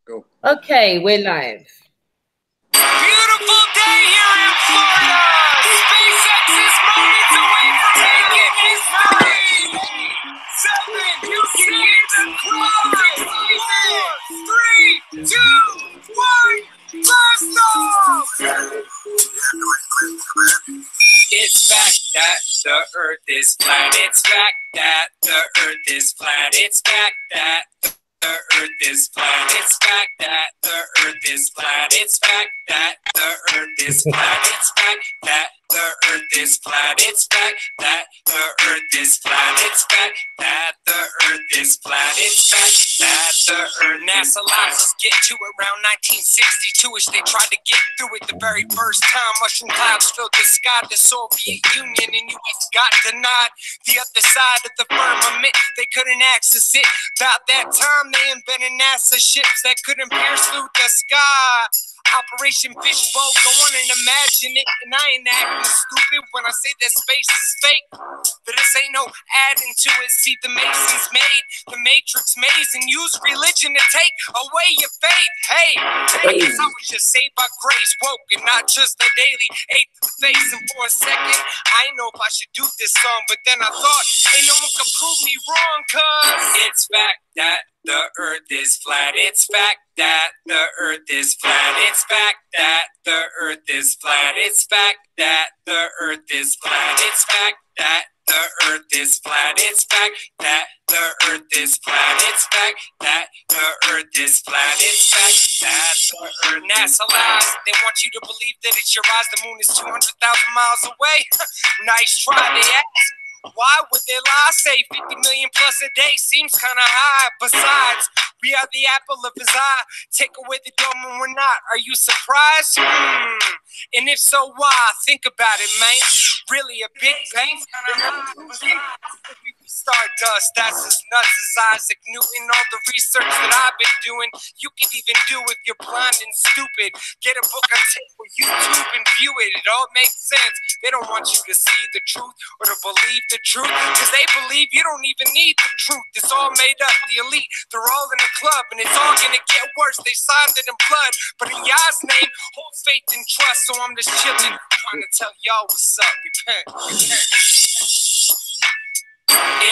Go. Okay, we're live. Beautiful day here in Florida. SpaceX is moments away from making history. 7, you see the clouds. 4, 3, 2, 1, blast off. It's fact that the Earth is flat. It's fact that the Earth is flat. It's fact that the Earth is flat. It's fact that the Earth is flat. It's fact that the Earth is flat. It's fact that the Earth is flat. It's fact that the Earth is flat. It's fact that the Earth is flat. It's fact that the Earth. NASA allows us get to it around 1962ish. They tried to get through it the very first time. Mushroom clouds filled the sky. The Soviet Union and U.S. got denied the other side of the firmament. They couldn't access it. About that time, they invented NASA ships that couldn't pierce through the sky. Operation Fishbowl, go on and imagine it. And I ain't acting stupid when I say that space is fake. That this ain't no adding to it. See, the Masons made the Matrix maze and use religion to take away your faith. Hey, I guess I was just saved by grace, woke and not just a daily ate the face. And for a second, I didn't know if I should do this song, but then I thought, ain't no one could prove me wrong, cause it's fact that the Earth is flat. It's fact that the Earth is flat. It's fact that the Earth is flat. It's fact that the Earth is flat. It's fact that the Earth is flat. It's fact that the Earth is flat. It's fact that the Earth is flat. It's fact that the Earth. NASA lies. They want you to believe that it's your eyes. The moon is 200,000 miles away. Nice try, they ask. Why would they lie? Say 50 million plus a day seems kind of high. Besides, we are the apple of his eye. Take away the dome and we're not. Are you surprised? And if so, why? Think about it, man. Really a big bang? Stardust, that's as nuts as Isaac Newton. All the research that I've been doing, you can even do if you're blind and stupid. Get a book on tape or YouTube and view it. It all makes sense. They don't want you to see the truth or to believe the truth, because they believe you don't even need the truth. It's all made up. The elite, they're all in a club, and it's all gonna get worse. They signed it in blood, but in Yah's name, hold faith and trust. So I'm just chilling, trying to tell y'all what's up. Repent, repent.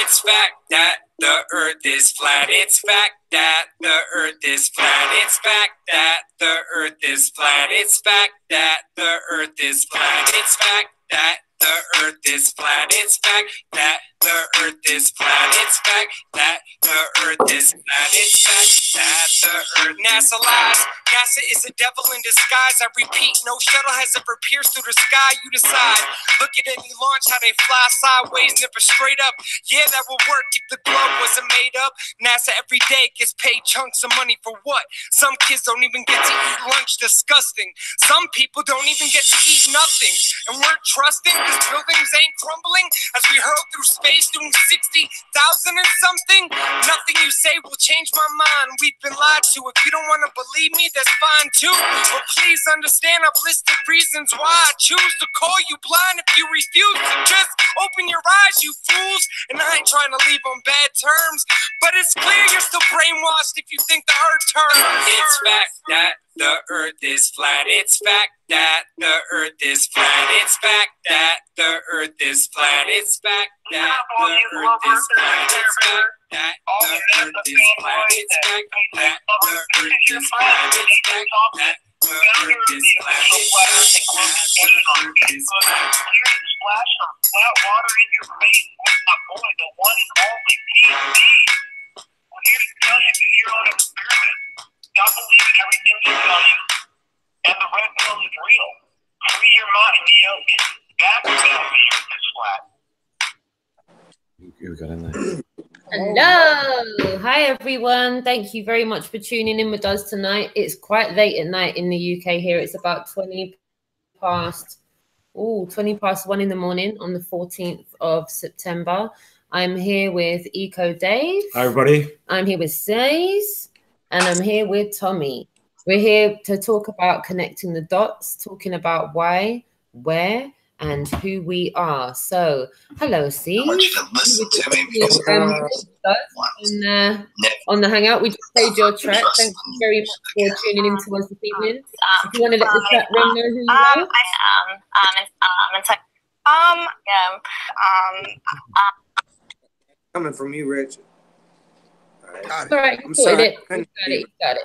It's fact that the Earth is flat. It's fact that the Earth is flat. It's fact that the Earth is flat. It's fact that the Earth is flat. It's fact that the Earth is flat. It's fact that the Earth is flat. It's fact that the Earth is flat. It's fact that the Earth. NASA lies. NASA is a devil in disguise. I repeat, no shuttle has ever pierced through the sky. You decide. Look at any launch, how they fly sideways, never straight up. Yeah, that will work if the globe wasn't made up. NASA every day gets paid chunks of money for what? Some kids don't even get to eat lunch. Disgusting. Some people don't even get to eat nothing. And we're trusting because buildings ain't crumbling as we hurl through space doing 60,000 and something. Nothing you say will change my mind. We've been lied to. If you don't want to believe me, that's fine too. But please understand I've listed reasons why I choose to call you blind if you refuse to just open your eyes, you fools. And I ain't trying to leave on bad terms, but it's clear you're still brainwashed if you think the earth turns. It's fact that the Earth is flat. It's fact that the Earth is flat. It's fact that the Earth is flat. It's fact that the Earth is flat. It's fact that the Earth is flat. It's fact that the Earth is flat. It's fact that the Earth is flat. It's fact that the Earth is flat. Splash some flat water in your face with my boy, the one and only PhD. I'm here to tell you, do your own experiment. Stop believing everything they tell you. And the red pill is real. Free your mind, yo. It's back to the Earth is flat. You got in there. Hello, hi everyone. Thank you very much for tuning in with us tonight. It's quite late at night in the UK here. It's about 20 past 1 in the morning on the 14th of September. I'm here with Eco Dave. Hi everybody. I'm here with Says, and I'm here with Tommy. We're here to talk about connecting the dots, talking about why, where, and who we are. So, hello, C. I want you to listen to me because on the Hangout, we just played your track. Thank you very much for tuning in to us this evening. If you want to let the chat room know who you are. Coming from you, Rich. All right, you sorted it. You got it.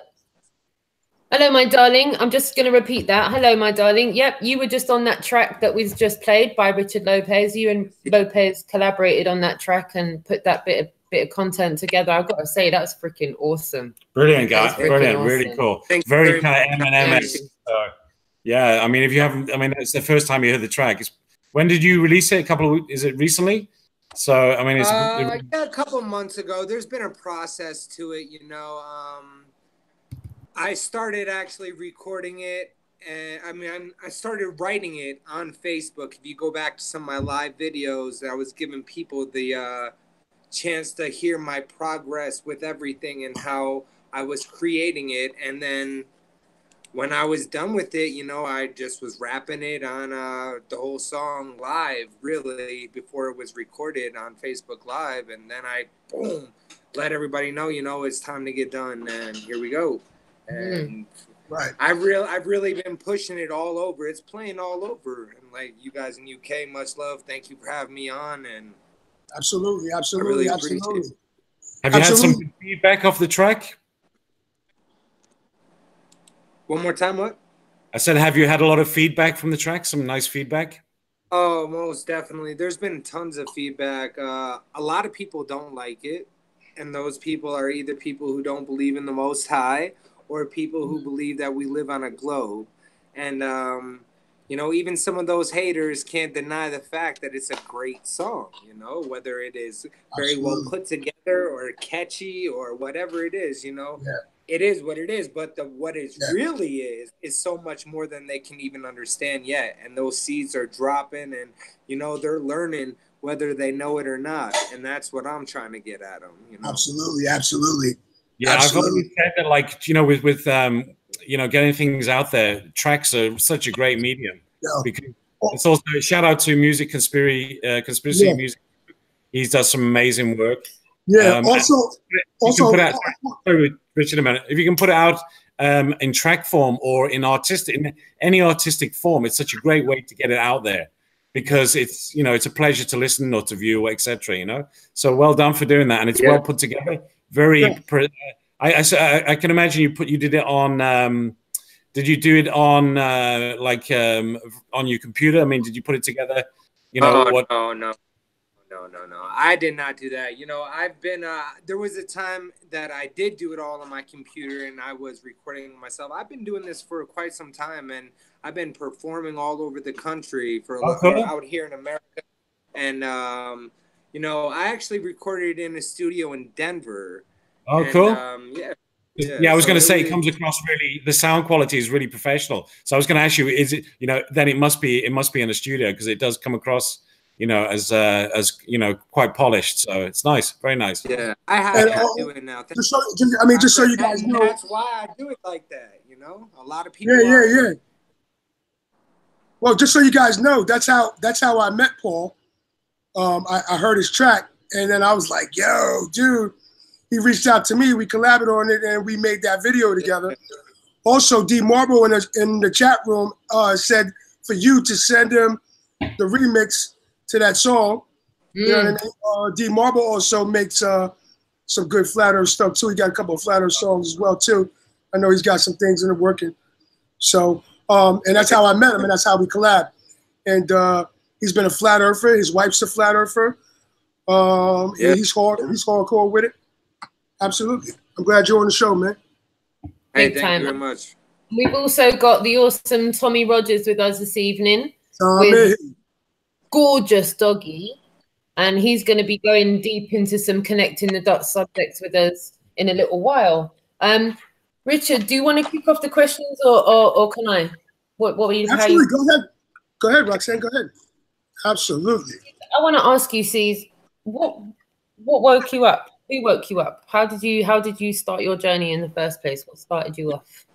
Hello, my darling. I'm just going to repeat that. Hello, my darling. Yep, you were just on that track that was just played by Richard Lopez. You and Lopez collaborated on that track and put that bit of content together. I've got to say, that's freaking awesome. Brilliant, guys. Brilliant. Awesome. Really cool. Very kind of M&M-esque. Yeah, I mean, if you haven't, I mean, it's the first time you heard the track. When did you release it? Is it recently? So, I mean, yeah, a couple months ago. There's been a process to it, you know. I started actually recording it, and I started writing it on Facebook. If you go back to some of my live videos, I was giving people the chance to hear my progress with everything and how I was creating it. And then when I was done with it, you know, I just was rapping it on the whole song live, really, before it was recorded on Facebook Live. And then I, boom, let everybody know, you know, it's time to get done. And here we go. And I've really been pushing it all over. It's playing all over. And like you guys in UK, much love. Thank you for having me on. And absolutely. I really appreciate it. Have you had some feedback off the track? One more time, what? I said, have you had a lot of feedback from the track? Some nice feedback? Oh, most definitely. There's been tons of feedback. A lot of people don't like it. And those people are either people who don't believe in the Most High or people who believe that we live on a globe. And, you know, even some of those haters can't deny the fact that it's a great song, you know, whether it is very well put together or catchy or whatever it is, you know. Yeah. It is what it is, but what it really is so much more than they can even understand yet. And those seeds are dropping and, you know, they're learning whether they know it or not. And that's what I'm trying to get at them, you know. Absolutely. Yeah, I've always said that, like, you know, with you know, getting things out there, tracks are such a great medium. Yeah. Because it's also a shout out to Conspiracy Music. He does some amazing work. Yeah. Sorry, Richard, a minute. If you can put it out in track form or in any artistic form, it's such a great way to get it out there. Because it's, you know, it's a pleasure to listen or to view, etc. You know, so well done for doing that, and it's well put together. Very, I can imagine you did it on. Did you do it on on your computer? I mean, did you put it together? You know what? No. I did not do that. You know, I've been. There was a time that I did do it all on my computer, and I was recording myself. I've been doing this for quite some time, and I've been performing all over the country out here in America. And you know, I actually recorded in a studio in Denver. Oh, and, cool. Yeah, I was going to say it comes across really. The sound quality is really professional. So I was going to ask you, is it? You know, then it must be in a studio because it does come across, you know, as you know, quite polished. So it's nice, very nice. Yeah, I have to do it now. Just so you guys know, that's why I do it like that. You know, a lot of people. Yeah. Well, just so you guys know, that's how I met Paul. I heard his track, and then I was like, "Yo, dude." He reached out to me. We collaborated on it, and we made that video together. Also, D Marble in the chat room said for you to send him the remix to that song. You know what I mean? D Marble also makes some good Flat Earth stuff too. He got a couple of Flat Earth songs as well too. I know he's got some things in the working. So, and that's how I met him, and that's how we collab. And he's been a Flat Earther. His wife's a Flat Earther. Yeah, he's hardcore with it. Absolutely. I'm glad you're on the show, man. Hey, thank you very much. We've also got the awesome Tommy Rogers with us this evening. With gorgeous Doggy. And he's going to be going deep into some connecting the dots subjects with us in a little while. Richard, do you want to kick off the questions or can I? What were you? Absolutely. Go ahead, Roxanne. Go ahead. Absolutely. I want to ask you, C's, what woke you up? Who woke you up? How did you start your journey in the first place? What started you off?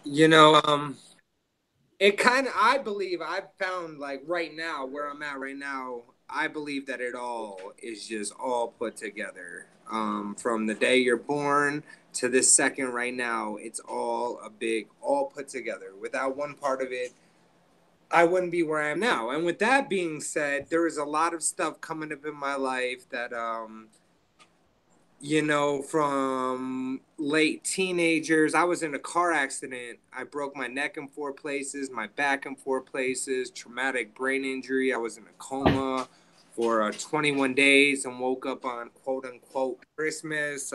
You know, it kind of, I believe I've found like right now where I'm at right now, I believe that it all is just all put together. From the day you're born to this second right now, it's all all put together. Without one part of it, I wouldn't be where I am now. And with that being said, there is a lot of stuff coming up in my life that, you know, from late teenagers. I was in a car accident. I broke my neck in 4 places, my back in 4 places, traumatic brain injury. I was in a coma for 21 days and woke up on quote unquote Christmas.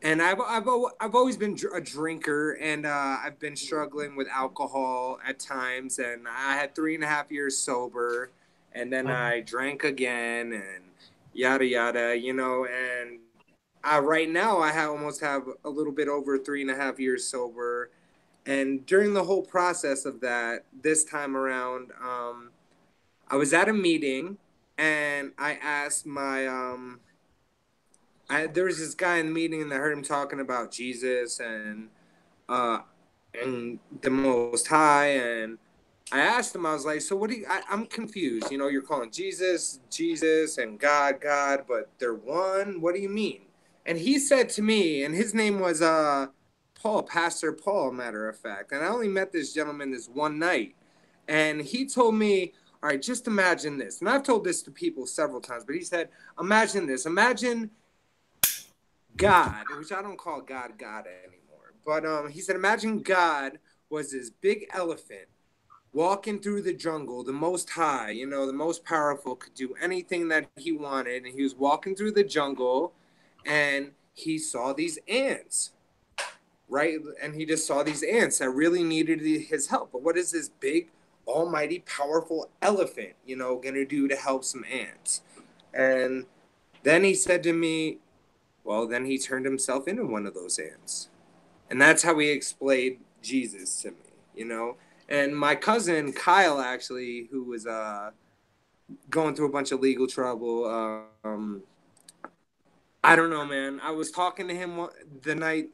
And I've always been a drinker, and I've been struggling with alcohol at times. And I had 3.5 years sober, and then I drank again, and yada yada, you know. And right now I almost have a little bit over 3.5 years sober. And during the whole process of that, this time around, I was at a meeting, and I asked there was this guy in the meeting, and I heard him talking about Jesus uh, and the Most High, and I asked him, I was like, so what do you? I'm confused. You know, you're calling Jesus, Jesus, and God, God, but they're one. What do you mean? And he said to me, and his name was Paul, Pastor Paul, matter of fact. And I only met this gentleman this one night, and he told me, all right, just imagine this. And I've told this to people several times, but he said, imagine this. Imagine God, which I don't call God God anymore. But he said, imagine God was this big elephant walking through the jungle, the Most High, you know, the most powerful, could do anything that he wanted. And he was walking through the jungle, and he saw these ants, right? And he just saw these ants that really needed his help. But what is this big, almighty, powerful elephant, you know, going to do to help some ants? And then he said to me, well, then he turned himself into one of those ants. And that's how he explained Jesus to me, you know? And my cousin, Kyle, actually, who was going through a bunch of legal trouble, I don't know, man. I was talking to him the night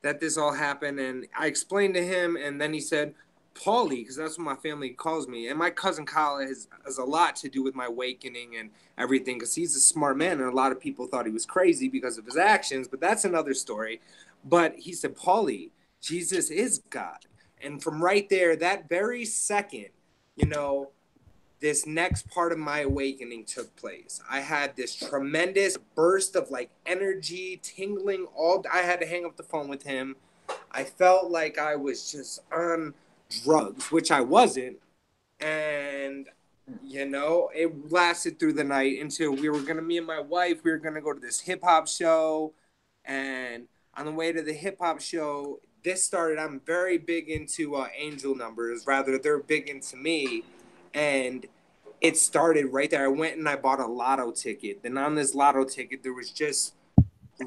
that this all happened, and I explained to him, and then he said, Paulie, because that's what my family calls me. And my cousin Kyle has a lot to do with my awakening and everything, because he's a smart man, and a lot of people thought he was crazy because of his actions, but that's another story. But he said, Paulie, Jesus is God. And from right there, that very second, you know, this next part of my awakening took place. I had this tremendous burst of like energy, tingling. I had to hang up the phone with him. I felt like I was just on drugs, which I wasn't. And, you know, it lasted through the night until me and my wife, we were going to go to this hip hop show. And on the way to the hip hop show, I'm very big into angel numbers. Rather, they're big into me. And it started right there. I went and I bought a lotto ticket. Then on this lotto ticket, there was just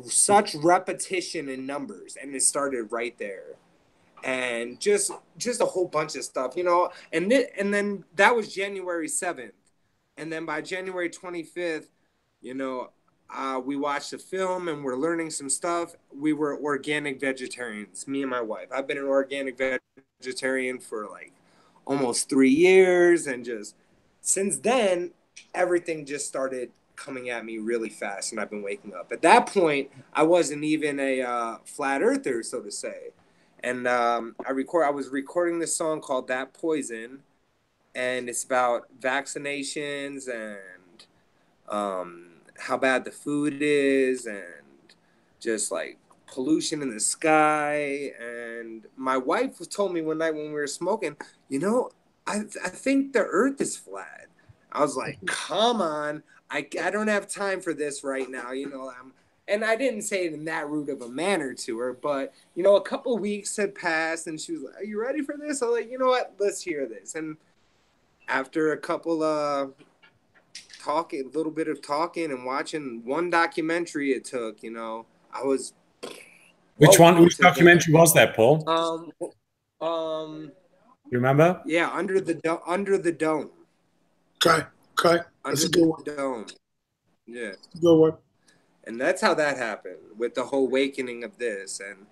such repetition in numbers. And it started right there. And just a whole bunch of stuff, you know. And then that was January 7th. And then by January 25th, you know, we watched a film and we're learning some stuff. We were organic vegetarians, me and my wife. I've been an organic vegetarian for like almost 3 years, and just since then, everything just started coming at me really fast, and I've been waking up. At that point, I wasn't even a flat earther, so to say. And I was recording this song called That Poison, and it's about vaccinations and how bad the food is, and just like pollution in the sky. And my wife told me one night when we were smoking, you know, I think the earth is flat. I was like, come on, I don't have time for this right now, you know. And I didn't say it in that rude of a manner to her, but, you know, a couple of weeks had passed, and she was like, are you ready for this? I was like, you know what, let's hear this. And after a couple little bit of talking and watching one documentary it took, you know, I was... Which documentary was that, Paul? You remember? Yeah, Under the Dome. Okay. That's a good one. Dome. Yeah. Good one. And that's how that happened with the whole awakening of this. And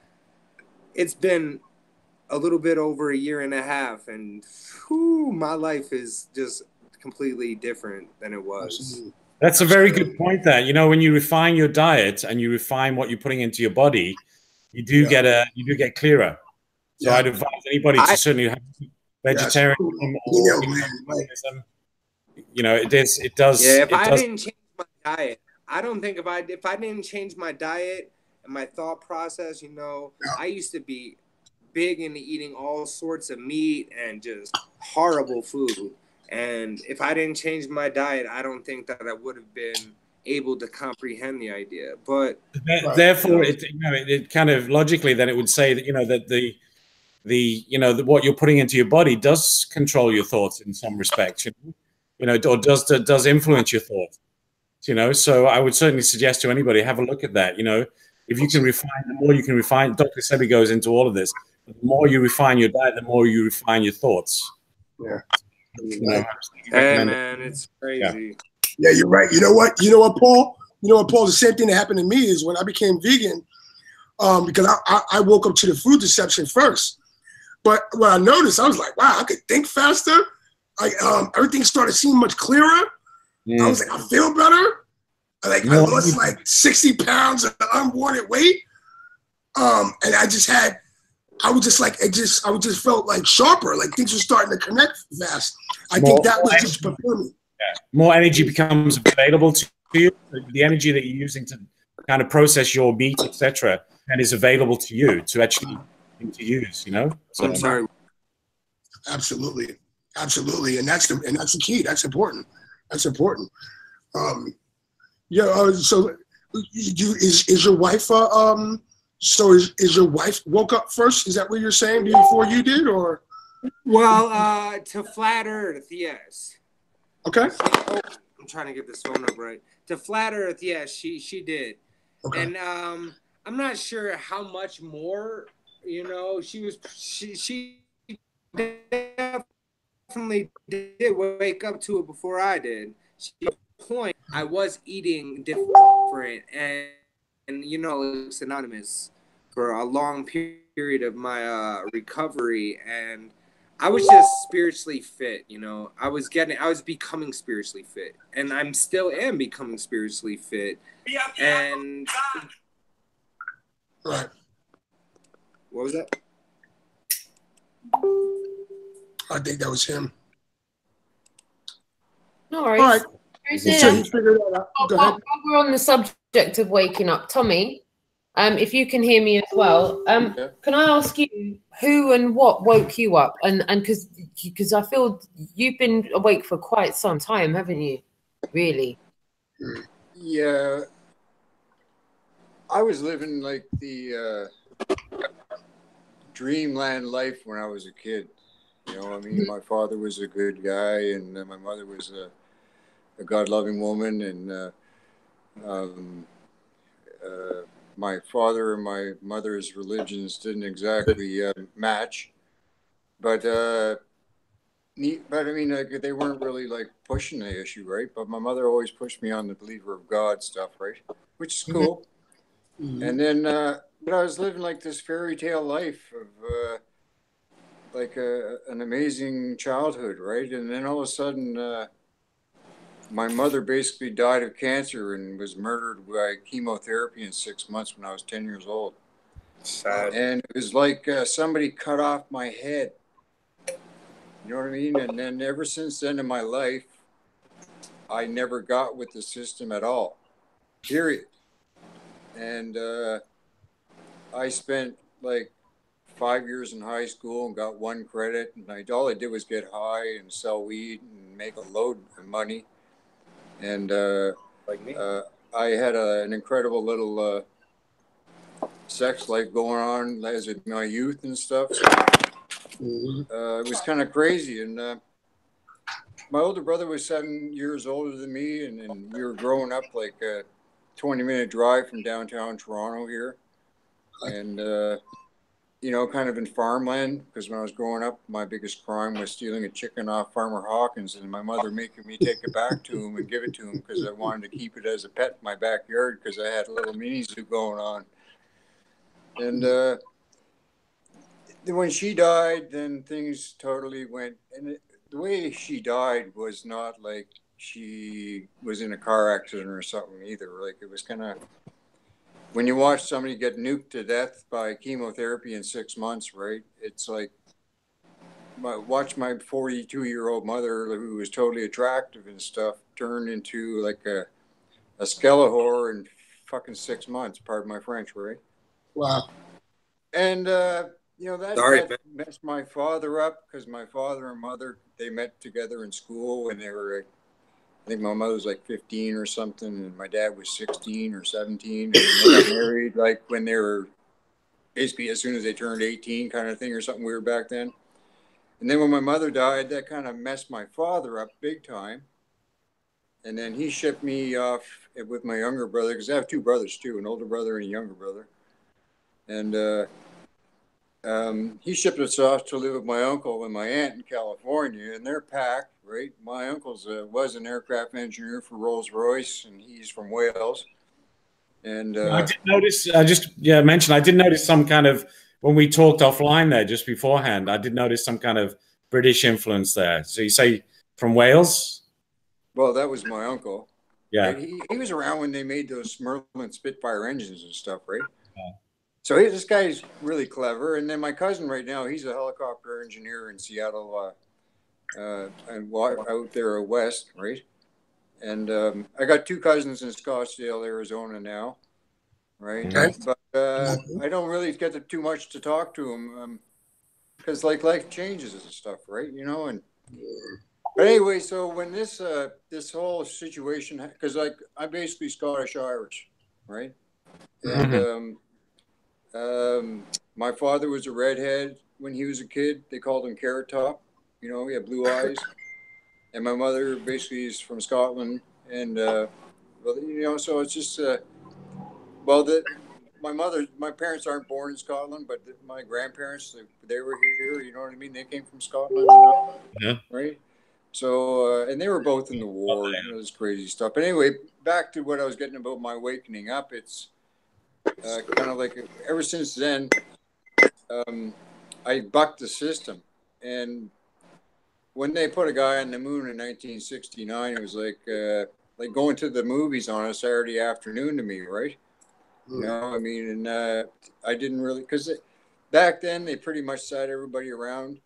it's been a little bit over a year and a half, and whew, my life is just completely different than it was. Absolutely. That's a very good point there. You know, when you refine your diet and you refine what you're putting into your body, you do get clearer. So I'd advise anybody to certainly have vegetarianism or veganism. You know, it does. Yeah, if I didn't change my diet, I don't think if I didn't change my diet and my thought process, you know, I used to be big into eating all sorts of meat and just horrible food. And if I didn't change my diet, I don't think that I would have been able to comprehend the idea. But therefore, it kind of logically then it would say that, you know, that what you're putting into your body does control your thoughts in some respects, you know, or does influence your thoughts, you know. So I would certainly suggest to anybody, have a look at that. You know, if you can refine, the more you can refine. Dr. Sebi goes into all of this. The more you refine your diet, the more you refine your thoughts. Yeah. You know, hey, man, it's crazy. Yeah, you're right. You know what, Paul? You know what, Paul? The same thing that happened to me is when I became vegan, because I woke up to the food deception first. But what I noticed, I was like, wow, I could think faster. Everything started seeming much clearer. I was like, I feel better. I lost like 60 pounds of unwanted weight. And I just felt like sharper, like things were starting to connect fast. I think that was just preparing me. More energy becomes available to you. The energy that you're using to kind of process your meat, etc., and is available to you to actually to use. You know. So, I'm sorry. Absolutely, and that's the key. That's important. So is your wife? So is your wife woke up first? Is that what you're saying before you did, or? Well, to flat Earth, yes. Okay. I'm trying to get this phone up right. To flat Earth, yes, she did. Okay. And I'm not sure how much more. You know, she definitely did wake up to it before I did. Point, I was eating different, and you know, it's synonymous for a long period of my recovery, and I was just spiritually fit. You know, I was becoming spiritually fit, and I'm still am becoming spiritually fit. And right. What was that? I think that was him. No worries. All right. While we're on the subject of waking up, Tommy, if you can hear me as well, can I ask you who and what woke you up? And because I feel you've been awake for quite some time, haven't you? Really? Yeah. I was living like the dreamland life when I was a kid. You know, I mean, my father was a good guy, and my mother was a God-loving woman, and my father and my mother's religions didn't exactly match, but I mean, like, they weren't really like pushing the issue, right? But my mother always pushed me on the believer of God stuff, right? Which is cool. And then, but I was living like this fairy tale life of like an amazing childhood, right? And then all of a sudden, my mother basically died of cancer and was murdered by chemotherapy in 6 months when I was 10 years old. Sad. And it was like somebody cut off my head. You know what I mean? And then ever since then in my life, I never got with the system at all, period. And I spent like 5 years in high school and got 1 credit. And all I did was get high and sell weed and make a load of money. And like me. I had an incredible little sex life going on as in my youth and stuff. So, it was kind of crazy. And my older brother was 7 years older than me, and we were growing up like a 20-minute drive from downtown Toronto here. And, you know, kind of in farmland, because when I was growing up, my biggest crime was stealing a chicken off Farmer Hawkins, and my mother making me take it back to him and give it to him because I wanted to keep it as a pet in my backyard because I had a little mini zoo going on. And when she died, then things totally went. And the way she died was not like she was in a car accident or something either. Like it was kind of, when you watch somebody get nuked to death by chemotherapy in 6 months, right? It's like, watch my 42-year-old mother, who was totally attractive and stuff, turn into like a skeletor in fucking 6 months. Pardon my French, right? Wow. And you know, that messed my father up, because my father and mother, they met together in school when they were, I think my mother was like 15 or something, and my dad was 16 or 17, and they got married like when they were basically as soon as they turned 18, kind of thing, or something weird back then. And then when my mother died, that kind of messed my father up big time. And then he shipped me off with my younger brother, because I have two brothers too, an older brother and a younger brother. And he shipped us off to live with my uncle and my aunt in California, and they're packed, right? My uncle's was an aircraft engineer for Rolls-Royce, and he's from Wales. And I did notice, mention, I did notice some kind of, when we talked offline there just beforehand, I did notice some kind of British influence there. So you say from Wales? Well, that was my uncle. Yeah. Right? He was around when they made those Merlin Spitfire engines and stuff, right? Yeah. So this guy's really clever. And then my cousin right now, he's a helicopter engineer in Seattle, and out there west, right? And I got two cousins in Scottsdale, Arizona now, right? Okay. But I don't really get too much to talk to them, because like life changes and stuff, right? You know, and but anyway, so when this whole situation, because like I'm basically Scottish Irish, right? And my father was a redhead when he was a kid. They called him Carrot Top. You know, he had blue eyes. And my mother basically is from Scotland. And well, you know, so it's just my parents aren't born in Scotland, but my grandparents, they were here. You know what I mean? They came from Scotland, you know? Yeah. Right. So and they were both in the war. You know, this crazy stuff. But anyway, back to what I was getting about my wakening up. It's kind of like ever since then, I bucked the system. And when they put a guy on the moon in 1969, it was like going to the movies on a Saturday afternoon to me, right? You know, I mean, and I didn't really, because back then they pretty much sat everybody around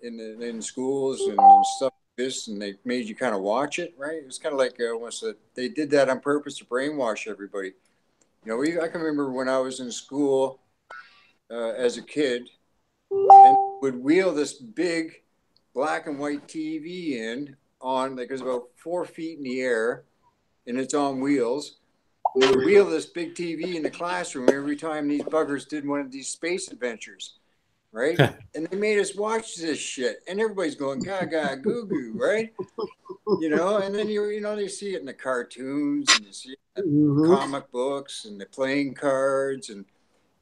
in schools and stuff like this, and they made you kind of watch it, right? It was kind of like almost they did that on purpose to brainwash everybody. You know, I can remember when I was in school as a kid, and would wheel this big black and white TV in on, like, it was about 4 feet in the air, and it's on wheels. And they would wheel this big TV in the classroom every time these buggers did one of these space adventures, right? And they made us watch this shit, and everybody's going gaga goo goo, right? You know, and then you know, they see it in the cartoons, and you see it in the comic books and the playing cards, and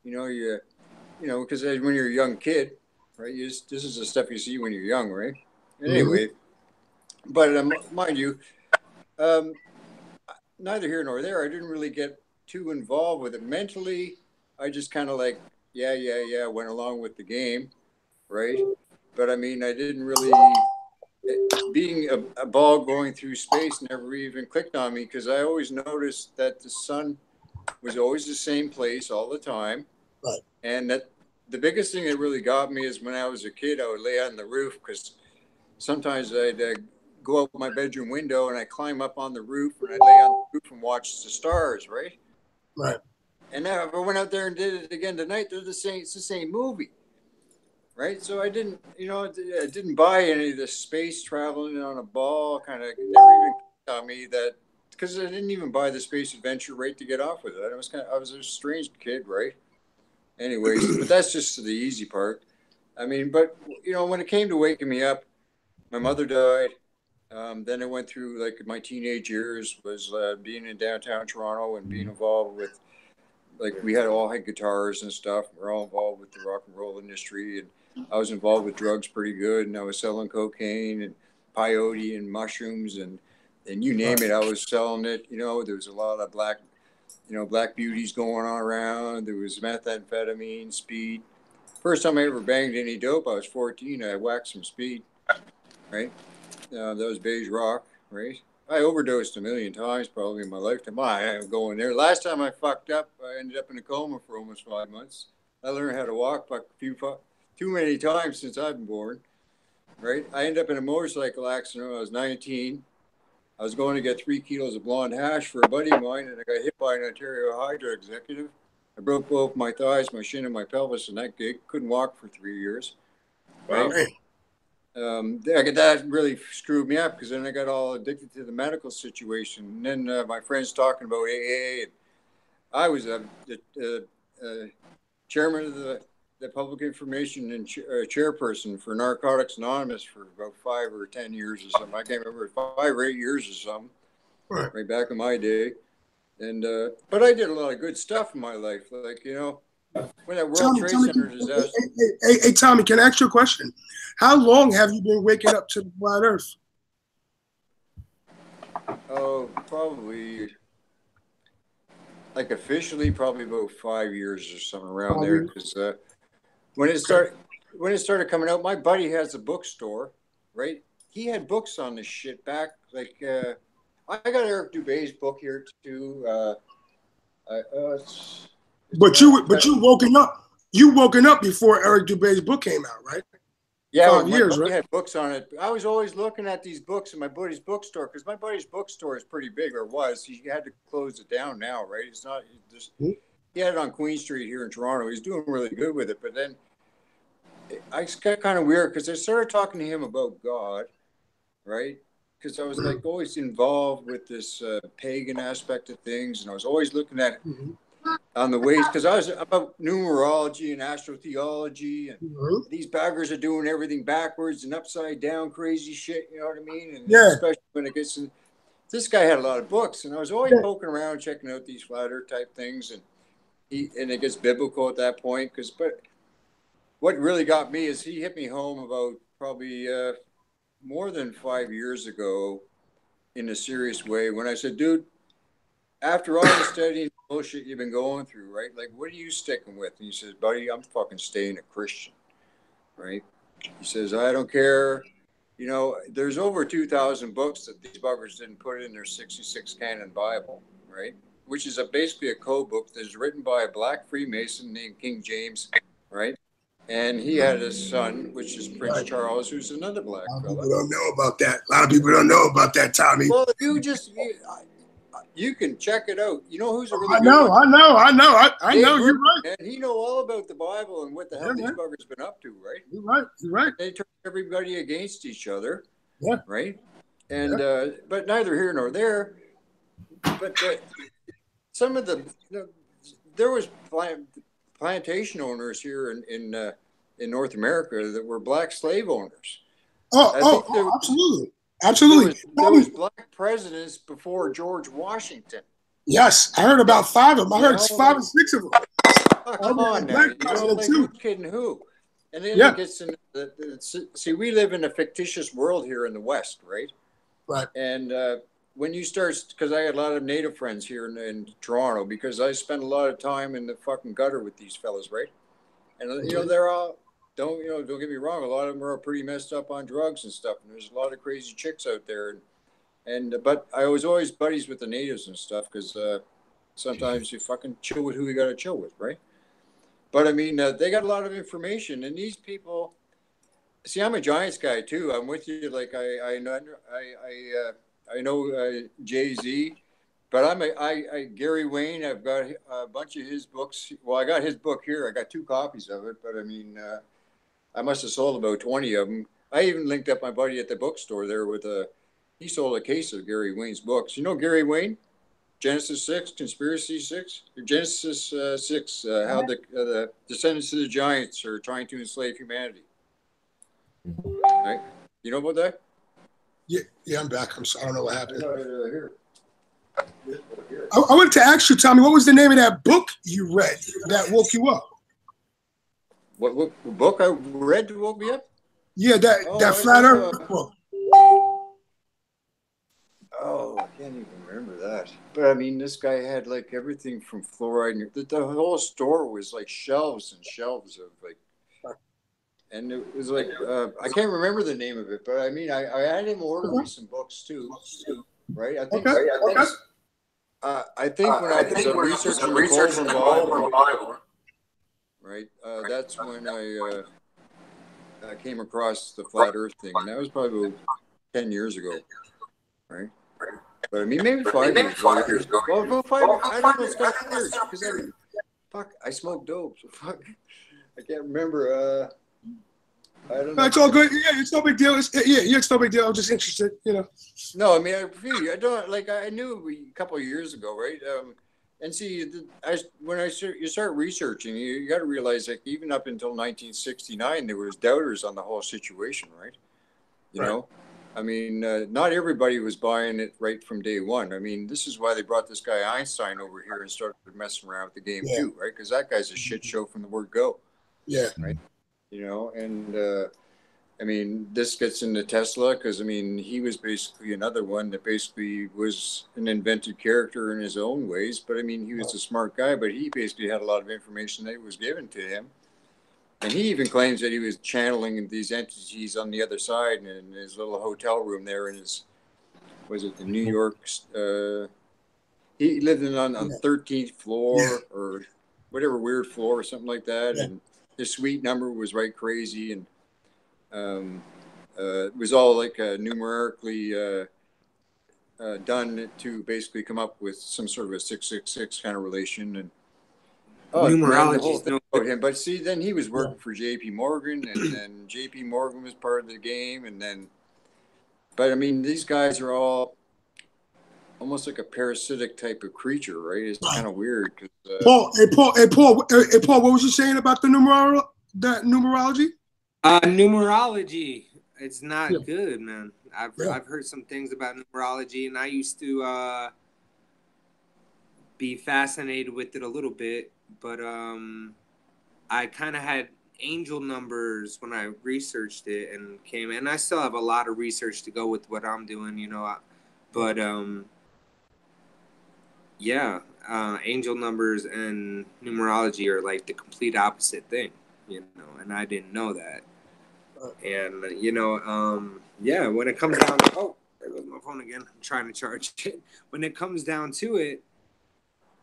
you know, because when you're a young kid, right? This is the stuff you see when you're young, right? And anyway, but mind you, neither here nor there. I didn't really get too involved with it mentally. I just kind of like, went along with the game, right? But I mean, I didn't really, being a ball going through space never even clicked on me, because I always noticed that the sun was always the same place all the time. Right. And that the biggest thing that really got me is when I was a kid, I would lay on the roof, because sometimes I'd go out my bedroom window and I climb up on the roof, and I'd lay on the roof and watch the stars, right? Right. And now if I went out there and did it again tonight, they're the same. It's the same movie, right? So I didn't, you know, I didn't buy any of this space traveling on a ball kind of. Never even taught me that, because I didn't even buy the space adventure right to get off with it. I was a strange kid, right? Anyways, but that's just the easy part. I mean, but you know, when it came to waking me up, my mother died. Then I went through like my teenage years, was being in downtown Toronto and being involved with, like, we all had guitars and stuff. We're all involved with the rock and roll industry, and I was involved with drugs pretty good, and I was selling cocaine and peyote and mushrooms and you name it, I was selling it. You know, there was a lot of black beauties going on around. There was methamphetamine, speed. first time I ever banged any dope, I was 14. I whacked some speed, right? That was beige rock, right? I overdosed a million times probably in my lifetime. I am going there. Last time I fucked up, I ended up in a coma for almost 5 months. I learned how to walk too many times since I've been born, right? I ended up in a motorcycle accident when I was 19. I was going to get 3 kilos of blonde hash for a buddy of mine, and I got hit by an Ontario Hydra executive. I broke both my thighs, my shin, and my pelvis in that gig. Couldn't walk for 3 years, right? Wow. That really screwed me up because then I got all addicted to the medical situation. And then my friends talking about AA. And I was the chairman of the public information and chairperson for Narcotics Anonymous for about 5 or 10 years or something. I can't remember, 5 or 8 years or something, right back in my day. And but I did a lot of good stuff in my life, like, you know, when that World Trade Center disaster. Hey, Tommy, can I ask you a question? How long have you been waking up to the flat Earth? Oh, probably, like officially, probably about 5 years or something around there. Because when it started coming out, my buddy has a bookstore, right? He had books on this shit back, like I got Eric Dubé's book here too. But you woken up. You woken up before Eric Dubé's book came out, right? Yeah, 5 years, right? Had books on it. I was always looking at these books in my buddy's bookstore because my buddy's bookstore is pretty big, or was. He had to close it down now, right? It's not. He had it on Queen Street here in Toronto. He's doing really good with it, but then I got kind of weird because I started talking to him about God, right? Because I was like always involved with this pagan aspect of things, and I was always looking at on the ways, because I was about numerology and astrotheology, and these baggers are doing everything backwards and upside down, crazy shit. You know what I mean? And especially when it gets to, this guy had a lot of books, and I was always poking around, checking out these flat earth type things, and it gets biblical at that point. But what really got me is he hit me home about probably more than 5 years ago in a serious way when I said, dude, after all the studying bullshit you've been going through, right? Like, what are you sticking with? And he says, buddy, I'm fucking staying a Christian, right? He says, I don't care. You know, there's over 2,000 books that these buggers didn't put in their 66 canon Bible, right? Which is basically a code book that's written by a black Freemason named King James, right? And he had a son, which is Prince Charles, who's another black fellow. People don't know about that. A lot of people don't know about that, Tommy. Well, you can check it out. You know who's a really I know. You're right. And he know all about the Bible and what the hell these buggers been up to, right? You're right. They turn everybody against each other, yeah, right? And but neither here nor there. But some of there was plantation owners here in North America that were black slave owners. Absolutely. There was black presidents before George Washington. Yes, I heard about 5 of them. I heard 5 or 6 of them. Oh, come on now. You know, like, who's kidding who? And then it gets into see, we live in a fictitious world here in the West, right? Right. And when you start, because I had a lot of Native friends here in Toronto, because I spent a lot of time in the fucking gutter with these fellas, right? And you know, they're all, don't get me wrong, a lot of them are pretty messed up on drugs and stuff, and there's a lot of crazy chicks out there, but I was always buddies with the natives and stuff, because sometimes you fucking chill with who you got to chill with, right? But I mean, they got a lot of information, and these people, see, I'm a Giants guy too. I'm with you. Like I know Jay-Z, but I Gary Wayne. I've got a bunch of his books. Well, I got his book here. I got 2 copies of it, but I mean, I must have sold about 20 of them. I even linked up my buddy at the bookstore there with he sold a case of Gary Wayne's books. You know Gary Wayne? Genesis 6, Conspiracy 6, Genesis 6, how the descendants of the giants are trying to enslave humanity. Right? You know about that? Yeah, I'm back. I'm sorry. I don't know what happened. Here. I wanted to ask you, Tommy, what was the name of that book you read that woke you up? What book I read to woke me up? Yeah, that Flat Earth book. Oh, I can't even remember that. But I mean, this guy had like everything from fluoride. The whole store was like shelves and shelves of like and it was like I can't remember the name of it, but I mean, I had him order me some books too, right? I think Okay. I think when I was researching the Colburn Bible, right? That's when I came across the flat Earth thing, and that was probably about 10 years ago, right? But I mean, maybe 5 years ago. Well, about 5. I don't know. It's got years because I smoked dope. So fuck, I can't remember. I don't know. It's all good. Yeah, it's no big deal. It's no big deal. I'm just interested, you know. No, I mean, I don't like. I knew a couple of years ago, right? And see, when you start researching, you got to realize that even up until 1969, there was doubters on the whole situation, right? You know, I mean, not everybody was buying it right from day one. I mean, this is why they brought this guy Einstein over here and started messing around with the game too, right? Because that guy's a shit show from the word go. Yeah. Right. You know, and I mean, this gets into Tesla because I mean, he was basically another one that basically was an invented character in his own ways. But I mean, he was a smart guy, but he basically had a lot of information that was given to him. And he even claims that he was channeling these entities on the other side in his little hotel room there in his, was it the New York? He lived on the 13th floor or whatever weird floor or something like that. And his suite number was right crazy. And it was all like numerically done to basically come up with some sort of a 666 kind of relation. And numerology about him, but see, then he was working for J.P. Morgan, and then J.P. Morgan was part of the game, and then, but I mean, these guys are all almost like a parasitic type of creature, right? It's kind of weird. Paul, what was you saying about the numerology? Numerology, it's not good, man. I've heard some things about numerology, and I used to be fascinated with it a little bit. But I kind of had angel numbers when I researched it and I still have a lot of research to go with what I'm doing, you know. But angel numbers and numerology are like the complete opposite thing, you know, and I didn't know that. And you know, when it comes down to there goes my phone again. I'm trying to charge it. When it comes down to it,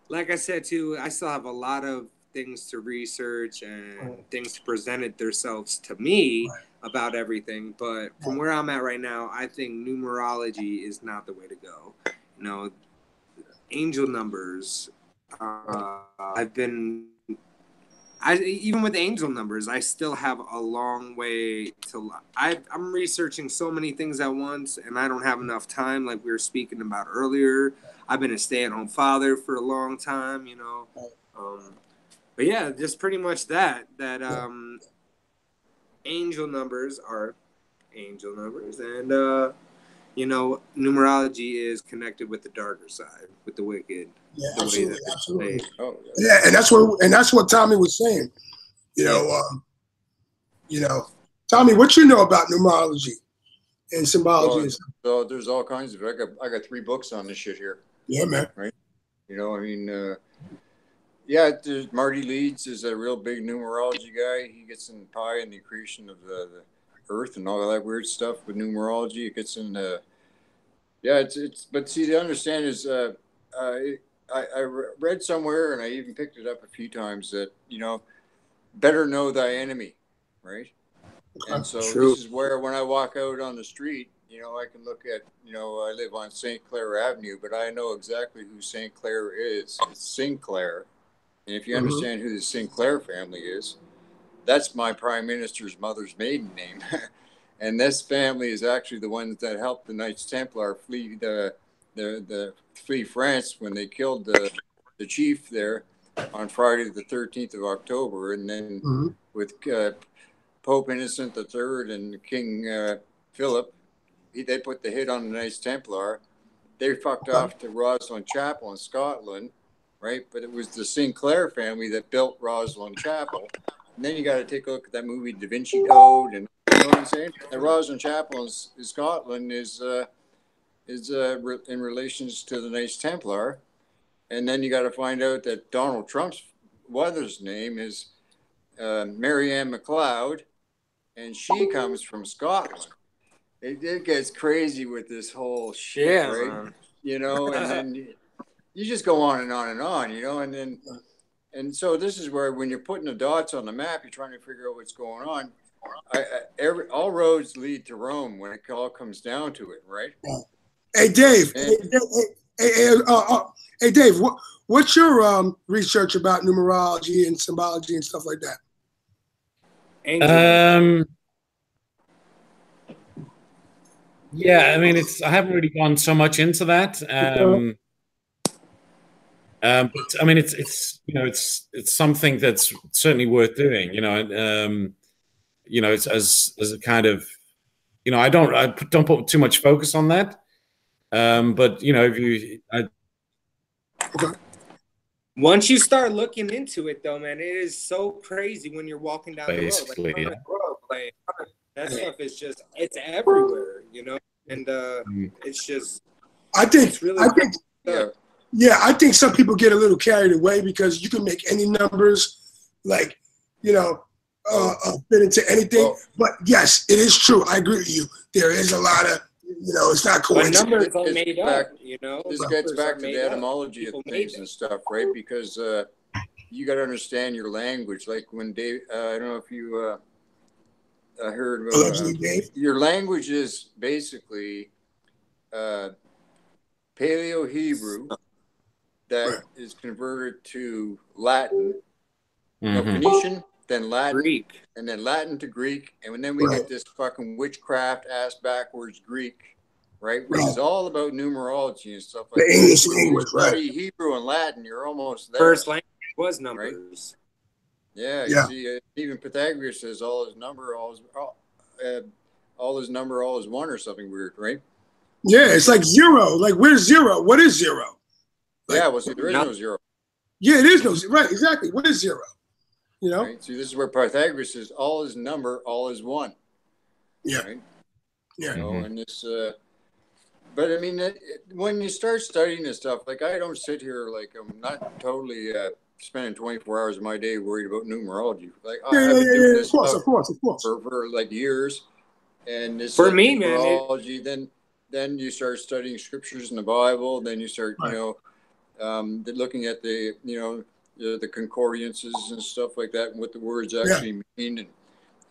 like I said, too, I still have a lot of things to research and things to present themselves to me about everything. But from where I'm at right now, I think numerology is not the way to go. You know, angel numbers. Even with angel numbers, I still have a long way to. I'm researching so many things at once, and I don't have enough time. Like we were speaking about earlier, I've been a stay-at-home father for a long time, you know. But yeah, just pretty much that angel numbers are angel numbers, and you know, numerology is connected with the darker side, with the wicked. Yeah, absolutely. Yeah, and that's what Tommy was saying. You know, Tommy, what you know about numerology and symbology? So there's all kinds of it. I got 3 books on this shit here. Yeah, man. Right. You know, I mean, Marty Leeds is a real big numerology guy. He gets in pi and the accretion of the Earth and all that weird stuff with numerology. It gets in it's but see, to understand is I read somewhere, and I even picked it up a few times, that, you know, better know thy enemy, right? And so this is where when I walk out on the street, you know, I can look at, you know, I live on St. Clair Avenue, but I know exactly who St. Clair is. It's Sinclair. And if you understand who the Sinclair family is, that's my Prime Minister's mother's maiden name. And this family is actually the ones that helped the Knights Templar flee flee France when they killed the chief there on Friday the 13th of October. And then with Pope Innocent III and King Philip, they put the hit on the Knights Templar. They fucked off to Rosslyn Chapel in Scotland, right? But it was the Sinclair family that built Rosslyn Chapel. And then you got to take a look at that movie Da Vinci Code, and you know what I'm saying? And Rosslyn Chapel in Scotland is in relations to the Knights Templar. And then you got to find out that Donald Trump's mother's name is Mary Ann McLeod, and she comes from Scotland. It gets crazy with this whole shit, right? Man. You know, and then you just go on and on and on, you know, and so this is where when you're putting the dots on the map, you're trying to figure out what's going on. All roads lead to Rome when it all comes down to it, right? Hey, Dave. Hey, Dave. What's your research about numerology and symbology and stuff like that? Yeah, I mean, I haven't really gone so much into that. But I mean, it's you know, it's something that's certainly worth doing. You know, it's as a kind of, you know, I don't put too much focus on that. But you know, once you start looking into it, though, man, it is so crazy when you're walking down the road. Like, that stuff is it's everywhere, you know, and it's just. I think some people get a little carried away because you can make any numbers, like, you know, fit into anything. But yes, it is true. I agree with you. There is a lot of, you know, it's not coincidence. Numbers are made up, you know. This gets back to the etymology of things and stuff, right? Because you got to understand your language. Like when Dave, I don't know if you heard your language is basically Paleo-Hebrew that is converted to Latin, Phoenician, then Latin, Greek, and then Latin to Greek, and then we get this fucking witchcraft ass backwards Greek, right? Which is all about numerology and stuff like that. The English language, study Hebrew and Latin, you're almost there. First language was numbers. Right? Yeah, you see, even Pythagoras says all his number, all is one or something weird, right? Yeah, it's like zero. Like, where's zero? What is zero? Like, yeah, well, see, there is no zero. Yeah, it is no zero. Right, exactly. What is zero? You know? Right? See, this is where Pythagoras says all is number, all is one. Yeah. Right? Yeah. You know, and this, but I mean, when you start studying this stuff, like I don't sit here, like I'm not totally spending 24 hours of my day worried about numerology. Like I've been doing this of course. For like years. And this for like, me, numerology, man, then you start studying scriptures in the Bible. Then you start, you know, looking at the, you know, the concordances and stuff like that, and what the words actually mean,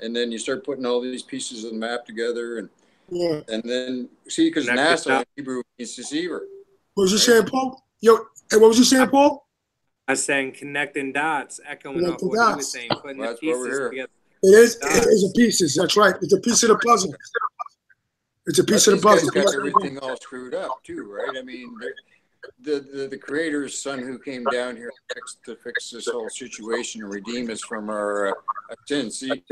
and then you start putting all these pieces of the map together, and then see, because NASA in Hebrew means deceiver. What was you saying, Paul? Yo, hey, what was you saying, Paul? I was saying connecting dots, echoing off what he was saying, putting the pieces together. It is a pieces. That's right. It's a piece of the puzzle. It's a piece of the puzzle. Got everything all screwed up too, right? I mean, the Creator's Son who came down here to fix this whole situation and redeem us from our sins. See,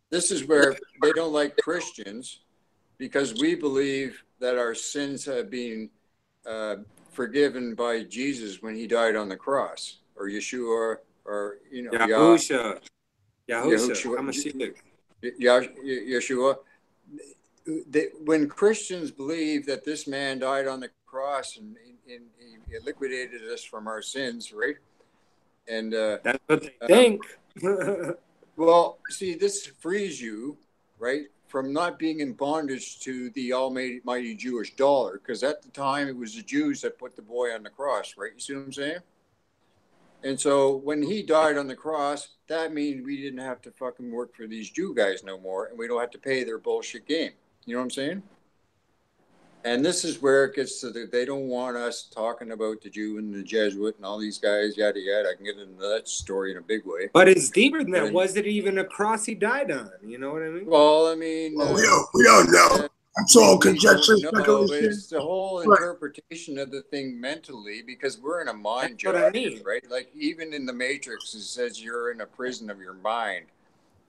this is where they don't like Christians, because we believe that our sins have been forgiven by Jesus when he died on the cross, or Yeshua, or, you know, Yahusha, Yeshua. When Christians believe that this man died on the cross and he liquidated us from our sins, right? And that's what they think. Well, see, this frees you, right, from not being in bondage to the almighty Jewish dollar, because at the time it was the Jews that put the boy on the cross, right? You see what I'm saying? And so when he died on the cross, that means we didn't have to fucking work for these Jew guys no more, and we don't have to pay their bullshit game. You know what I'm saying? And this is where it gets to they don't want us talking about the Jew and the Jesuit and all these guys, yada, yada. I can get into that story in a big way. But it's deeper than that. Was it even a cross he died on? You know what I mean? Well, I mean... we don't know. That's all conjecture. It's the whole interpretation of the thing mentally, because we're in a mind job, right? Like, even in the Matrix, it says you're in a prison of your mind,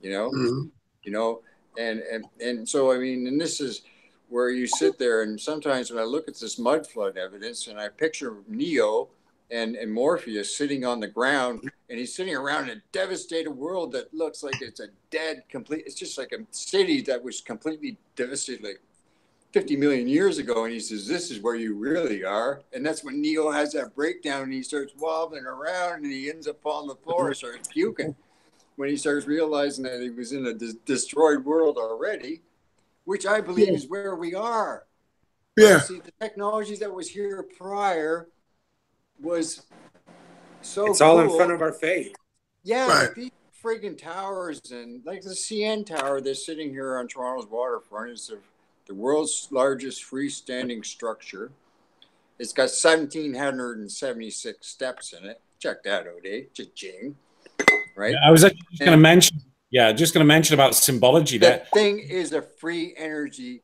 you know? Mm-hmm. You know? And so, I mean, and this is where you sit there, and sometimes when I look at this mud flood evidence and I picture Neo and Morpheus sitting on the ground, and he's sitting around in a devastated world that looks like it's a it's just like a city that was completely devastated like 50 million years ago. And he says, this is where you really are. And that's when Neo has that breakdown and he starts wobbling around and he ends up on the floor and starts puking. when he starts realizing that he was in a destroyed world already, which I believe is where we are. Yeah. See, the technology that was here prior was so It's all cool. in front of our face. Yeah, Right. like these friggin' towers, and like the CN Tower that's sitting here on Toronto's waterfront is the world's largest freestanding structure. It's got 1,776 steps in it. Check that out, eh? Cha-ching. Right? Yeah, I was actually just going to mention. Yeah, just going to mention about symbology. That thing is a free energy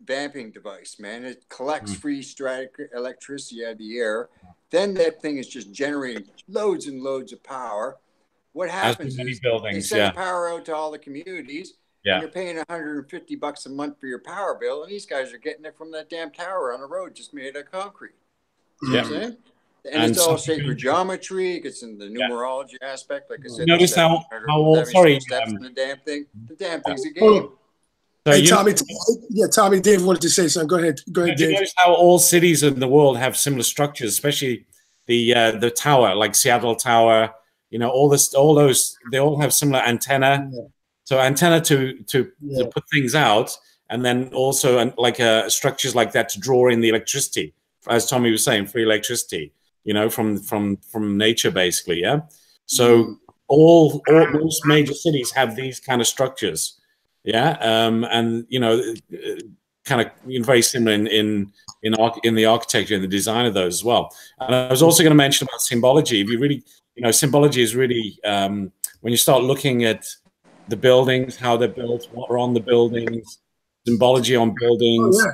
vamping device, man. It collects free static electricity out of the air. Then that thing is just generating loads and loads of power. What happens is they send power out to all the communities, and you're paying $150 a month for your power bill, and these guys are getting it from that damn tower on the road just made out of concrete. You know what I'm saying? And it's all sacred geometry. It gets in the numerology aspect. Like I said, notice how sorry, steps in the damn thing. The damn thing's a game. So hey, Tommy, Tommy, Dave wanted to say something. Go ahead, Dave. You notice how all cities in the world have similar structures, especially the tower, like Seattle Tower. You know, all those, they all have similar antenna. Yeah. So antenna to put things out, and then also like structures like that to draw in the electricity, as Tommy was saying, free electricity. You know, from nature, basically. Yeah. So all most major cities have these kind of structures. Yeah, and you know, kind of very similar in the architecture and the design of those as well. And I was also going to mention about symbology. If you really, you know, symbology is really when you start looking at the buildings, how they're built, what are on the buildings, symbology on buildings. Oh, yeah.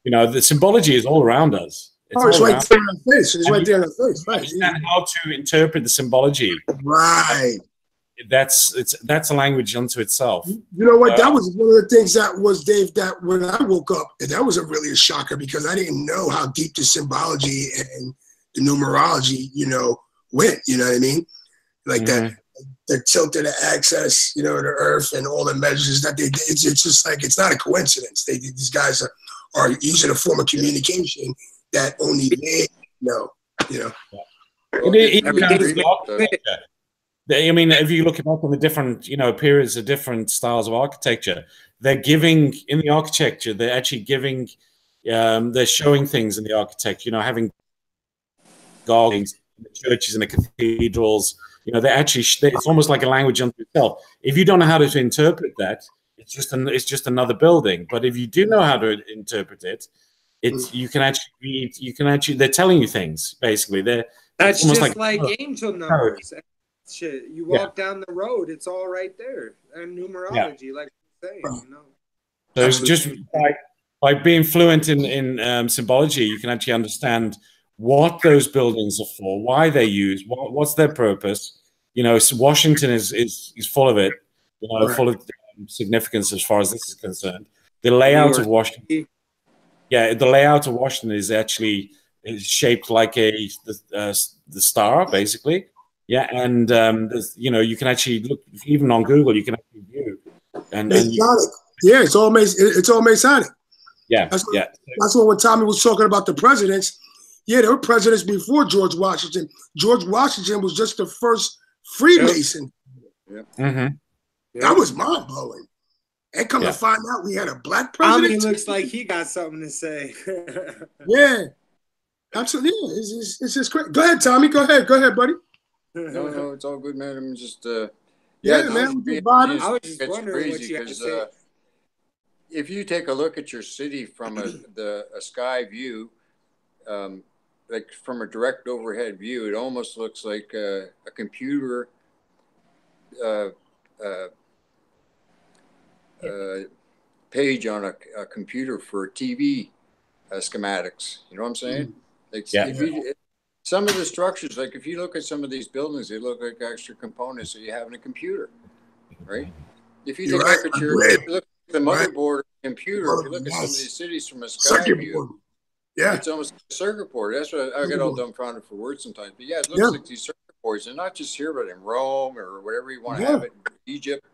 You know, the symbology is all around us. It's right there in our face. It's right there in our face. Right. Understand how to interpret the symbology. Right. That's a language unto itself. You know what? That was one of the things that was, Dave, that when I woke up, that was really a shocker because I didn't know how deep the symbology and the numerology, you know, went. You know what I mean? Like that, the tilt of the axis, you know, the earth and all the measures that they did. It's just like, it's not a coincidence. These guys are using a form of communication that only they know, you know. I mean, if you look back on the different, you know, periods of different styles of architecture, they're giving in the architecture. They're actually giving. They're showing things in the architecture. You know, having gardens in the churches and the cathedrals. You know, they're actually. It's almost like a language unto itself. If you don't know how to interpret that, it's just another building. But if you do know how to interpret it, you can actually read. You can actually. They're telling you things basically. That's just like angel numbers. Shit, you walk down the road, it's all right there. And numerology, like you're saying, you know. So it's just by being fluent in symbology, you can actually understand what those buildings are for, why they're used, what's their purpose. You know, Washington is full of it. You know, full of significance as far as this is concerned. The layout of Washington, the layout of Washington is actually shaped like the star, basically. Yeah, and you know, you can actually look even on Google. You can actually view it's all Masonic. Yeah, That's what when Tommy was talking about the presidents. Yeah, there were presidents before George Washington. George Washington was just the first Freemason. That was mind blowing. And come to find out, we had a black president. Tommy looks like he got something to say. Yeah, absolutely. Yeah, it's just great. Go ahead, Tommy. Go ahead, buddy. No, it's all good, man. I'm just, man. I was just wondering what you had to say. If you take a look at your city from a sky view, like from a direct overhead view, it almost looks like a computer page on a computer for TV schematics. You know what I'm saying? Like some of the structures, like if you look at some of these buildings, they look like extra components that you have in a computer, right? If you take a look at look at the motherboard computer, if you look at some of these cities from a sky view, it's almost like a circuit board. That's what I get all dumbfounded for words sometimes. But yeah, it looks like these circuit boards, and not just here, but in Rome or whatever you want to have it, Egypt,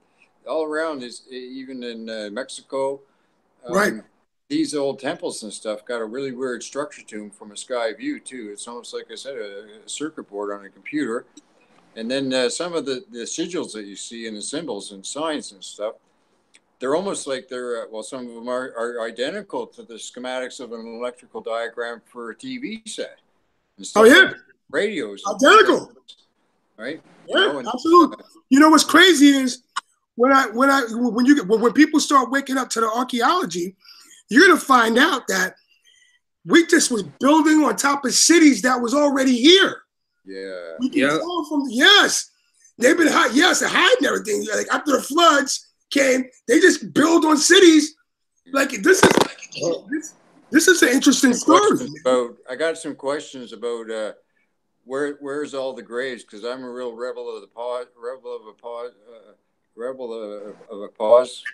all around is even in Mexico. These old temples and stuff got a really weird structure to them from a sky view too. It's almost like I said, a circuit board on a computer. And then some of the sigils that you see and the symbols and signs and stuff, they're almost like they're, well, some of them are identical to the schematics of an electrical diagram for a TV set. And stuff like radios. Identical. Right? Yeah, absolutely. You know what's crazy is when people start waking up to the archaeology, you're gonna find out that we just was building on top of cities that was already here. Yeah. We can tell from they've been hiding everything. Like after the floods came, they just build on cities. Like this is an interesting story. I got some questions about where's all the graves, because I'm a real rebel of a pause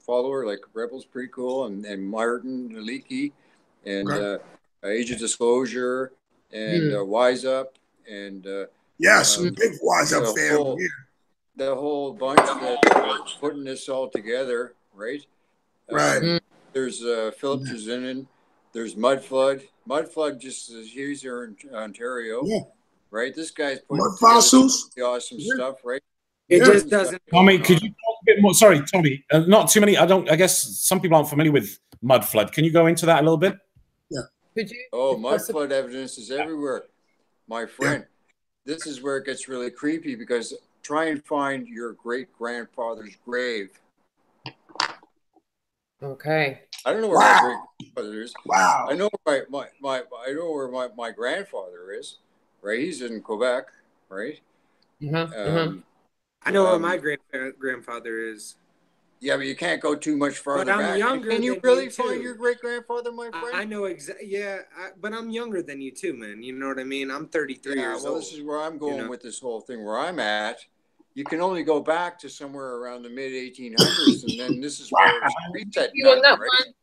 follower. Like Rebel's pretty cool, and Martin Leakey, and Age of Disclosure, and Wise Up, and big Wise Up fan. The whole bunch that putting this all together, right? Right. There's Philip Jazinin. There's Mudflood. Mudflood just is here in Ontario, right? This guy's putting mud fossils, awesome stuff, right? It just doesn't. Tommy, could you talk a bit more? Sorry, Tommy, not too many. I guess some people aren't familiar with Mudflood. Can you go into that a little bit? Yeah. Could you? Oh, Mudflood evidence is everywhere, my friend. Yeah. This is where it gets really creepy, because try and find your great-grandfather's grave. Okay. I don't know where my great-grandfather is. Wow. I know I know where my grandfather is, right? He's in Quebec, right? I know where my grandfather is. Yeah, but you can't go too much farther but I'm back. Younger Can you than really you find too. your great-grandfather, my friend? I know exactly. Yeah, but I'm younger than you too, man. You know what I mean? I'm 33 years old. This is where I'm going with this whole thing. Where I'm at, you can only go back to somewhere around the mid-1800s, and then this is where it's reset. You on that one?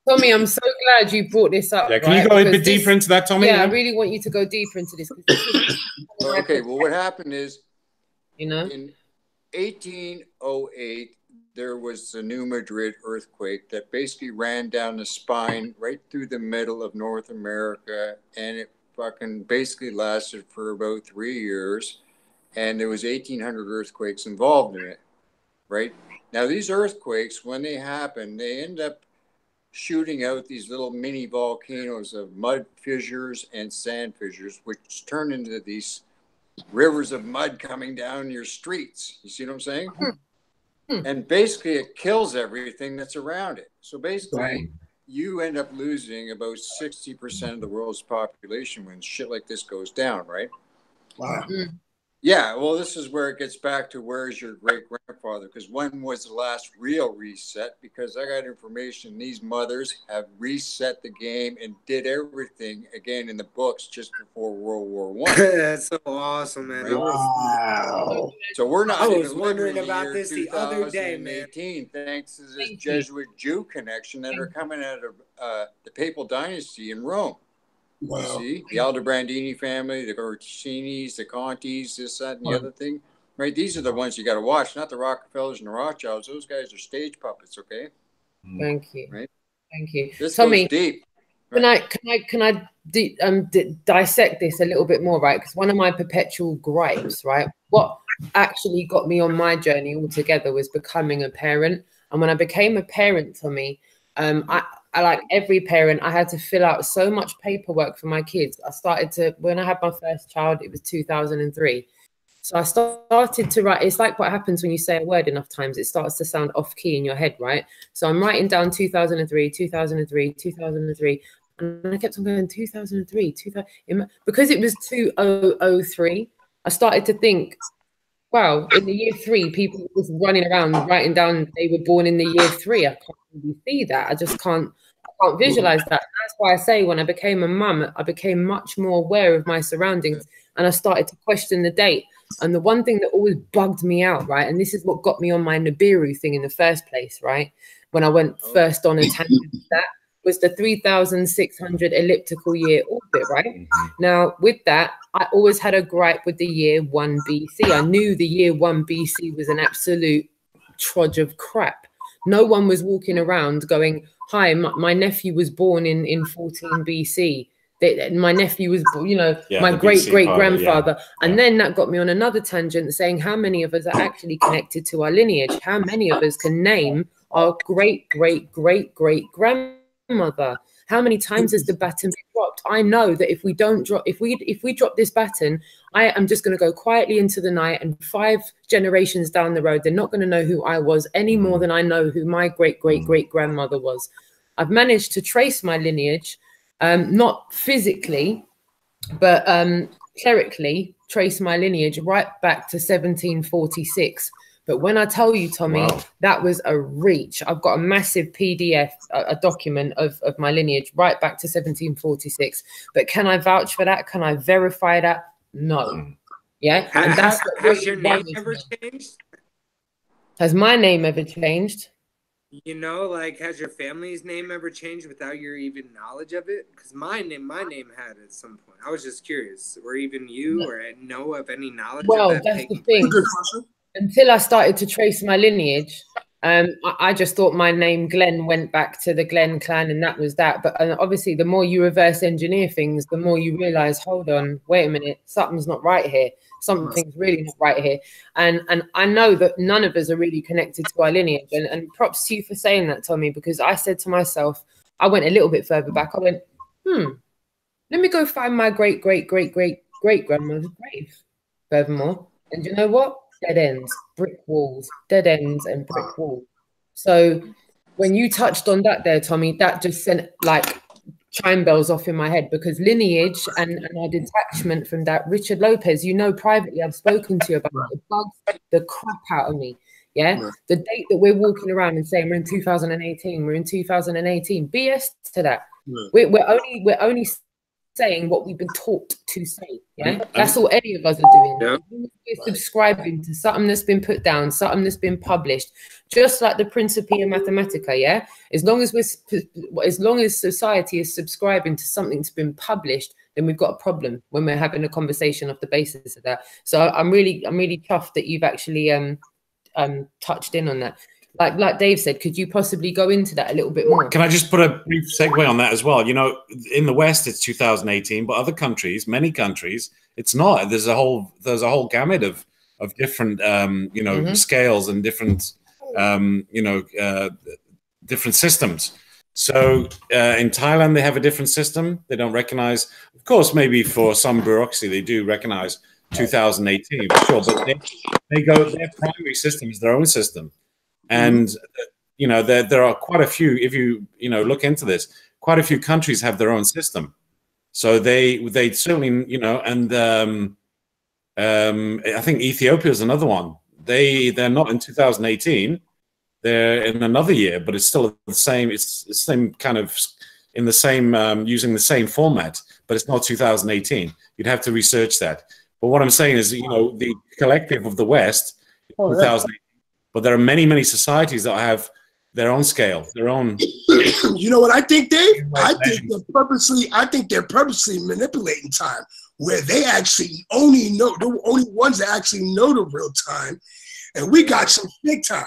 Tommy, I'm so glad you brought this up. Yeah, can you go a bit deeper into that, Tommy? Yeah, I really want you to go deeper into this. Okay, well, what happened is, in 1808, there was the New Madrid earthquake that basically ran down the spine right through the middle of North America, and it fucking basically lasted for about 3 years, and there was 1,800 earthquakes involved in it, right? Now, these earthquakes, when they happen, they end up shooting out these little mini volcanoes of mud fissures and sand fissures, which turn into these rivers of mud coming down your streets. You see what I'm saying? And basically it kills everything that's around it. So basically you end up losing about 60% of the world's population when shit like this goes down, right? Wow. Yeah, well, this is where it gets back to where's your great-grandfather, because when was the last real reset? Because I got information, these mothers have reset the game and did everything again in the books just before World War I. That's so awesome, man. Right? Wow. So we're not. I was wondering about this the other day, man. Thanks to this Jesuit Jew connection that are coming out of the Papal Dynasty in Rome. Wow. You see, the Aldobrandini family, the Orsini's, the Contis, this, that, and the other thing, right? These are the ones you got to watch, not the Rockefellers and the Rothschilds. Those guys are stage puppets, okay? Thank you. Right? Thank you. This Tommy, goes deep. Right? Can I dissect this a little bit more, right? Because one of my perpetual gripes, right? What actually got me on my journey altogether was becoming a parent. And when I became a parent, Tommy, I like every parent, I had to fill out so much paperwork for my kids. When I had my first child, it was 2003. So I started to write. It's like what happens when you say a word enough times, it starts to sound off key in your head, right? So I'm writing down 2003, 2003, 2003. And I kept on going 2003, 2000. Because it was 2003, I started to think, wow, in the year 3, people were just running around writing down they were born in the year 3. I can't really see that. I just can't visualize that. That's why I say when I became a mum, I became much more aware of my surroundings and I started to question the date. And the one thing that always bugged me out, right, and this is what got me on my Nibiru thing in the first place, right, when I went first on a tangent, that was the 3,600 elliptical year orbit, right? Now, with that, I always had a gripe with the year 1 BC. I knew the year 1 BC was an absolute trudge of crap. No one was walking around going, hi, my nephew was born in 14 BC. My nephew was, you know, Yeah, my the great BC great part, grandfather. yeah. And Yeah. then that got me on another tangent saying how many of us are actually connected to our lineage? How many of us can name our great great great great grandmother? How many times has the baton been dropped? I know that if we don't drop, if we drop this baton, I am just going to go quietly into the night, and 5 generations down the road, they're not going to know who I was any more than I know who my great great great grandmother was. I've managed to trace my lineage, not physically, but clerically, trace my lineage right back to 1746. But when I tell you, Tommy, Wow. that was a reach. I've got a massive PDF, a document of my lineage right back to 1746. But can I vouch for that? Can I verify that? No. Yeah. And that's what Has really your name bothers ever me. changed? Has my name ever changed? You know, like, has your family's name ever changed without your even knowledge of it? Because my name had at some point. I was just curious, or even you, or know of any knowledge Well, of that that's the taking thing. Good place? question. Until I started to trace my lineage, I just thought my name Glenn went back to the Glenn clan, and that was that. But obviously, the more you reverse engineer things, the more you realize, hold on, wait a minute, something's not right here. Something's really not right here. And I know that none of us are really connected to our lineage. And props to you for saying that, Tommy, because I said to myself, I went a little bit further back. I went, let me go find my great great great great great grandmother's grave. Furthermore, and you know what? Dead ends, brick walls, dead ends and brick walls. So when you touched on that there, Tommy, that just sent like chime bells off in my head, because lineage and our detachment from that. Richard Lopez, you know, privately, I've spoken to you about it. It bugs the crap out of me. Yeah. Right. The date that we're walking around and saying we're in 2018, we're in 2018. BS to that. Right. We're only saying what we've been taught to say. Yeah, that's all any of us are doing. Yeah. We're subscribing to something that's been put down, something that's been published, just like the Principia Mathematica. Yeah, as long as society is subscribing to something that's been published, then we've got a problem when we're having a conversation off the basis of that. So I'm really chuffed that you've actually touched in on that. Like Dave said, could you possibly go into that a little bit more? Can I just put a brief segue on that as well? You know, in the West, it's 2018, but other countries, many countries, it's not. There's a whole gamut of different, you know, scales and different, you know, different systems. So in Thailand, they have a different system. They don't recognize, of course, maybe for some bureaucracy, they do recognize 2018, for sure, but they go, their primary system is their own system. And, you know, there are quite a few, if you know, look into this, quite a few countries have their own system. So they certainly, you know, and I think Ethiopia is another one. They're not in 2018. They're in another year, but it's still the same. It's the same kind of in the same, using the same format, but it's not 2018. You'd have to research that. But what I'm saying is, you know, the collective of the West, 2018. But there are many, many societies that have their own scale, their own. You know what I think, Dave? I think they're purposely manipulating time, where they actually only know, the only ones that actually know the real time, and we got some big time.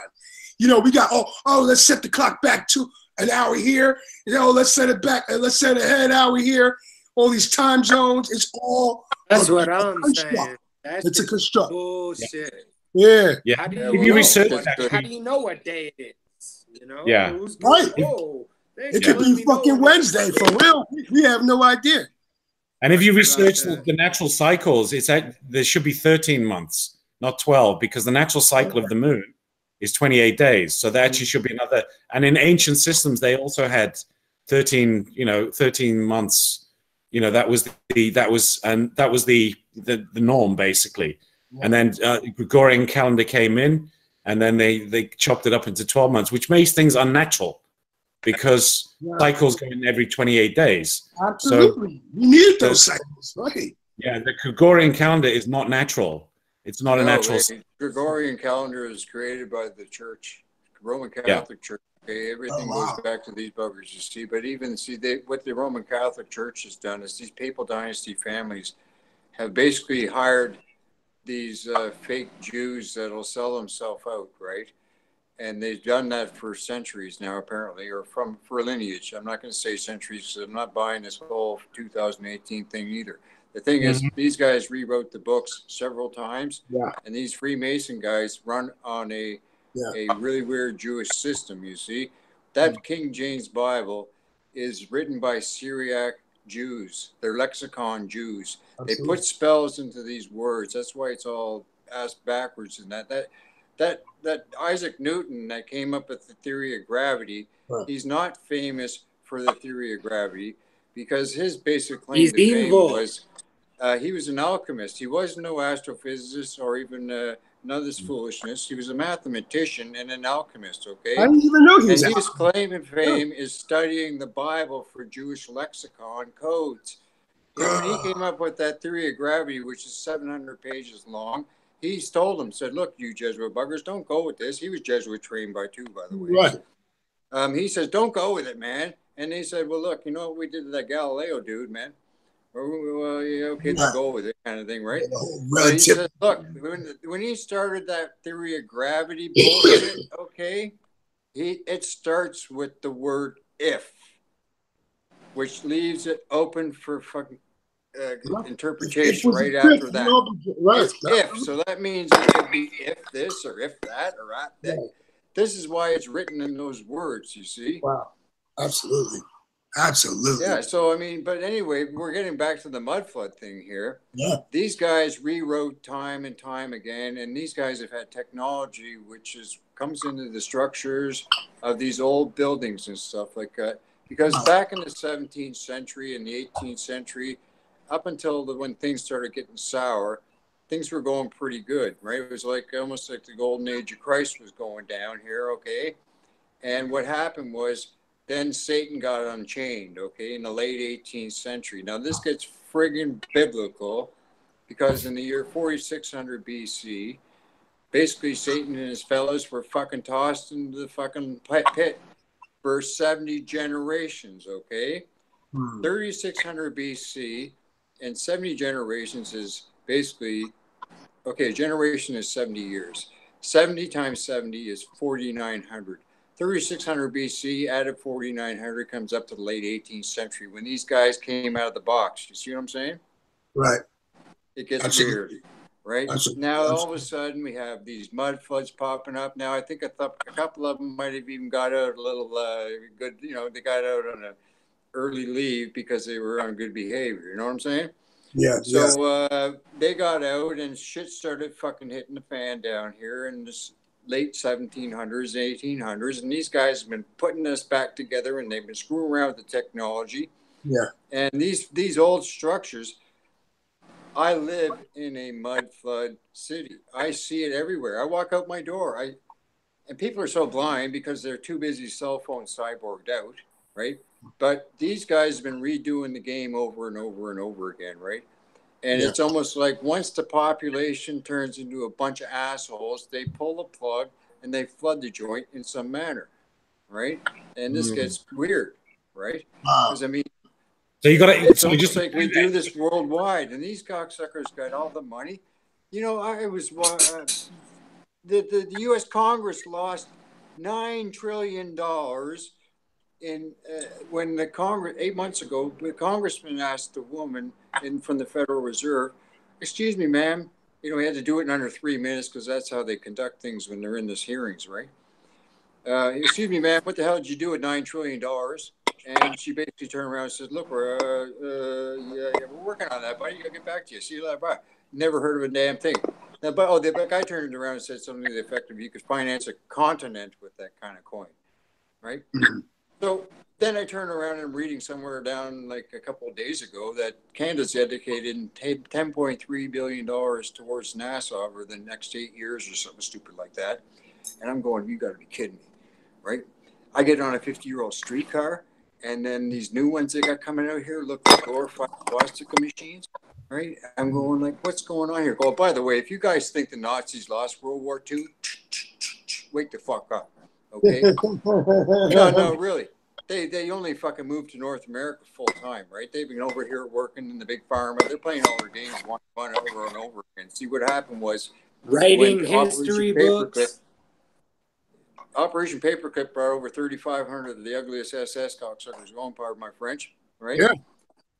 You know, we got let's set the clock back to an hour here. You know, let's set it back and let's set ahead an hour here. All these time zones, it's all. That's what I'm saying. It's a construct. Bullshit. Yeah. How do If you research how do you know what day it is? You know? Yeah. Right. Whoa, It could be fucking Wednesday for real. We have no idea. And if you research the natural cycles, there should be 13 months, not 12, because the natural cycle of the moon is 28 days. So that actually should be another. And in ancient systems, they also had 13 months. You know, that was the norm basically. And then Gregorian calendar came in, and then they chopped it up into 12 months, which makes things unnatural because cycles go in every 28 days. Absolutely. So, we need those cycles, right? Yeah, the Gregorian calendar is not natural. It's not a natural. Gregorian calendar is created by the church, Roman Catholic Church. Okay, everything goes back to these buggers, you see. But even what the Roman Catholic Church has done is these papal dynasty families have basically hired these fake Jews that'll sell themselves out, right? And they've done that for centuries now, apparently, or for lineage. I'm not going to say centuries because I'm not buying this whole 2018 thing either. The thing is, these guys rewrote the books several times, and these Freemason guys run on a really weird Jewish system, you see. That King James Bible is written by Syriac Jews. They're lexicon Jews. Absolutely. They put spells into these words. That's why it's all ass backwards and that Isaac Newton that came up with the theory of gravity, he's not famous for the theory of gravity because his basic claim to fame was he was an alchemist. He wasn't no astrophysicist or even none of this foolishness. He was a mathematician and an alchemist, okay? I didn't even know he was. And his claim to fame is studying the Bible for Jewish lexicon codes. When he came up with that theory of gravity, which is 700 pages long, he told them, said, look, you Jesuit buggers, don't go with this. He was Jesuit trained by the way. Right. He says, don't go with it, man. And they said, well, look, you know what we did to that Galileo dude, man? Well, yeah, okay, then go with it kind of thing, right? But he says, look, when he started that theory of gravity bullshit, okay, it starts with the word if, which leaves it open for fucking interpretation right after that. It's if, so that means it could be if this or if that or that. This is why it's written in those words, you see. Wow, absolutely. Absolutely. Yeah, so I mean, but anyway, we're getting back to the mud flood thing here. Yeah. These guys rewrote time and time again, and these guys have had technology which comes into the structures of these old buildings and stuff like that. Because back in the 17th century and the 18th century, up until when things started getting sour, things were going pretty good, right? It was like almost like the golden age of Christ was going down here, okay? And what happened was then Satan got unchained, okay, in the late 18th century. Now, this gets friggin' biblical because in the year 4600 BC, basically Satan and his fellows were fucking tossed into the fucking pit for 70 generations, okay? 3600 BC and 70 generations is basically, okay, a generation is 70 years. 70 times 70 is 4,900. 3600 BC added 4,900 comes up to the late 18th century when these guys came out of the box. You see what I'm saying? Right. It gets weird, right? Now, all of a sudden, we have these mud floods popping up. Now, I think a couple of them might have even got out a little good, you know, they got out on an early leave because they were on good behavior. You know what I'm saying? Yeah. So they got out and shit started fucking hitting the fan down here in this late 1700s, 1800s, and these guys have been putting us back together, and they've been screwing around with the technology. Yeah. And these old structures, I live in a mud flood city. I see it everywhere. I walk out my door. And people are so blind because they're too busy cell phone cyborged out, right? But these guys have been redoing the game over and over and over again, right? And it's almost like once the population turns into a bunch of assholes, they pull the plug and they flood the joint in some manner, right? And this gets weird, right? Because I mean, so you got to. It's almost like we do this worldwide, and these cocksuckers got all the money. You know, the U.S. Congress lost $9 trillion in when the Congress 8 months ago, the congressman asked the woman from the Federal Reserve, "Excuse me, ma'am," you know, he had to do it in under 3 minutes because that's how they conduct things when they're in these hearings, right? "Excuse me, ma'am, what the hell did you do with $9 trillion?" And she basically turned around and said, "Look, we're working on that, buddy. I'll get back to you. See you later. Bye." Never heard of a damn thing. Now, but the guy turned around and said something to the effect of, "You could finance a continent with that kind of coin," right? So then I turn around and I'm reading somewhere down like a couple of days ago that Canada's dedicated $10.3 billion towards NASA over the next 8 years or something stupid like that. And I'm going, you got to be kidding me, right? I get on a 50-year-old streetcar, and then these new ones they got coming out here look like glorified swastika machines, right? I'm going like, what's going on here? Oh, by the way, if you guys think the Nazis lost World War II, wake the fuck up. Okay. No, really. They only fucking moved to North America full time, right? They've been over here working in the big pharma. They're playing all their games one over and over again. See, what happened was writing history books. Operation Paperclip brought over 3,500 of the ugliest SS cocksuckers going, pardon my French, right? Yeah.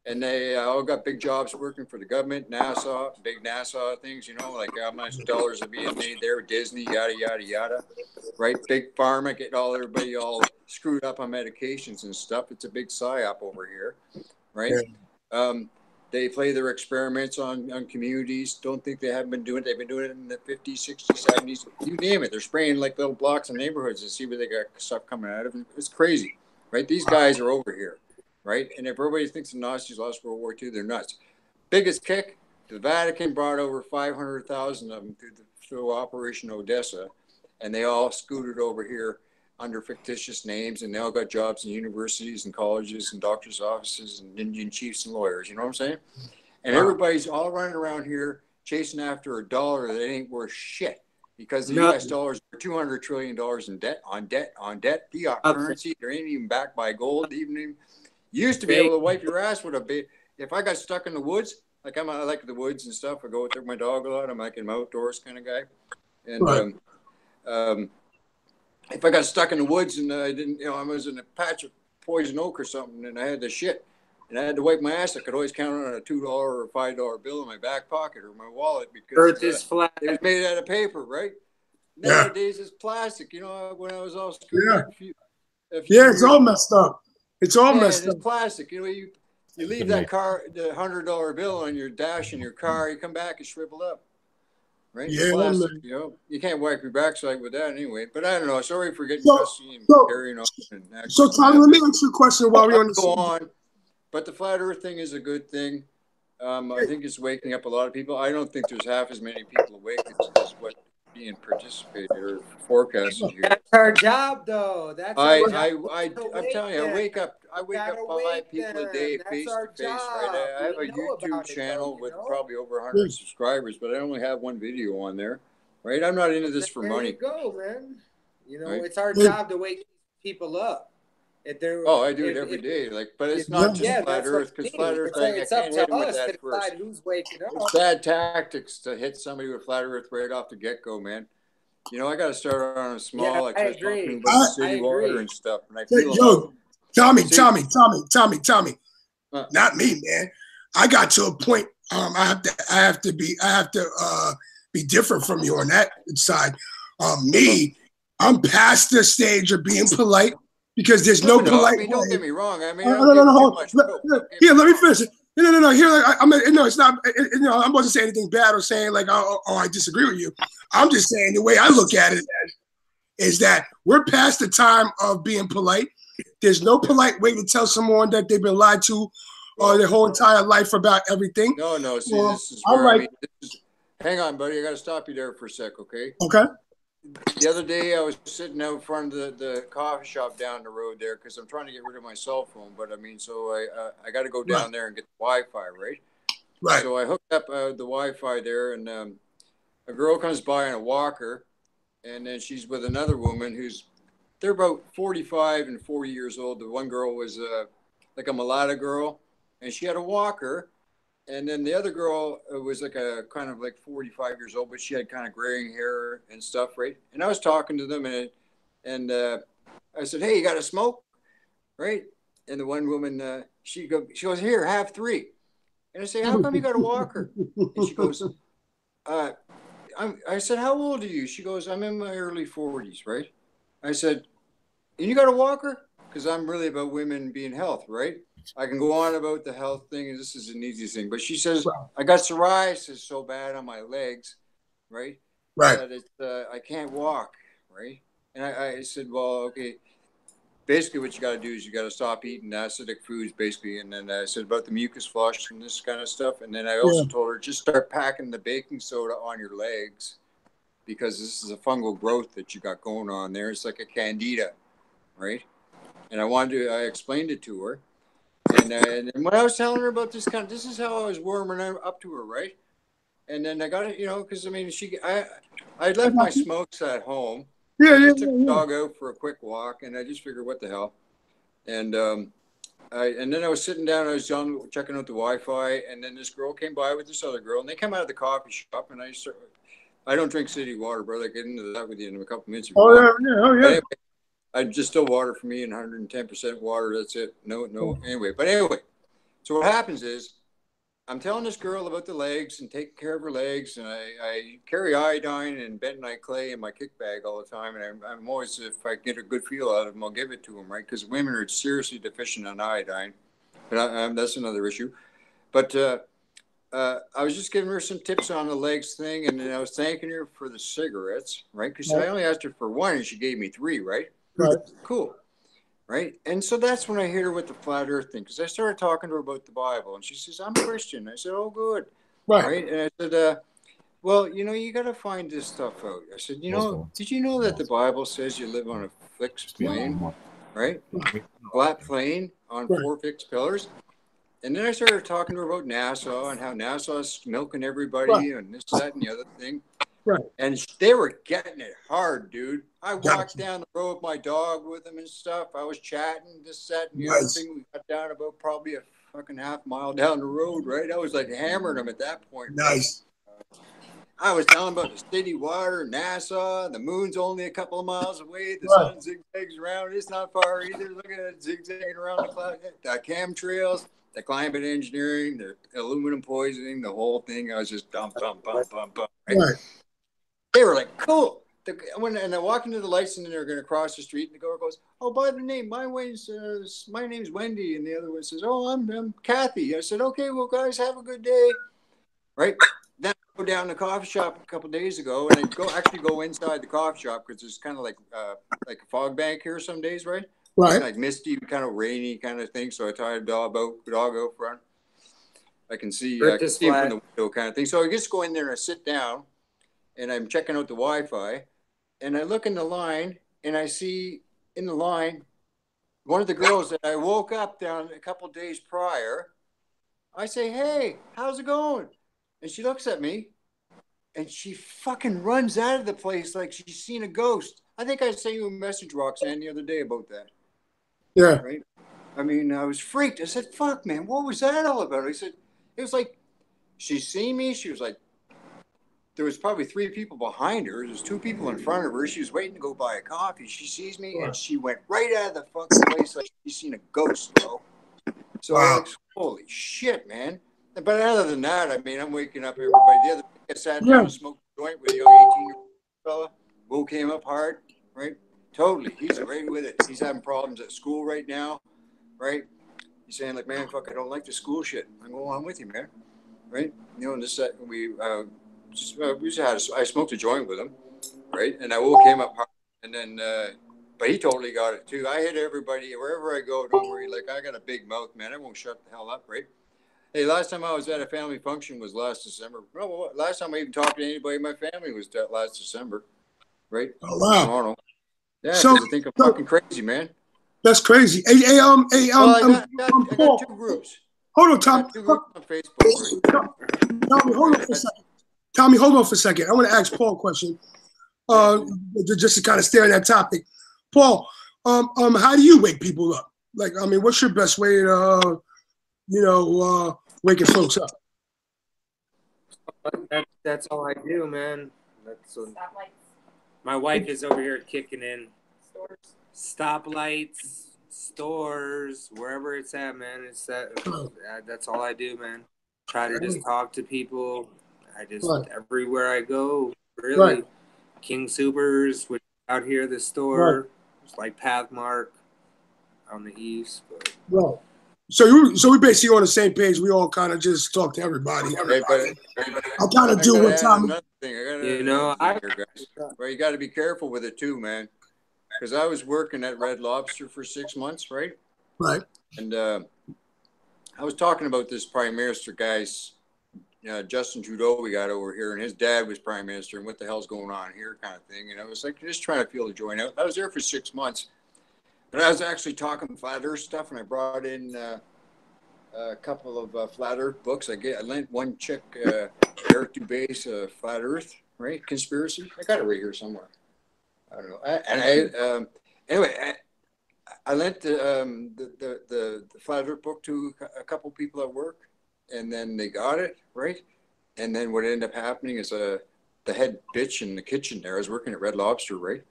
And they all got big jobs working for the government, NASA, big NASA things, you know, like how much dollars are being made there, Disney, yada, yada, yada, right? Big pharma getting everybody all screwed up on medications and stuff. It's a big psyop over here, right? Yeah. They play their experiments on communities. Don't think they haven't been doing it. They've been doing it in the 50s, 60s, 70s. You name it. They're spraying like little blocks in neighborhoods to see where they got stuff coming out of. It's crazy, right? These guys are over here, right? And if everybody thinks the Nazis lost World War II, they're nuts. Biggest kick, the Vatican brought over 500,000 of them through Operation Odessa, and they all scooted over here under fictitious names, and they all got jobs in universities and colleges and doctors' offices and Indian chiefs and lawyers. You know what I'm saying? And everybody's all running around here chasing after a dollar that ain't worth shit, because the U.S. dollars are $200 trillion in debt, on debt, fiat currency. They ain't even backed by gold. Even you used to be able to wipe your ass with a bit. If I got stuck in the woods, like I like the woods and stuff, I go with my dog a lot. I'm like an outdoors kind of guy, and if I got stuck in the woods and I didn't, you know, I was in a patch of poison oak or something, and I had the shit, and I had to wipe my ass, I could always count on a $2 or $5 bill in my back pocket or my wallet, because Earth is flat. It was made out of paper, right? Nowadays it's plastic. You know, when I was all screwed up, it's all messed up. It's all messed up. It's plastic. You know, you leave that car, the $100 bill on your dash in your car, you come back, it's shriveled up. Right? Yeah, plastic, you know, you can't wipe your backside with that anyway. But I don't know. Sorry for getting fussy and carrying on. So, Tommy, let me ask you a question while we're on the go on. But the flat Earth thing is a good thing. I think it's waking up a lot of people. I don't think there's half as many people awake as what being participated or forecasted here. That's our job, though. That's I'm telling you, I wake up 5 people a day face to face, right? I have a YouTube channel with probably over 100 subscribers, but I only have one video on there, right? I'm not into this for money. There you go, man. You know, it's our job to wake people up. I do it every day. Like, but it's not just flat Earth, because flat Earth thing, I can't hit them with that first. Who's waking up. It's bad tactics to hit somebody with flat Earth right off the get-go, man. You know, I got to start on a small, like talking about city water and stuff. And I feel Tommy, not me, man. I got to a point. I have to be different from you on that side. Me, I'm past the stage of being polite, because there's no polite. I mean, don't get me wrong. I mean, no. Here, let me finish it. No. Here, it's not. I wasn't saying anything bad or saying like, I disagree with you. I'm just saying the way I look at it is that we're past the time of being polite. There's no polite way to tell someone that they've been lied to their whole entire life about everything. No. See, this is where hang on, buddy. I got to stop you there for a sec, okay? Okay. The other day, I was sitting out in front of the coffee shop down the road there, because I'm trying to get rid of my cell phone. But I mean, so I got to go down there and get the Wi-Fi, right? Right. So I hooked up the Wi-Fi there, and a girl comes by on a walker, and then she's with another woman they're about 45 and 40 years old. The one girl was like a mulatto girl, and she had a walker. And then the other girl was like a kind of like 45 years old, but she had kind of graying hair and stuff, right? And I was talking to them, and I said, "Hey, you got a smoke?" Right? And the one woman, she goes, "Here, have 3." And I say, "How come you got a walker?" And she goes, I said, "How old are you?" She goes, "I'm in my early 40s, right?" I said, "And you got a walker?" Because I'm really about women being health, right? I can go on about the health thing, and this is an easy thing. But she says, I got psoriasis so bad on my legs, right? Right. That it's, I can't walk, right? And I said, well, okay. Basically, what you got to do is you got to stop eating acidic foods, basically. And then I said about the mucus flush and this kind of stuff. And then I also told her, just start packing the baking soda on your legs, because this is a fungal growth that you got going on there. It's like a candida, right? And I explained it to her. And when I was telling her about this is how I was warming up to her, right? And then I got it, because I mean, I left my smokes at home. I took the dog out for a quick walk, and I just figured, what the hell? And then I was sitting down, I was checking out the Wi-Fi, and then this girl came by with this other girl, and they came out of the coffee shop, and I don't drink city water, brother. I'll get into that with you in a couple minutes. Oh yeah, oh yeah. Anyway, I just still water for me and 110% water. That's it. No. Anyway, so what happens is I'm telling this girl about the legs and taking care of her legs, and I carry iodine and bentonite clay in my kick bag all the time, and I'm always, if I get a good feel out of them, I'll give it to them, right? Because women are seriously deficient on iodine, but that's another issue. But I was just giving her some tips on the legs thing, and then I was thanking her for the cigarettes, right? Because I only asked her for one, and she gave me 3, right? Right. Cool. Right. And so that's when I hit her with the flat earth thing, because I started talking to her about the Bible, and she says, I'm Christian. I said, oh, good. Right. And I said, well, you know, you got to find this stuff out. I said, you know, did you know that the Bible says you live on a fixed plane, right? Flat plane on 4 fixed pillars. And then I started talking to her about NASA and how NASA's milking everybody and this, that, and the other thing. Right. And they were getting it hard, dude. I walked down the road with my dog with them and stuff. I was chatting, this, that, and the other thing. We got down about probably a fucking half mile down the road, right? I was like hammering them at that point. Nice. I was telling them about the city water, NASA, the moon's only a couple of miles away. The sun zigzags around. It's not far either. Look at it zigzagging around the cloud. The chemtrails, the climate engineering, the aluminum poisoning, the whole thing. I was just bump. Right? They were like, cool. And I walk into the lights, and then they're going to cross the street, and the girl goes, oh, by the name, my name's Wendy. And the other one says, oh, I'm Kathy. I said, okay, well, guys, have a good day. Right? Then I go down to the coffee shop a couple of days ago, and I actually go inside the coffee shop because it's kind of like a fog bank here some days, right? Right. It's like misty, kind of rainy kind of thing. So I tie a dog out front. I can see from the window kind of thing. So I just go in there and I sit down, and I'm checking out the Wi-Fi, and I look in the line, and I see in the line one of the girls that I woke up down a couple of days prior. I say, hey, how's it going? And she looks at me, and she fucking runs out of the place like she's seen a ghost. I think I sent you a message, Roxanne, the other day about that. Yeah. Right? I mean, I was freaked. I said, fuck, man, what was that all about? I said, it was like, she's seen me. She was like, there was probably 3 people behind her. There's 2 people in front of her. She was waiting to go buy a coffee. She sees me, and she went right out of the fucking place like she's seen a ghost, bro. So I was like, holy shit, man. But other than that, I mean, I'm waking up everybody. The other day I sat down and smoked a joint with a young 18-year-old fella. Will came up hard, right? Totally. He's right with it. He's having problems at school right now, right? He's saying, like, man, fuck, I don't like the school shit. I'm going on with you, man. Right? You know, and this, I smoked a joint with him, right? And I woke him up hard. And then, but he totally got it too. I hit everybody, wherever I go, don't worry. Like, I got a big mouth, man. I won't shut the hell up, right? Hey, last time I was at a family function was last December. No, last time I even talked to anybody in my family was last December, right? Oh, wow. Toronto. Yeah, so, I think I'm fucking crazy, man. That's crazy. Well, I got 2 groups. Hold on, Tom. 2 groups on Facebook. Tommy, hold on for a second. Tommy, hold on for a second. I want to ask Paul a question. Just to kind of stay on that topic. Paul, how do you wake people up? Like, I mean, what's your best way to, waking folks up? That's all I do, man. My wife is over here kicking in. Stoplights, stores, wherever it's at, man. It's that's all I do, man. Try to just talk to people. Everywhere I go, really. King Supers, which out here, the store. It's like Pathmark on the east. But. Right. So we basically on the same page. We all kind of just talk to everybody. I kind of do what Tommy. You got to be careful with it too, man. Because I was working at Red Lobster for 6 months, right? Right. And I was talking about this Prime Minister guy's Justin Trudeau we got over here, and his dad was Prime Minister, and what the hell's going on here kind of thing. And I was like, just trying to feel the joint out. I was there for 6 months. But I was actually talking flat earth stuff, and I brought in a couple of flat earth books. I lent one chick, Eric Dubé's Flat Earth, right? Conspiracy. I got it right here somewhere. I don't know. Anyway, I lent the Flat Earth book to a couple people at work, and then they got it, right? And then what ended up happening is the head bitch in the kitchen there. I was working at Red Lobster, right?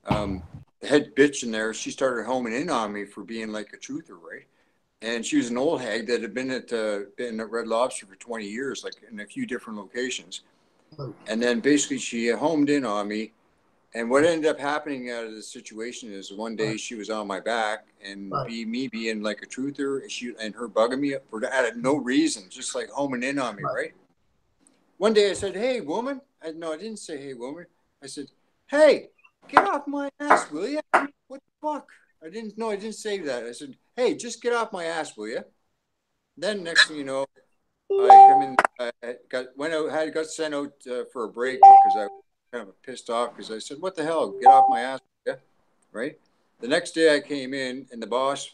The head bitch in there, she started homing in on me for being like a truther, right? And she was an old hag that had been at Red Lobster for 20 years, like in a few different locations. And then basically she homed in on me. And what ended up happening out of the situation is one day she was on my back, and me being like a truther, and her bugging me for out of no reason, just like homing in on me, right? One day I said, "Hey, woman." No, I didn't say, "Hey, woman." I said, "Hey, get off my ass, will you?" What the fuck? I didn't say that. I said, "Hey, just get off my ass, will you?" Then next thing you know, I come in. I got sent out for a break because I was kind of pissed off because I said, "What the hell? Get off my ass, yeah." Right. The next day I came in and the boss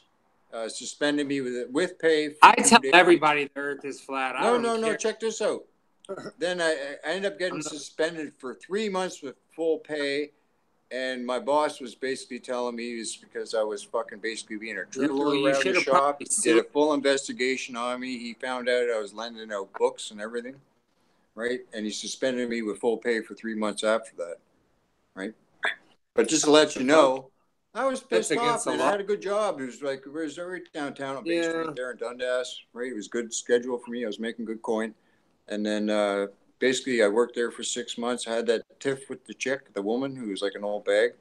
suspended me with pay. For I tell 2 days. everybody the earth is flat. No. Check this out. Then I ended up getting suspended for 3 months with full pay. And my boss was basically telling me it's because I was fucking basically being a truther around the shop. He did a full investigation on me. He found out I was lending out books and everything, right? And he suspended me with full pay for 3 months after that, right? But just to let you know, I was pissed off, and I had a good job. It was like, it was right downtown on Bay Street there in Dundas, right? It was good schedule for me. I was making good coin. And then basically I worked there for 6 months. I had that tiff with the chick, the woman who was like an old bag.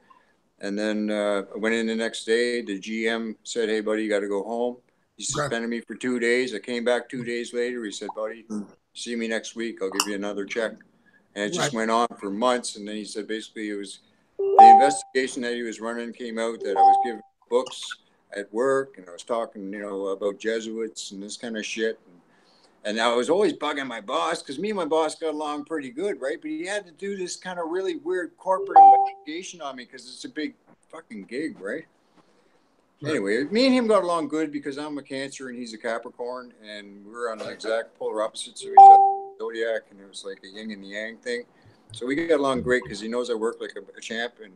And then I went in the next day. The GM said, "Hey, buddy, you got to go home." He suspended me for 2 days. I came back 2 days later. He said, "Buddy, see me next week. I'll give you another check." And it just went on for months. And then he said basically it was the investigation that he was running came out that I was giving books at work, and I was talking, about Jesuits and this kind of shit. And I was always bugging my boss because me and my boss got along pretty good, right? But he had to do this kind of really weird corporate investigation on me because it's a big fucking gig, right? Anyway, me and him got along good because I'm a Cancer and he's a Capricorn, and we're on the exact polar opposites of each other, Zodiac, and it was like a yin and yang thing. So we got along great because he knows I work like a champ, and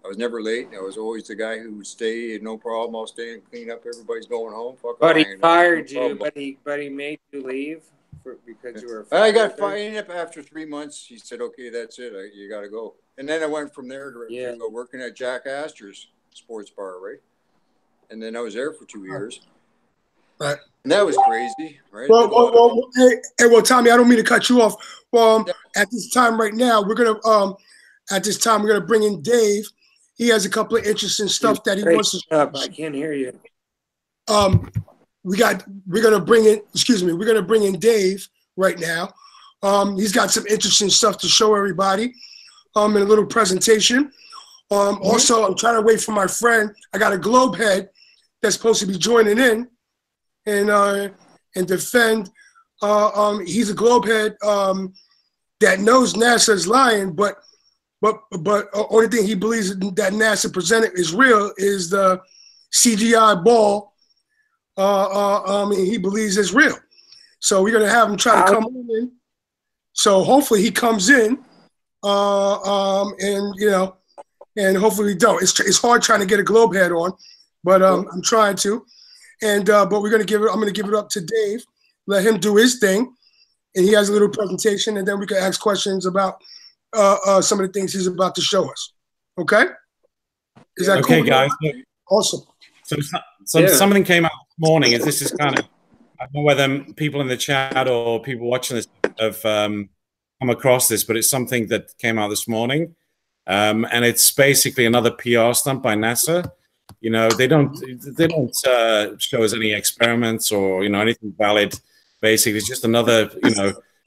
I was never late. I was always the guy who would stay, no problem. I'll stay and clean up. Everybody's going home. But he fired you. But he made you leave because you were. I got fired after 3 months. He said, "Okay, that's it. You got to go." And then I went from there to working at Jack Astor's sports bar, right? And then I was there for 2 years. Right. And that was crazy, right? Well, Tommy, I don't mean to cut you off. Well, at this time right now, we're gonna bring in Dave. He has a couple of interesting stuff that he wants to. I can't hear you. We're gonna bring in Dave right now. He's got some interesting stuff to show everybody. In a little presentation. Also, I'm trying to wait for my friend. I got a globe head that's supposed to be joining in and defend. He's a globe head that knows NASA's lying, but only thing he believes that NASA presented is real is the CGI ball. He believes it's real. So we're gonna have him try to come in. So hopefully he comes in, and hopefully we don't. It's hard trying to get a globe head on, but I'm trying to. And but I'm gonna give it up to Dave. Let him do his thing, and he has a little presentation, and then we can ask questions about some of the things he's about to show us. Okay? Is that okay, cool? guys? Awesome. So something came out this morning, and this is kind of, I don't know whether people in the chat or people watching this have come across this, but it's something that came out this morning, and it's basically another PR stunt by NASA. They don't show us any experiments or anything valid. Basically, it's just another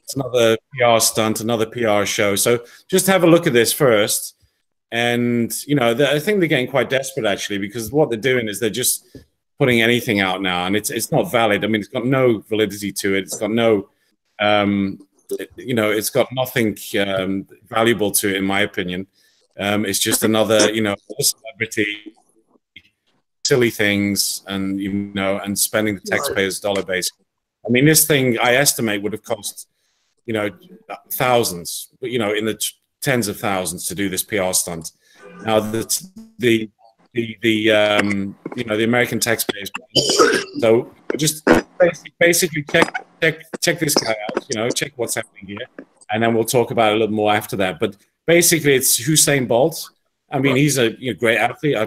it's another PR stunt, another PR show. So just have a look at this first. And, I think they're getting quite desperate, actually, because what they're doing is they're just putting anything out now. And it's not valid. I mean, it's got no validity to it. It's got no, it's got nothing valuable to it, in my opinion. It's just another, celebrity, silly things, and, and spending the taxpayers' dollar, basically. I mean, this thing, I estimate, would have cost, thousands, but, in the tens of thousands to do this PR stunt. Now, the American taxpayers. So just basically check this guy out. Check what's happening here. and then we'll talk about it a little more after that. But basically, it's Usain Bolt. I mean, he's a great athlete. I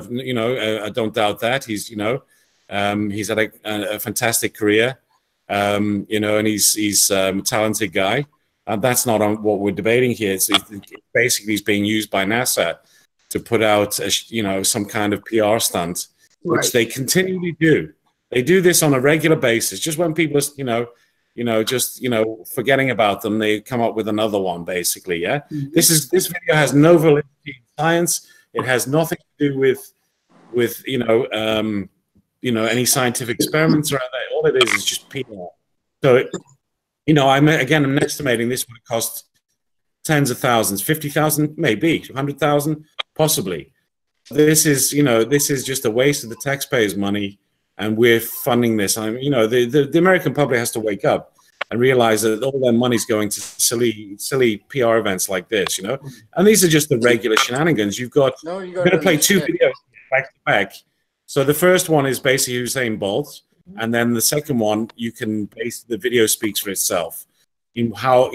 don't doubt that. He's he's had a fantastic career. And he's a talented guy. And that's not on what we're debating here. It's basically he's being used by NASA to put out some kind of PR stunt, which they continually do. They do this on a regular basis. Just when people are, forgetting about them, they come up with another one, basically. Yeah. This video has no validity in science. It has nothing to do with any scientific experiments around that. All it is just PR. So, I'm estimating this would cost tens of thousands, 50,000, maybe 100,000, possibly. This is just a waste of the taxpayers' money, and we're funding this. The American public has to wake up and realize that all their money's going to silly PR events like this, And these are just the regular shenanigans. You're going to play two videos back to back. So the first one is basically Usain Bolt, and then the second one, the video speaks for itself. In how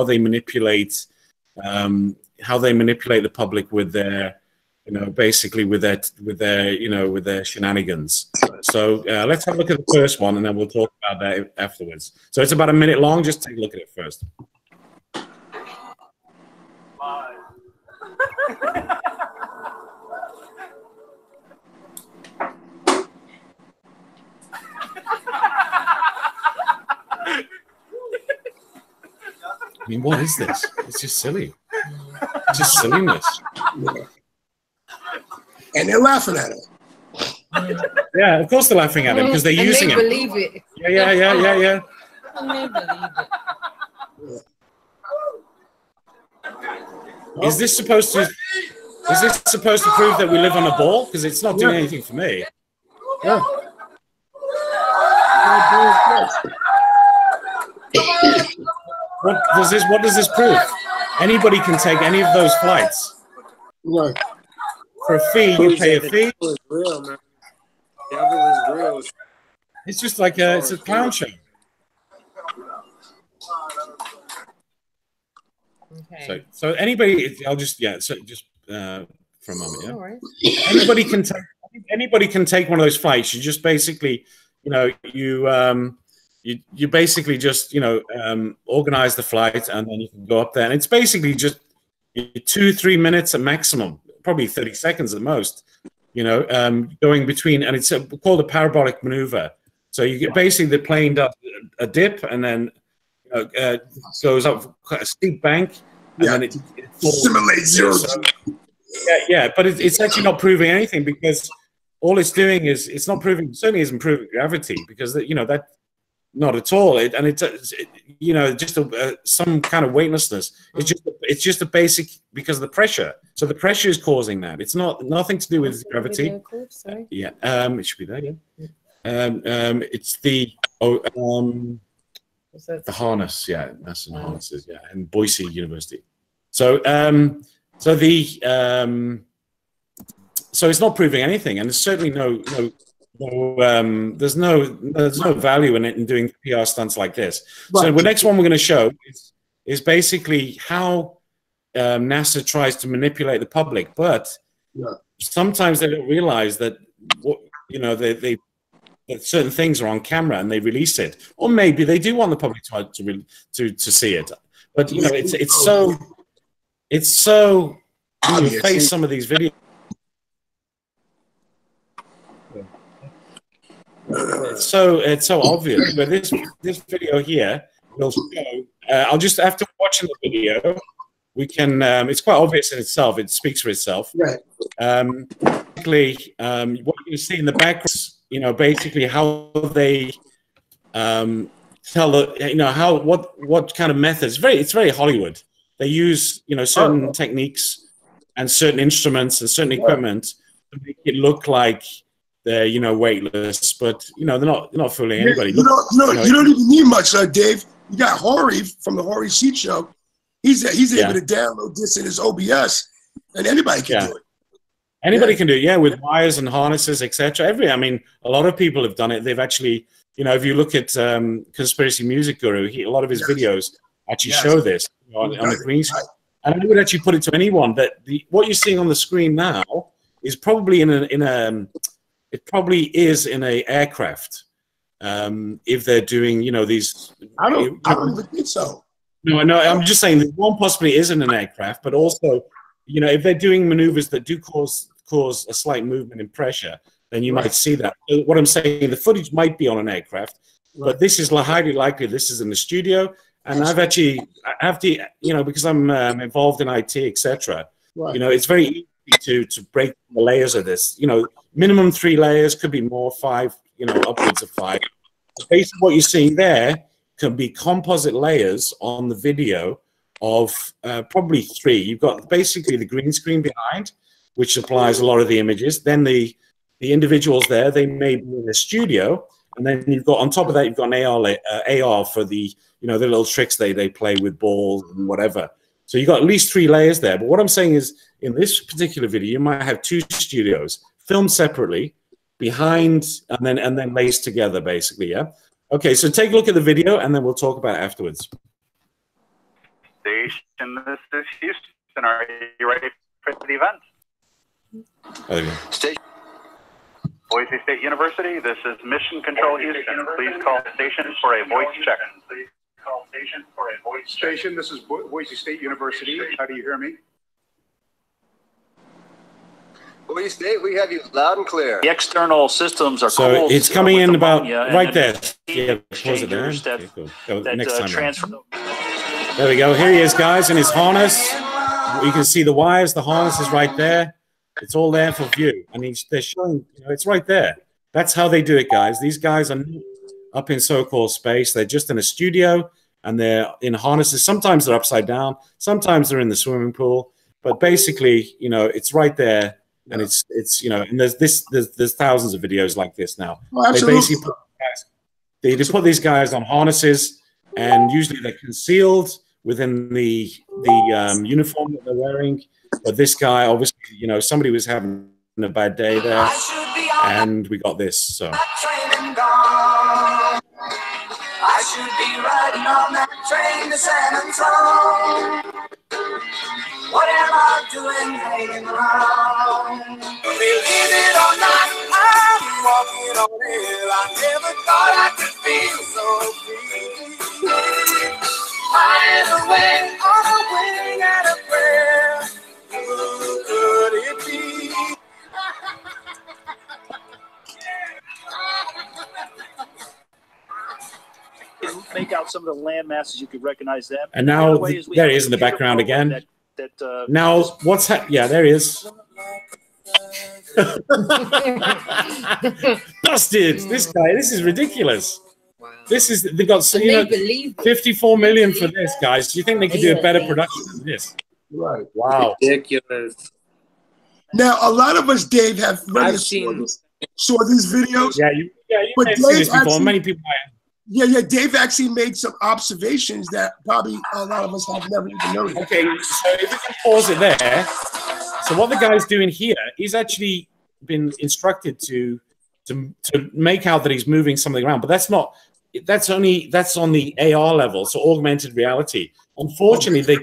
they manipulate the public with their with their shenanigans. So let's have a look at the first one, and then we'll talk about that afterwards. So it's about a minute long. Just take a look at it first. I mean, what is this? It's just silly. It's just silliness. And they're laughing at him. Yeah, of course they're laughing at him because they're using it. Believe it. Yeah. And they believe it. Is this supposed to prove that we live on a ball? Because it's not doing anything for me. Yeah. What does this prove? Anybody can take any of those flights. Right. For a fee, you pay a fee. It's real, man. The devil is real. It's just like it's a clown show. Okay. So anybody, I'll just for a moment, yeah. All right. Anybody can take one of those flights. You just basically, you basically just organize the flight, and then you can go up there, and it's basically just 2-3 minutes at maximum, probably 30 seconds at most. Going between, and it's called a parabolic maneuver. So you get basically the plane does a dip, and then goes up quite a steep bank, and then it simulates zero. Yeah, but it's actually not proving anything, because all it's doing is certainly isn't proving gravity, because that not at all. Just some kind of weightlessness. It's just a basic, because of the pressure. So the pressure is causing that. It's nothing to do with gravity. Yeah, it should be there. Yeah. It's the harness. Yeah, that's the harnesses. Yeah, and Boise University. So so it's not proving anything, and there's certainly there's no value in it in doing PR stunts like this. Right. So the next one we're going to show is basically how NASA tries to manipulate the public, but sometimes they don't realize that that certain things are on camera and they release it, or maybe they do want the public to see it. But it's so you face some of these videos. It's so obvious. But this video here will show. I'll just, after watching the video, we can. It's quite obvious in itself. It speaks for itself. Right. Basically, what you see in the background, basically how they tell what kind of methods. It's very Hollywood. They use certain techniques and certain instruments and certain equipment to make it look like they're weightless, but they're not fooling anybody. You don't even need much, Dave. You got Horry from the Horry Sheet Show. He's able to download this in his OBS, and anybody can do it. Anybody can do it, with wires and harnesses, etc. A lot of people have done it. They've actually, if you look at Conspiracy Music Guru, a lot of his videos actually show this on the green screen. And I would actually put it to anyone that what you're seeing on the screen now is probably it probably is in a aircraft. If they're doing, these. I don't even think so. No, I'm just saying that one possibly isn't an aircraft, but also, if they're doing maneuvers that do cause a slight movement in pressure, then you might see that. So what I'm saying, the footage might be on an aircraft, but this is highly likely this is in the studio. And I have to, because I'm involved in IT, etc. It's very easy to break the layers of this. Minimum 3 layers, could be more, 5, upwards of 5. Basically, what you're seeing there can be composite layers on the video of probably 3. You've got basically the green screen behind, which supplies a lot of the images. Then the individuals there, they may be in the studio. And then you've got, on top of that, you've got an AR for the, the little tricks they play with balls and whatever. So you've got at least 3 layers there. But what I'm saying is, in this particular video, you might have 2 studios filmed separately, behind, and then laced together, basically, yeah? Okay, so take a look at the video, and then we'll talk about it afterwards. Station, this is Houston. Are you ready for the event? There we go. Station. Boise State University, this is Mission Control Houston. Please call station for a voice check. Please call station for a voice check. Station, this is Boise State University. How do you hear me? Boise State, we have you loud and clear. The external systems are so it's coming in about right there. Yeah, pause it there. Okay, cool. Next time. There we go. Here he is, guys, in his harness. You can see the wires. The harness is right there. It's all there for view, and they're showing. It's right there. That's how they do it, guys. These guys are not up in so-called space. They're just in a studio, and they're in harnesses. Sometimes they're upside down. Sometimes they're in the swimming pool. But basically, it's right there, and it's and there's thousands of videos like this now. Oh, they basically put these guys on harnesses, and usually they're concealed within the uniform that they're wearing. But this guy, obviously, somebody was having a bad day there, and we got this. So. I should be riding on that train to San Antonio. What am I doing hanging around? Believe it or not, I'm walking on air. I never thought I could feel so free. Flying away on a wing and a prayer. Who could it be? Make out some of the land masses, you could recognize them. And now there he is in the background again. Now what's yeah, there he is. Busted. This guy. This is ridiculous. Wow. This is they've got 54 million for this, guys. Do you think they could do a better production than this? Right. Wow. Ridiculous. Now a lot of us, Dave, have saw these videos. Yeah, you may have seen this before. Many people have. Yeah, Dave actually made some observations that probably a lot of us have never even noticed. Okay, so if we can pause it there. So what the guy's doing here, he's actually been instructed to make out that he's moving something around, but that's on the AR level, so augmented reality. Unfortunately,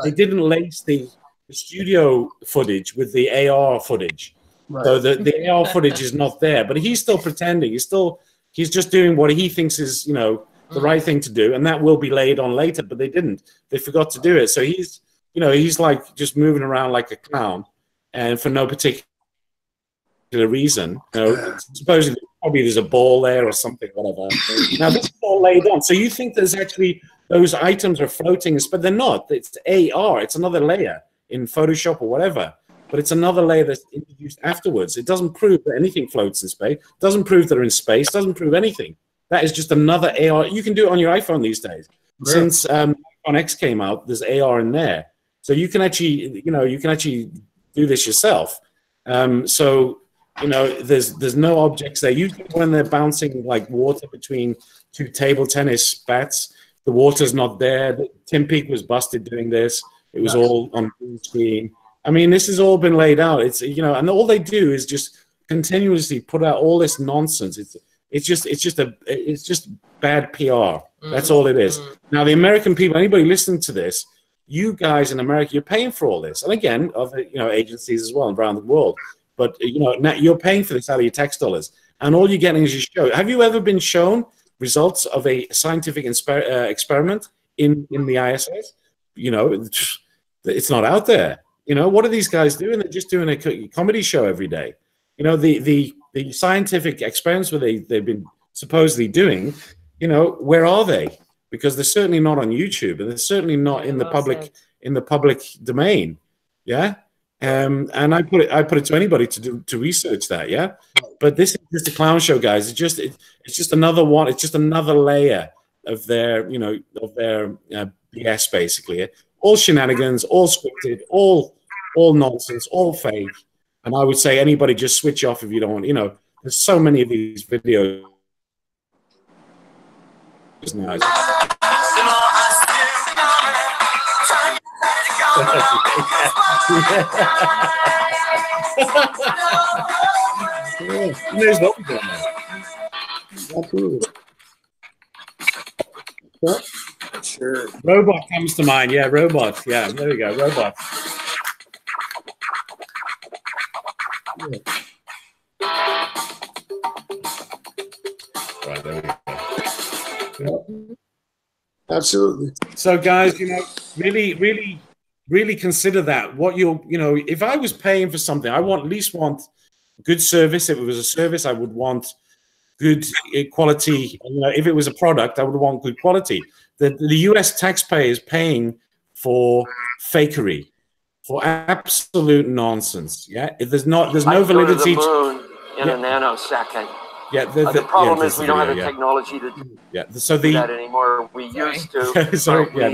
they didn't lace the studio footage with the AR footage. Right. So the AR footage is not there, but he's still pretending. He's just doing what he thinks is, the right thing to do, and that will be laid on later. But they didn't. They forgot to do it. So he's like just moving around like a clown, and for no particular reason. Supposedly, probably there's a ball there or something, whatever. Now this is all laid on. So you think there's actually those items are floating, but they're not. It's AR. It's another layer in Photoshop or whatever. But it's another layer that's introduced afterwards. It doesn't prove that anything floats in space. It doesn't prove that they're in space. It doesn't prove anything. That is just another AR. You can do it on your iPhone these days. Really? Since iPhone X came out, there's AR in there. So you can actually, do this yourself. There's no objects there. Usually when they're bouncing like water between 2 table tennis bats, the water's not there. Tim Peake was busted doing this. It was all on green screen. I mean, this has all been laid out. It's and all they do is just continuously put out all this nonsense. It's just bad PR. That's all it is. Now, the American people, anybody listening to this, you guys in America, you're paying for all this, and again, other agencies as well around the world. But now you're paying for this out of your tax dollars, and all you're getting is your show. Have you ever been shown results of a scientific experiment in the ISS? It's not out there. What are these guys doing? They're just doing a comedy show every day. The scientific experiments where they've been supposedly doing, where are they? Because they're certainly not on YouTube, and they're certainly not in the public domain. Yeah. And I put it to anybody to research that. Yeah. But this is just a clown show, guys. It's just another one. It's just another layer of their BS, basically. All shenanigans, all scripted, all nonsense, all fake. And I would say anybody just switch off if you don't want. There's so many of these videos now. There's what we're doing now. Absolutely. Sure. Robot comes to mind. Yeah, robot. Yeah, there we go. Robot. Yeah. Right, there we go. Yep. Absolutely. So, guys, really consider that. What if I was paying for something, I at least want good service. If it was a service, I would want good quality. If it was a product, I would want good quality. The U.S. taxpayer is paying for fakery, for absolute nonsense. Yeah, there's no validity. To the moon in a nanosecond. Yeah, the problem is we don't have the technology to do that anymore. We used to. Sorry, we're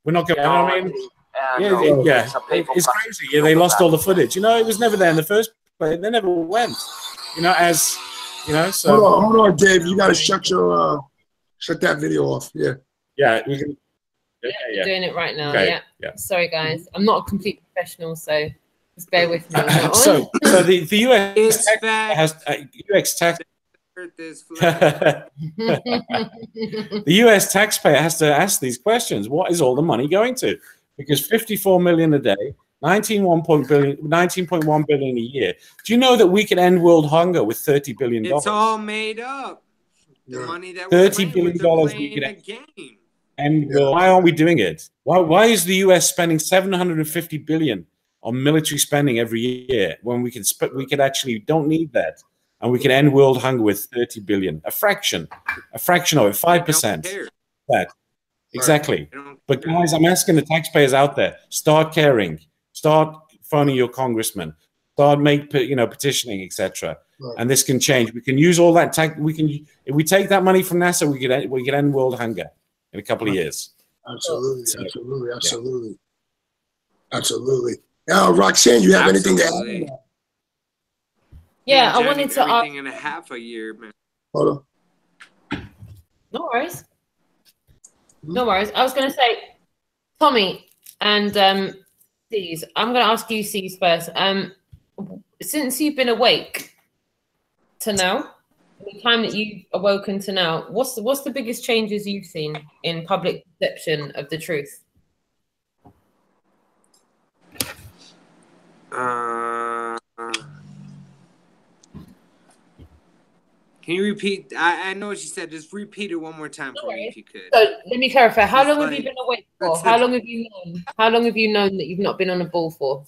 not going. I mean, it's crazy. Yeah, they lost all the footage. It was never there in the first place. They never went. So hold on, Dave. You got to shut that video off. Yeah. Yeah, we can. We're doing it right now. Okay. Yeah. Sorry, guys. I'm not a complete professional, so just bear with me. So the US has US tax. The US taxpayer has to ask these questions. What is all the money going to? Because 54 million a day, 19.1 billion a year. Do you know that we can end world hunger with $30 billion? It's all made up. The money that $30 billion we could game. And why aren't we doing it? Why is the US spending 750 billion on military spending every year when we could actually don't need that, and we can end world hunger with 30 billion, a fraction of it, 5%. That exactly. But guys, I'm asking the taxpayers out there: start caring, start phoning your congressman, start petitioning, etc. Right. And this can change. We can use all that if we take that money from NASA, we could end world hunger in a couple of years. Absolutely. Now, Roxanne, you have anything to add? Yeah, I wanted to ask. In a half a year, man. Hold on. No worries. I was going to say, Tommy and C's. I'm going to ask you, C's, first. Since you've been awake to now, the time that you've awoken to now, what's the biggest changes you've seen in public perception of the truth? Can you repeat? I know what you said. Just repeat it one more time for me, if you could. So let me clarify. How long have you been awake for? How long have you known that you've not been on a ball for?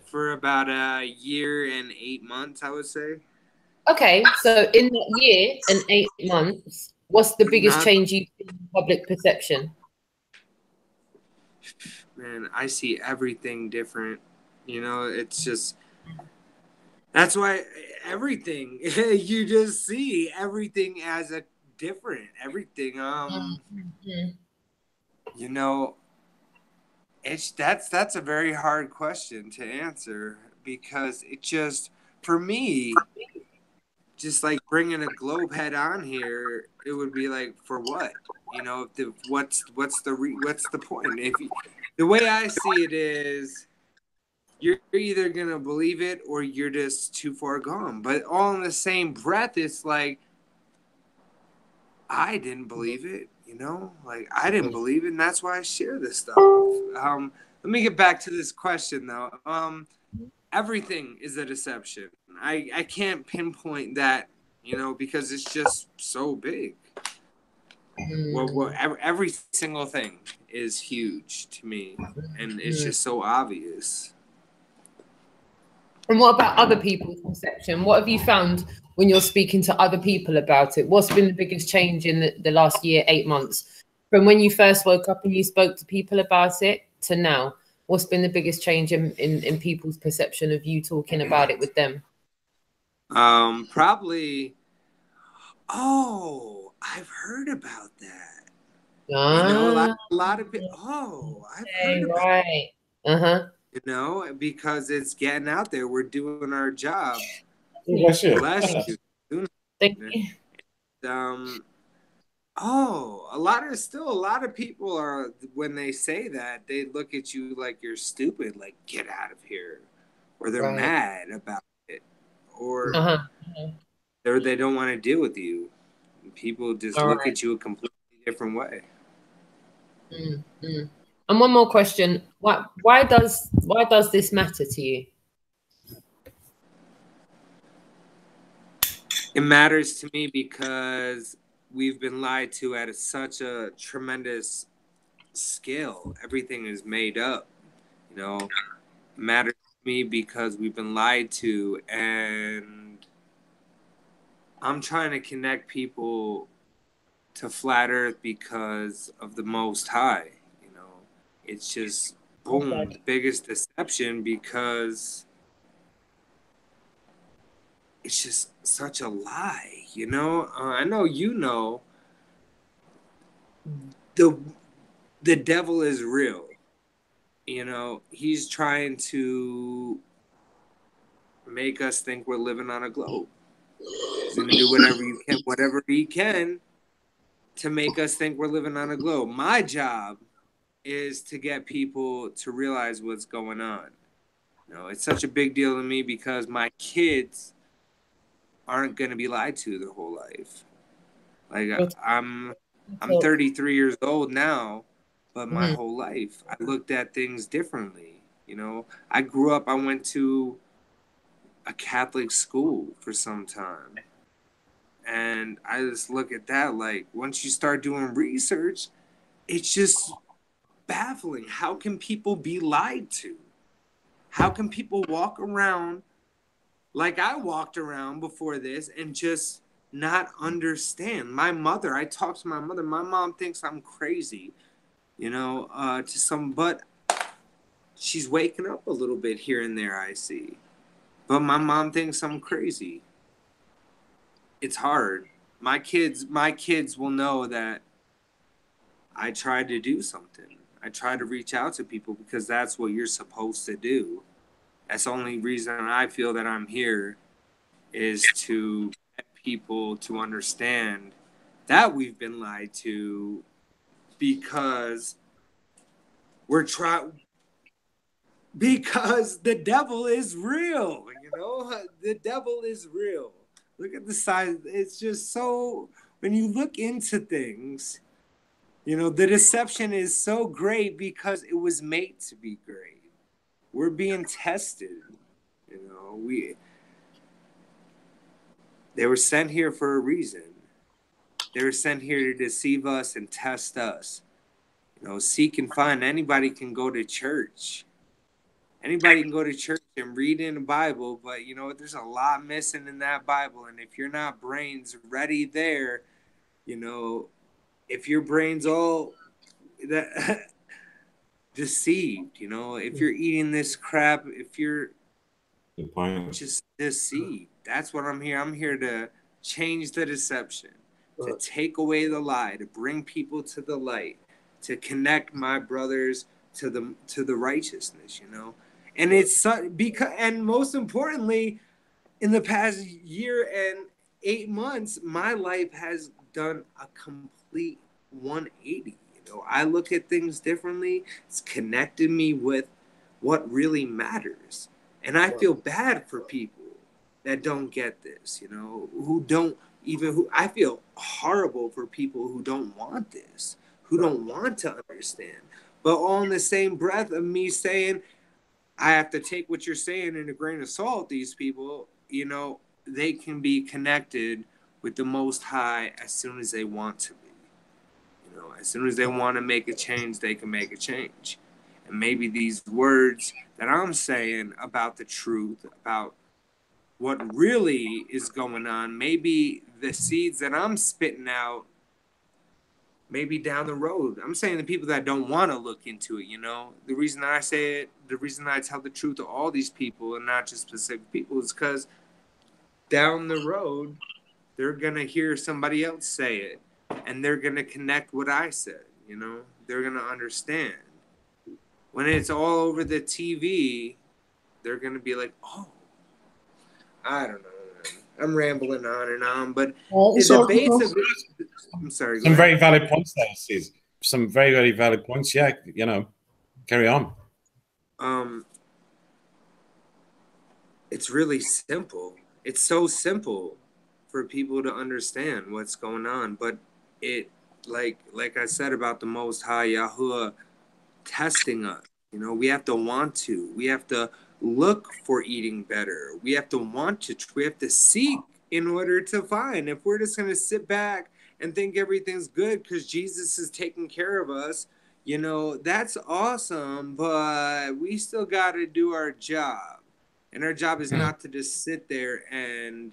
For about a year and 8 months, I would say. Okay, so in that year and 8 months, what's the biggest change you've seen in public perception? Man, I see everything different. It's just. That's why everything you just see everything as a different everything. That's a very hard question to answer, because it just, for me, just like bringing a globe head on here, it would be like, for what? What's the point? The way I see it is, you're either gonna believe it or you're just too far gone. But all in the same breath, it's like, I didn't believe it, you know? Like, I didn't believe it, and that's why I share this stuff. Let me get back to this question, though. Everything is a deception. I can't pinpoint that, you know, because it's just so big. Well, every single thing is huge to me, and it's just so obvious. And what about other people's perception? What have you found when you're speaking to other people about it? What's been the biggest change in the last year, 8 months? From when you first woke up and you spoke to people about it to now, what's been the biggest change in people's perception of you talking about it with them? Probably, oh, I've heard about that. You know, a lot of people, I've heard about it. You know, because it's getting out there. We're doing our job. Bless you. Bless you. Thank you. A lot of people are, when they say that, they look at you like you're stupid, like, get out of here. Or they're mad about it. Or they don't want to deal with you. People just look at you a completely different way. And one more question: why does this matter to you? It matters to me because we've been lied to at such a tremendous scale. Everything is made up. You know, it matters to me because we've been lied to, and I'm trying to connect people to flat Earth because of the Most High. It's just, boom, the biggest deception, because it's just such a lie, you know? I know the devil is real. You know, he's trying to make us think we're living on a globe. He's going to do whatever he can to make us think we're living on a globe. My job is to get people to realize what's going on. You know, it's such a big deal to me because my kids aren't going to be lied to their whole life. Like, I'm 33 years old now, but my whole life I looked at things differently. You know, I went to a Catholic school for some time, and I just look at that, like, once you start doing research, it's just baffling. How can people be lied to? How can people walk around like I walked around before this and just not understand? I talked to my mother. My mom thinks I'm crazy, you know, but she's waking up a little bit here and there, I see. But my mom thinks I'm crazy. It's hard. My kids will know that I tried to do something. I try to reach out to people because that's what you're supposed to do. That's the only reason I feel that I'm here, is to get people to understand that we've been lied to, because because the devil is real, you know? The devil is real. Look at the size. It's just so, when you look into things, you know, the deception is so great because it was made to be great. We're being tested. You know, they were sent here for a reason. They were sent here to deceive us and test us. You know, seek and find. Anybody can go to church. Anybody can go to church and read in the Bible, but, you know, there's a lot missing in that Bible. And if you're not brains ready there, you know, if your brain's all that deceived, you know, if you're eating this crap, if you're just deceived, that's what I'm here. I'm here to change the deception, to take away the lie, to bring people to the light, to connect my brothers to the righteousness, you know. And it's because, and most importantly, in the past year and 8 months, my life has done a complete 180. You know, I look at things differently. It's connected me with what really matters. And I feel bad for people that don't get this, you know, I feel horrible for people who don't want this, who don't want to understand. But all in the same breath of me saying, I have to take what you're saying in a grain of salt, these people, you know, they can be connected with the Most High as soon as they want to be. You know, as soon as they want to make a change, they can make a change. And maybe these words that I'm saying about the truth, about what really is going on, maybe the seeds that I'm spitting out, maybe down the road. I'm saying the people that don't want to look into it, you know. The reason I say it, the reason I tell the truth to all these people and not just specific people is because down the road, they're going to hear somebody else say it and they're going to connect what I said, you know. They're going to understand. When it's all over the TV, they're going to be like, oh, I don't know. I'm rambling on and on, but the base of it, I'm sorry. Some very valid points there, Steve. Some very, very valid points. Yeah, you know, carry on. It's really simple. It's so simple for people to understand what's going on, but it, like I said about the Most High Yahuwah testing us, you know, we have to want to. We have to look for eating better. We have to want to. We have to seek in order to find. If we're just going to sit back and think everything's good because Jesus is taking care of us, you know, that's awesome, but we still got to do our job. And our job is not to just sit there and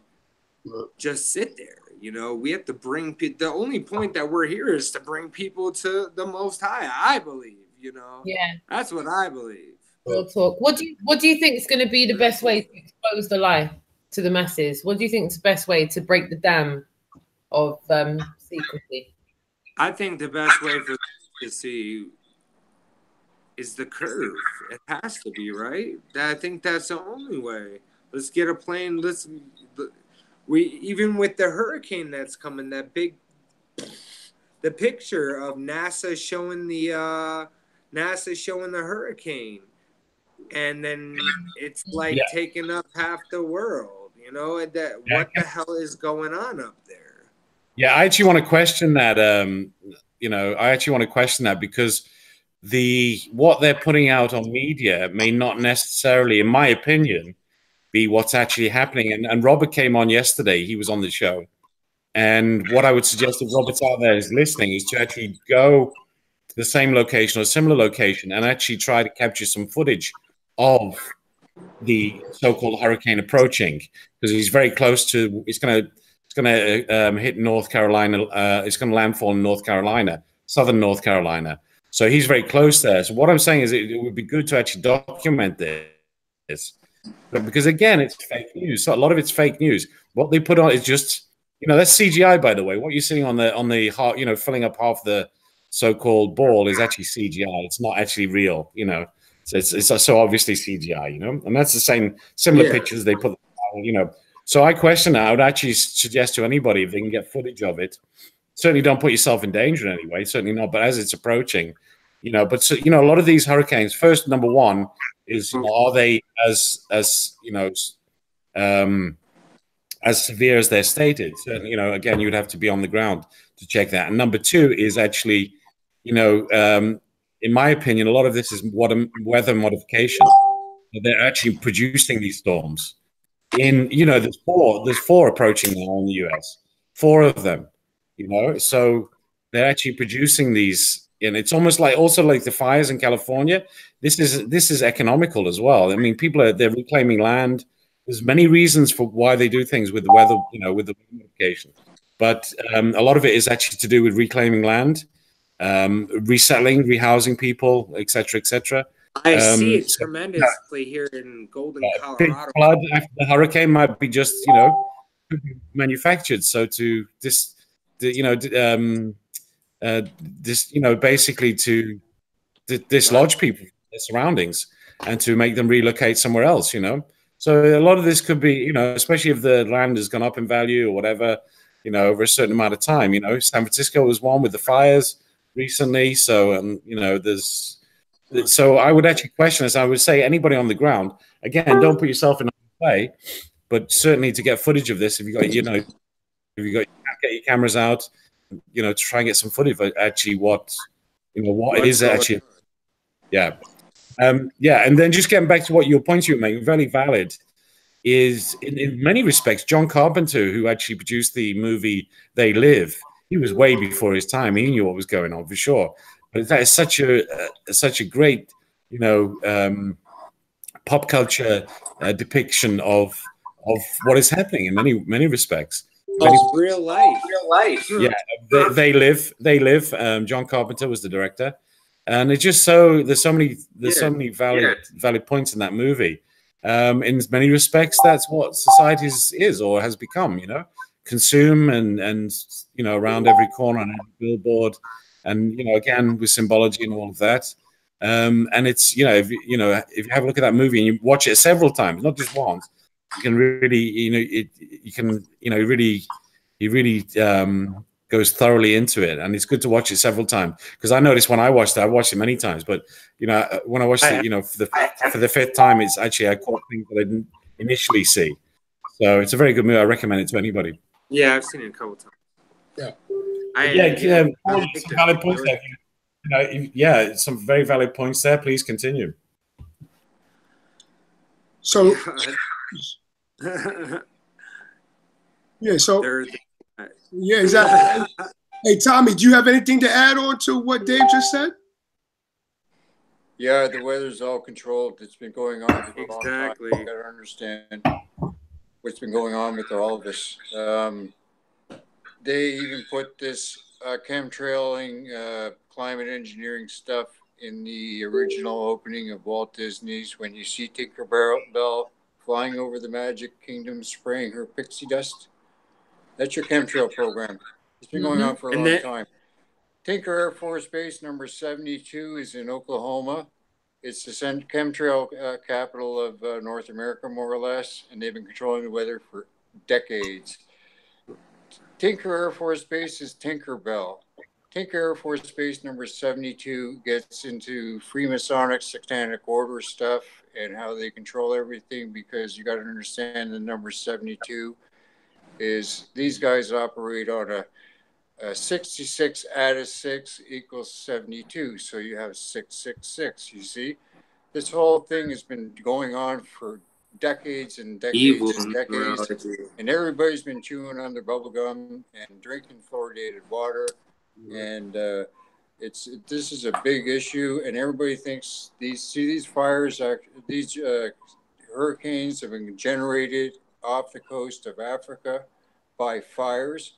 just sit there. You know, we have to bring people. The only point that we're here is to bring people to the Most High, I believe, you know. Yeah. That's what I believe. Real talk. What do you think is going to be the best way to expose the lie to the masses? What do you think is the best way to break the dam of secrecy? I think the best way for them to see is the curve. It has to be, right? I think that's the only way. Let's get a plane. Even with the hurricane that's coming, the picture of NASA showing the hurricane. And then it's like taking up half the world, you know, and what the hell is going on up there? Yeah, I actually want to question that. You know, I actually want to question that because what they're putting out on media may not necessarily, in my opinion, be what's actually happening. And Robert came on yesterday. He was on the show. And what I would suggest if Robert's out there is listening is to actually go to the same location or a similar location and actually try to capture some footage of the so-called hurricane approaching, because he's very close to. It's going to hit North Carolina. It's going to landfall in North Carolina, southern North Carolina. So he's very close there. So what I'm saying is, it would be good to actually document this, but because again, it's fake news. So a lot of it's fake news. What they put on is just, you know, that's CGI, by the way. What you're seeing on the you know, filling up half the so-called ball is actually CGI. It's not actually real, you know. So it's so obviously CGI, you know, and that's the similar pictures they put, you know. So I question that. I would actually suggest to anybody, if they can get footage of it, certainly don't put yourself in danger in any way, certainly not. But as it's approaching, you know, but so, you know, a lot of these hurricanes, first, number one is, you know, are they as you know, as severe as they're stated? Certainly, you know, again, you would have to be on the ground to check that. And number two is actually, you know, in my opinion, a lot of this is weather modification. They're actually producing these storms. You know, there's four approaching now in the US, 4 of them. You know, so they're actually producing these, and it's almost like also like the fires in California. This is economical as well. I mean, they're reclaiming land. There's many reasons for why they do things with the weather, you know, with the modification. But a lot of it is actually to do with reclaiming land. Resettling, rehousing people, etc., etc. I see it tremendously here in Golden, Colorado. Flood after the hurricane might be just, you know, manufactured. So to basically to dislodge people from their surroundings and to make them relocate somewhere else, you know. So a lot of this could be, you know, especially if the land has gone up in value or whatever, you know, over a certain amount of time. You know, San Francisco was one with the fires recently, so you know, there's so I would actually question this. I would say anybody on the ground, again, don't put yourself in harm's way, but certainly to get footage of this, if you got, you know, if you got, get your cameras out, you know, to try and get some footage of actually what, you know, what it is actually. Yeah. Yeah. And then just getting back to what your points you were making, very valid, is in many respects, John Carpenter, who actually produced the movie They Live, he was way before his time. He knew what was going on for sure. But that is such a great, you know, pop culture depiction of what is happening in many respects. Real life. Yeah, they live. John Carpenter was the director, and it's just so there's so many valid points in that movie. In many respects, that's what society is or has become. You know, consume and you know, around every corner and every billboard, and you know, again with symbology and all of that. And it's, you know, if you have a look at that movie and you watch it several times, not just once, you can really, you know, he really goes thoroughly into it, and it's good to watch it several times, because I noticed when I watched it many times, but you know, when I watched it, you know, for the fifth time, it's actually I caught things that I didn't initially see. So it's a very good movie. I recommend it to anybody. Yeah, I've seen it a couple times. Yeah. Some valid points there. You know, yeah, some very valid points there. Please continue. So, yeah, yeah, exactly. Hey, Tommy, do you have anything to add on to what Dave just said? Yeah, the weather's all controlled. It's been going on for a long time. You got to understand what's been going on with all of this. They even put this chemtrailing, climate engineering stuff in the original opening of Walt Disney's. When you see Tinkerbell flying over the Magic Kingdom, spraying her pixie dust, that's your chemtrail program. It's been going on for a long time. Tinker Air Force Base number 72 is in Oklahoma. It's the chemtrail capital of North America, more or less, and they've been controlling the weather for decades. Tinker Air Force Base is Tinkerbell. Tinker Air Force Base number 72 gets into Freemasonic Satanic Order stuff and how they control everything, because you got to understand the number 72 is these guys operate on a 66 added 6 equals 72. So you have 666, you see? This whole thing has been going on for decades and decades and decades, and everybody's been chewing on their bubble gum and drinking fluoridated water, and this is a big issue, and everybody thinks these fires, these hurricanes have been generated off the coast of Africa by fires,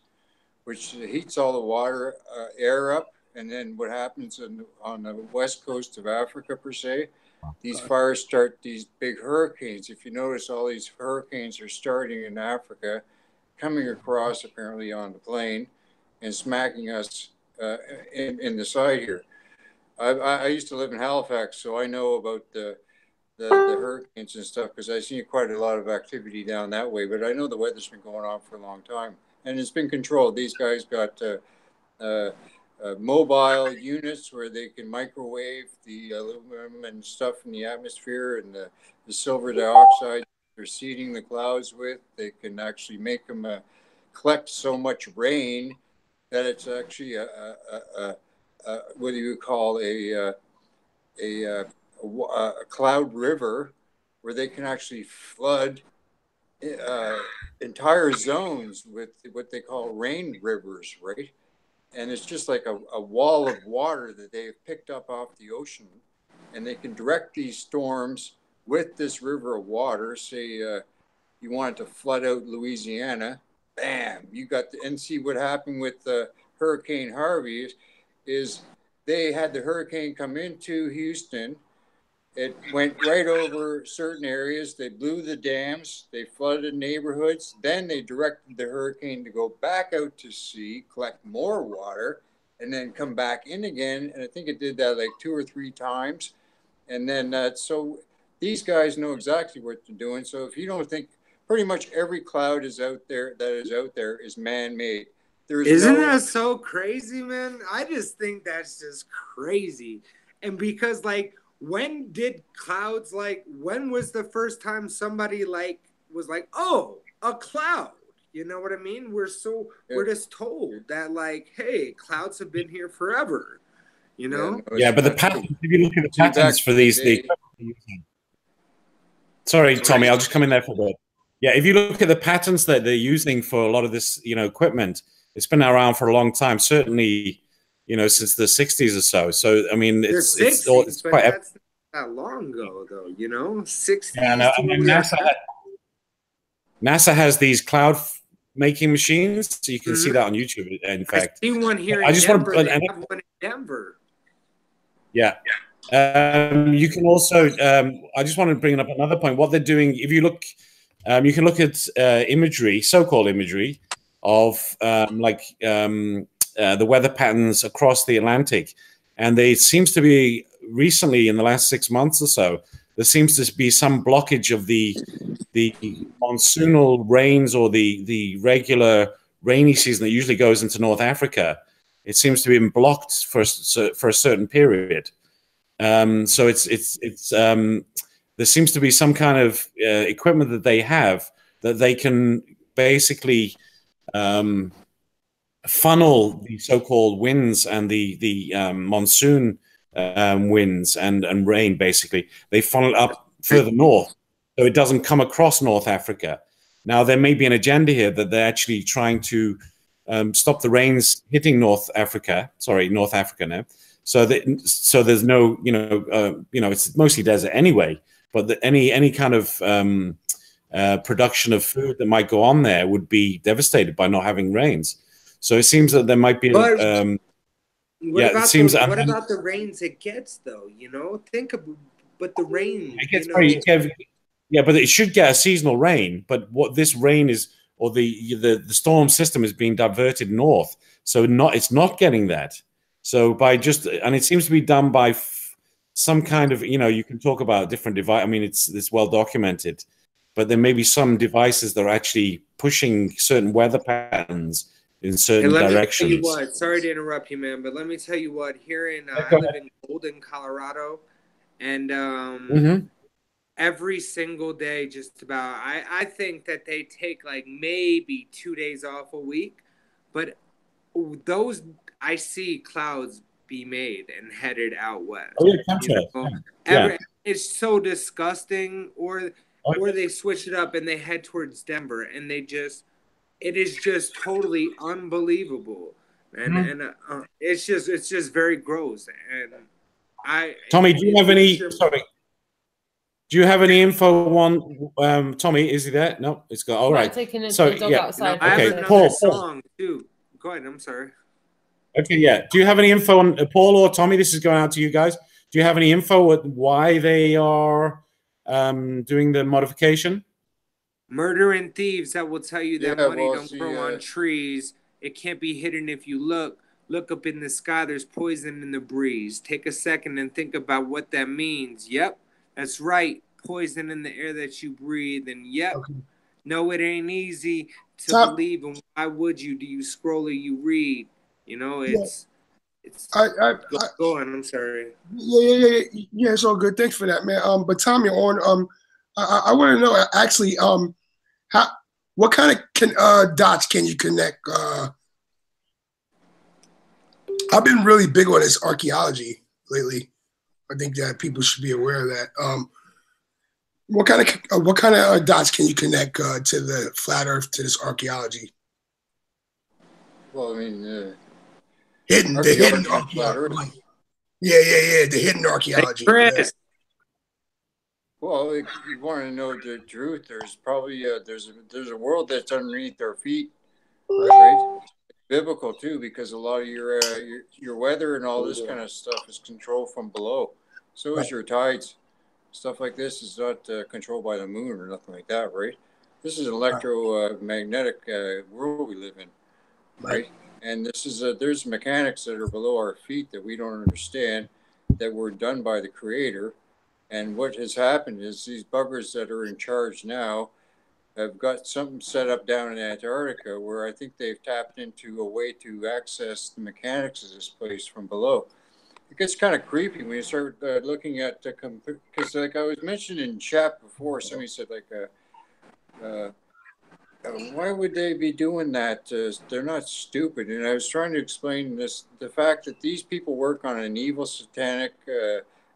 which heats all the water, air up, and then what happens on the west coast of Africa, per se, these fires start these big hurricanes. If you notice, all these hurricanes are starting in Africa, coming across apparently on the plane, and smacking us in the side here. I used to live in Halifax, so I know about the hurricanes and stuff, because I've seen quite a lot of activity down that way. But I know the weather's been going on for a long time, and it's been controlled. These guys got mobile units where they can microwave the aluminum and stuff in the atmosphere, and the silver dioxide they're seeding the clouds with. They can actually make them collect so much rain that it's actually what do you call a cloud river, where they can actually flood entire zones with what they call rain rivers, right? And it's just like a wall of water that they've picked up off the ocean, and they can direct these storms with this river of water. Say you wanted to flood out Louisiana, bam, you got and see what happened with Hurricane Harvey is they had the hurricane come into Houston. It went right over certain areas. They blew the dams. They flooded neighborhoods. Then they directed the hurricane to go back out to sea, collect more water, and then come back in again. And I think it did that like 2 or 3 times. And then so these guys know exactly what they're doing. So if you don't think, pretty much every cloud is out there is man-made. Isn't that so crazy, man? I just think that's just crazy. And because, like, when did clouds when was the first time somebody was like, oh, a cloud? You know what I mean? We're just told that hey, clouds have been here forever. You know? Yeah, but the patterns, if you look at the patterns for these, sorry, Tommy, I'll just come in there for a bit. Yeah, if you look at the patterns that they're using for a lot of this, equipment, it's been around for a long time. Certainly, since the 60s or so. So, I mean, it's quite. That's not that long ago, though. 60s. Yeah, no, I mean, NASA has these cloud making machines, so you can see that on YouTube. In fact, I see one here in Denver. They have one in Denver. Yeah. You can also. I just want to bring up another point. What they're doing, if you look, you can look at imagery, so-called imagery of the weather patterns across the Atlantic, and there seems to be recently in the last 6 months or so, there seems to be some blockage of the monsoonal rains or the regular rainy season that usually goes into North Africa. It seems to be blocked for a certain period. So there seems to be some kind of equipment that they have that they can basically funnel the so-called winds and the monsoon winds and rain. Basically, they funnel it up further north, so it doesn't come across North Africa. Now, there may be an agenda here that they're actually trying to stop the rains hitting North Africa now. So there's no, it's mostly desert anyway. But any kind of production of food that might go on there would be devastated by not having rains. So it seems that there might be. What about the rains it gets though? Think about, but the rain. It gets yeah, but it should get a seasonal rain. But what this rain is, or the storm system is being diverted north, so it's not getting that. So and it seems to be done by some kind of, you can talk about different device. I mean, it's well documented, but there may be some devices that are actually pushing certain weather patterns in certain directions. Me tell you what, sorry to interrupt you, man, but let me tell you what. Here I live in Golden, Colorado, and every single day, just about, I think that they take maybe 2 days off a week, but those I see clouds be made and headed out west. It's so disgusting. Or they switch it up and they head towards Denver, and it is just totally unbelievable, and it's just very gross. And Tommy, do you have any? Sorry. Do you have any info on Tommy? Is he there? No, it's got all right. Taking a dog outside. I have another song too. Go ahead. I'm sorry. Okay, yeah. Do you have any info on Paul or Tommy? This is going out to you guys. Do you have any info on why they are doing the modification? Murder and thieves that will tell you that money don't grow on trees. It can't be hidden if you look. Look up in the sky. There's poison in the breeze. Take a second and think about what that means. Yep, that's right. Poison in the air that you breathe. And yep, no, it ain't easy to believe. And why would you? Do you scroll or you read? It's go on. I'm sorry. Yeah. It's all good. Thanks for that, man. But Tommy, I want to know actually, what kind of dots can you connect? I've been really big on this archaeology lately. I think that people should be aware of that. What kind of dots can you connect to the flat Earth, to this archaeology? Well, I mean, the hidden archaeology. Yeah. The hidden archaeology. Well, if you want to know the truth, there's probably there's a world that's underneath our feet, right? Biblical too, because a lot of your weather and all this kind of stuff is controlled from below. So is your tides. Stuff like this is not controlled by the moon or nothing like that, right? This is an electromagnetic world we live in, right? And this is there's mechanics that are below our feet that we don't understand, that were done by the Creator. And what has happened is these buggers that are in charge now have got something set up down in Antarctica where I think they've tapped into a way to access the mechanics of this place from below. it gets kind of creepy when you start looking at because like I was mentioning in chat before, somebody said like why would they be doing that? They're not stupid. And I was trying to explain the fact that these people work on an evil satanic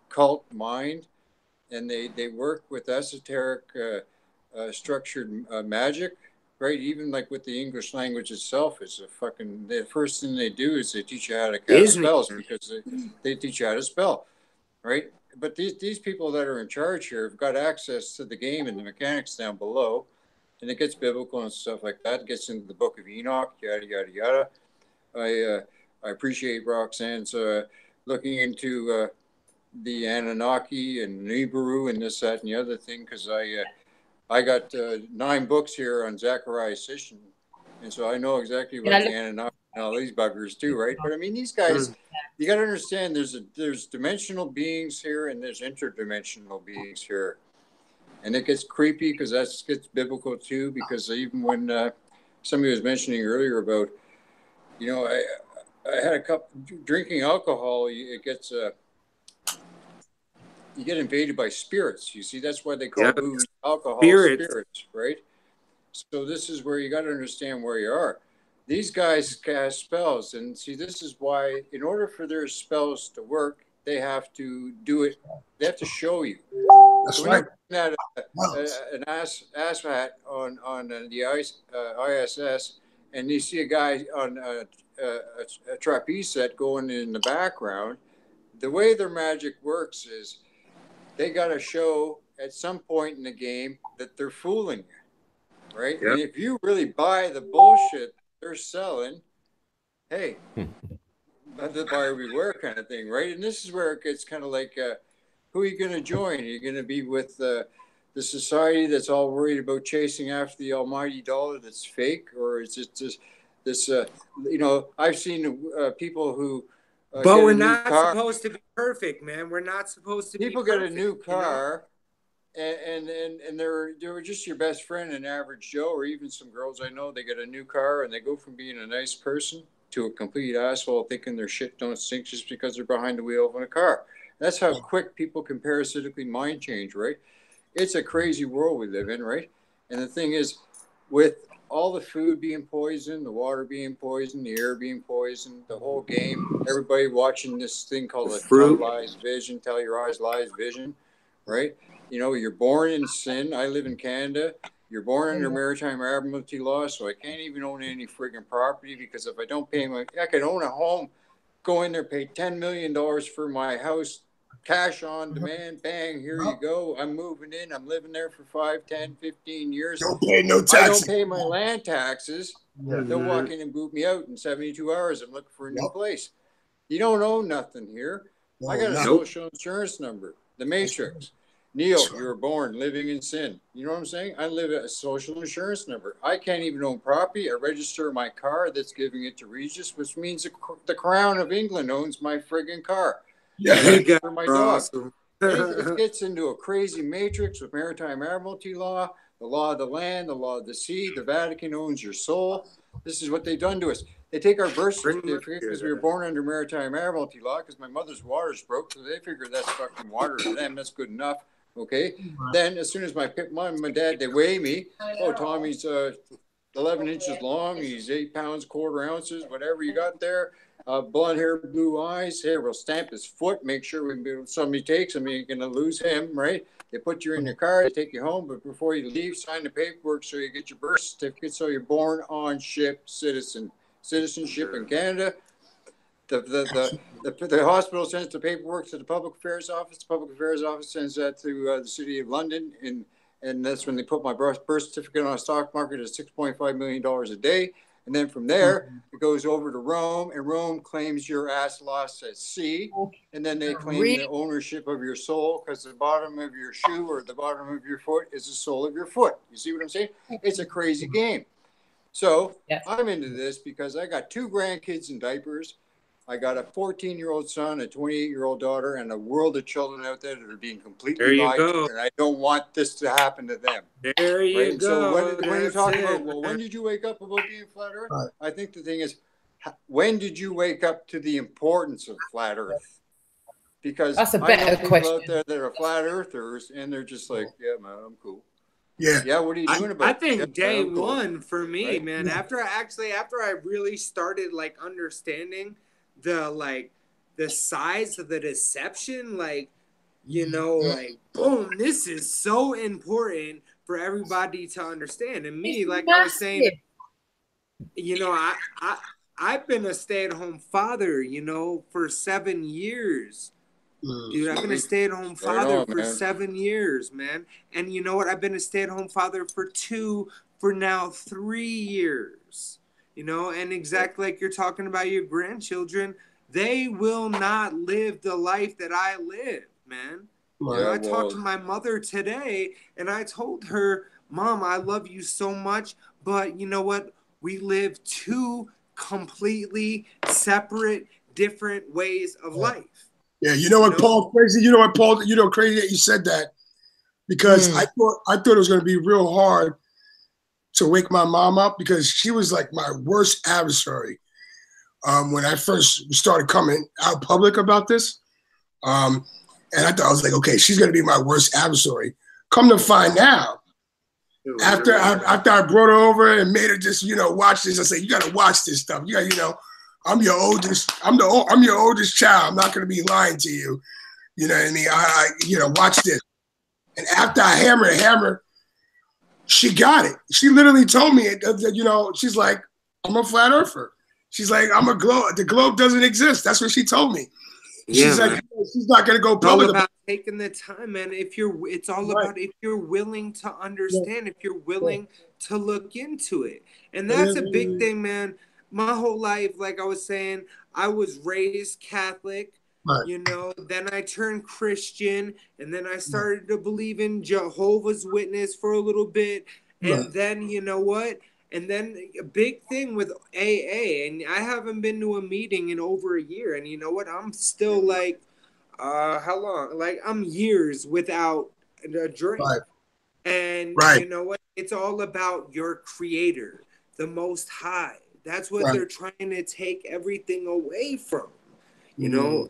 cult mind, and they work with esoteric structured magic, right? Even like with the English language itself, it's the first thing they do is they teach you how to cast spells, because they teach you how to spell, right? But these people that are in charge here have got access to the game and the mechanics down below. And it gets biblical and stuff like that. It gets into the Book of Enoch, yada yada yada. I appreciate Roxanne's looking into the Anunnaki and Nibiru and this, that, and the other thing, because I got 9 books here on Zechariah Sitchin, and so I know exactly about the Anunnaki and all these buggers too, right? But I mean, these guys, you got to understand, there's dimensional beings here and there's interdimensional beings here. And it gets creepy because that gets biblical too, because even when somebody was mentioning earlier about, you know, I had a cup drinking alcohol, it gets you get invaded by spirits. You see, that's why they call booze alcohol spirits, right? So this is where you got to understand where you are. These guys cast spells, and see, this is why, in order for their spells to work, they have to do it. They have to show you. That's so right. At an ASVAT on the ISS, and you see a guy on a trapeze set going in the background. The way their magic works is they got to show at some point in the game that they're fooling you, right? Yep. And if you really buy the bullshit they're selling, hey, the buyer beware kind of thing, right? And this is where it gets kind of like, who are you going to join? Are you going to be with the society that's all worried about chasing after the almighty dollar that's fake? Or is it just this, you know, I've seen people who but we're not supposed to be perfect, man. We're not supposed to be perfect. People get a new car, you know? and they're just your best friend, an average Joe, or even some girls I know, they get a new car and they go from being a nice person to a complete asshole, thinking their shit don't stink just because they're behind the wheel of a car. That's how quick people can parasitically mind change, right? It's a crazy world we live in, right? And the thing is, with all the food being poisoned, the water being poisoned, the air being poisoned, the whole game, everybody watching this thing called a televised vision, tell your eyes lies vision, right? You know, you're born in sin. I live in Canada. You're born under maritime admiralty law, so I can't even own any friggin' property, because if I don't pay I can own a home, go in there, pay $10 million for my house, cash on demand, bang, here you go. I'm moving in. I'm living there for 5, 10, 15 years. Don't pay no taxes. I don't pay my land taxes. They'll walk in and boot me out in 72 hours. I'm looking for a new place. You don't own nothing here. I got a social insurance number, the Matrix. Neil, you were born living in sin. You know what I'm saying? I live at a social insurance number. I can't even own property. I register my car that's giving it to Regis, which means the Crown of England owns my friggin' car. Yeah, for my dog. Awesome. It gets into a crazy matrix with maritime admiralty law, the law of the land, the law of the sea. The Vatican owns your soul. This is what they've done to us. They take our birth certificate because we were born under maritime admiralty law, because my mother's water's broke, so they figure that's fucking water to them. That's good enough. Okay. Then as soon as my mom and my dad, they weigh me. Oh, Tommy's 11 inches long. He's 8 pounds, quarter ounces, whatever you got there. Blonde hair, blue eyes. Hey, we'll stamp his foot. Make sure somebody takes him, you're going to lose him, right? They put you in your car, they take you home, but before you leave, sign the paperwork so you get your birth certificate, so you're born on ship citizenship in Canada. The hospital sends the paperwork to the public affairs office. The public affairs office sends that to the city of London, and that's when they put my birth certificate on a stock market at $6.5 million a day. And then from there, it goes over to Rome, and Rome claims your ass lost at sea. And then they claim the ownership of your soul, because the bottom of your shoe or the bottom of your foot is the sole of your foot. You see what I'm saying? It's a crazy game. So I'm into this because I got 2 grandkids in diapers. I got a 14-year-old son, a 28-year-old daughter, and a world of children out there that are being completely lied to, and I don't want this to happen to them. There you go. So when you talk about, well, when did you wake up about being flat Earth? I think the thing is, when did you wake up to the importance of flat Earth? Because that's a I know better people question. out there that are flat earthers, and they're just like, yeah, man, I'm cool. Yeah. Yeah, what are you doing about it? I think Yeah, day I'm cool. one for me, Right? man, after I really started like understanding the size of the deception, like, you know, like, boom, this is so important for everybody to understand. And me, like I was saying, you know, I've been a stay-at-home father, you know, for 7 years. Dude, I've been a stay-at-home father for 7 years, man. And you know what? I've been a stay-at-home father for now 3 years. You know, and exactly like you're talking about your grandchildren, they will not live the life that I live, man. Yeah, You know, I talked to my mother today, and I told her, Mom, I love you so much, but you know what? We live two completely separate, different ways of life. Yeah, you know what, Paul, crazy? You know what, Paul, you know, crazy that you said that, because I thought it was going to be real hard to wake my mom up, because she was like my worst adversary when I first started coming out public about this. And I thought, I was like, okay, she's going to be my worst adversary. Come to find out, after I brought her over and made her just, you know, watch this, I said, you got to watch this stuff. You got, you know, I'm your oldest child. I'm not going to be lying to you. You know what I mean? You know, watch this. And after I hammer, she got it. She literally told me, you know, she's like, I'm a flat earther. She's like, I'm a globe. The globe doesn't exist. That's what she told me. She's like, she's not going to go public. It's all about taking the time, man. It's all about if you're willing to understand, if you're willing to look into it. And that's a big thing, man. My whole life, like I was saying, I was raised Catholic, you know, then I turned Christian, and then I started to believe in Jehovah's Witness for a little bit. And then, you know what? And then a big thing with AA, and I haven't been to a meeting in over a year. And you know what? I'm still like, how long? Like, I'm years without a drink. And you know what? It's all about your creator, the Most High. That's what they're trying to take everything away from. You know,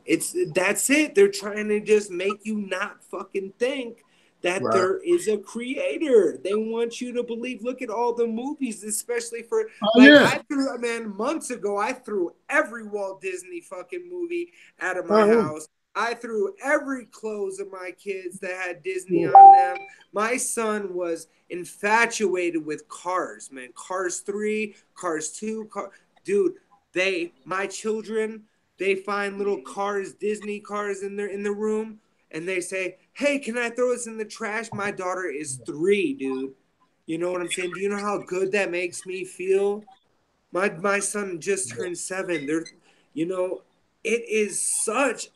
that's it. They're trying to just make you not fucking think that there is a creator. They want you to believe. Look at all the movies, especially for I threw, man, months ago, I threw every Walt Disney fucking movie out of my house. I threw every clothes of my kids that had Disney on them. My son was infatuated with Cars, man. Cars 3, Cars 2, dude, my children, they find little cars, Disney cars in the room, and they say, hey, can I throw this in the trash? My daughter is 3, dude. You know what I'm saying? Do you know how good that makes me feel? My son just turned 7. You know, it is such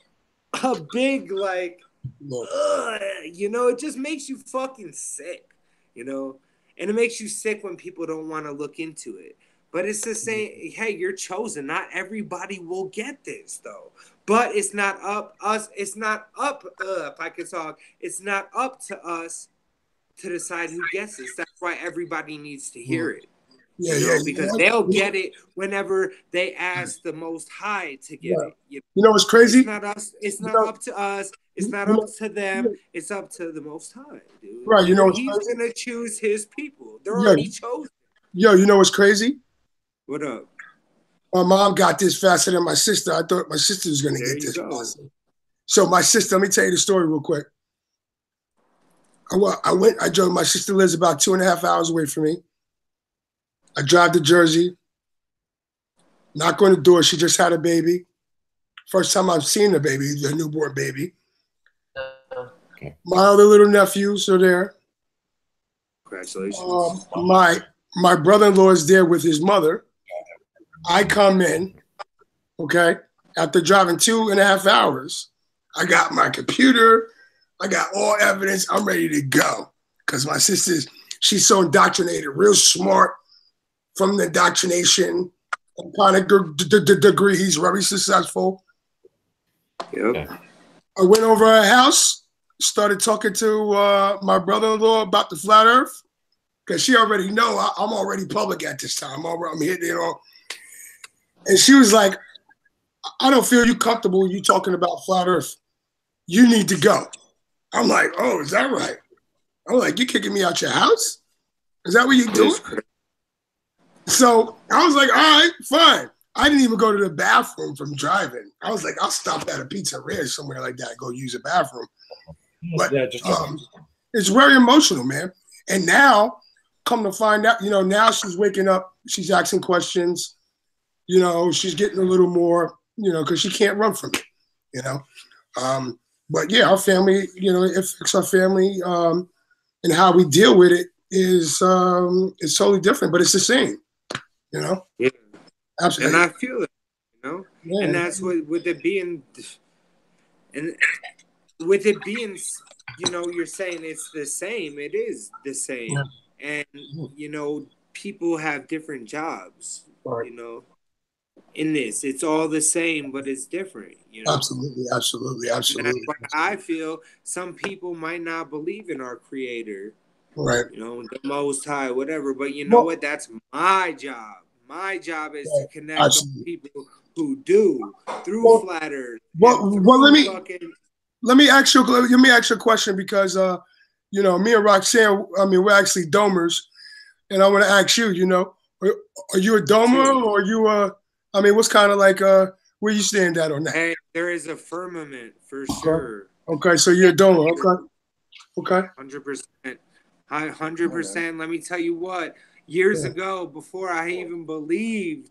a big, like, you know, it just makes you fucking sick, you know? And it makes you sick when people don't want to look into it. But it's the same, hey, you're chosen. Not everybody will get this, though. But it's not up us. It's not up, if I can talk, it's not up to us to decide who gets this. That's why everybody needs to hear it. Because they'll get it whenever they ask the Most High to get it. You know what's crazy? It's not us. It's not up to us. It's not up to them. It's up to the Most High, dude. Right. You know what's He's crazy? gonna choose his people. They're already chosen. You know what's crazy? What up? My mom got this faster than my sister. I thought my sister was gonna get this faster. So my sister, let me tell you the story real quick. I drove. My sister lives about 2.5 hours away from me. I drive to Jersey, knock on the door. She just had a baby. First time I've seen the baby, the newborn baby. My other little nephews are there. Congratulations. My brother-in-law is there with his mother. I come in, okay? After driving 2.5 hours, I got my computer. I got all evidence. I'm ready to go. Because my sister, she's so indoctrinated, real smart. From the indoctrination kind of degree, he's very successful. Yep. I went over her house, started talking to my brother-in-law about the flat earth, because she already know I'm already public at this time. I'm hitting it all. And she was like, I don't feel you comfortable when you talking about flat earth. you need to go. I'm like, oh, is that right? I'm like, you kicking me out your house? Is that what you're doing? So I was like, all right, fine. I didn't even go to the bathroom from driving. I was like, I'll stop at a pizzeria somewhere like that and go use a bathroom. But it's very emotional, man. And now, come to find out, now she's waking up, she's asking questions, she's getting a little more, because she can't run from it, But yeah, our family, it affects our family, and how we deal with it is totally different, but it's the same, Yeah. Absolutely. And I feel it, Yeah. And that's what with it being, you're saying it's the same. It is the same, and people have different jobs. Right. In this, it's all the same, but it's different. Absolutely. And that's why I feel some people might not believe in our Creator, right? The Most High, whatever. But you know what? That's my job. My job is to connect with people who do through flat earth. Well, let me ask you a question because me and Roxanne, we're actually domers, and I want to ask you, are you a domer or are you what's kind of like where you stand at on that? Hey, there is a firmament for sure. Okay, so you're a domer. Okay. 100%. 100%. Let me tell you what. Years ago, before I even believed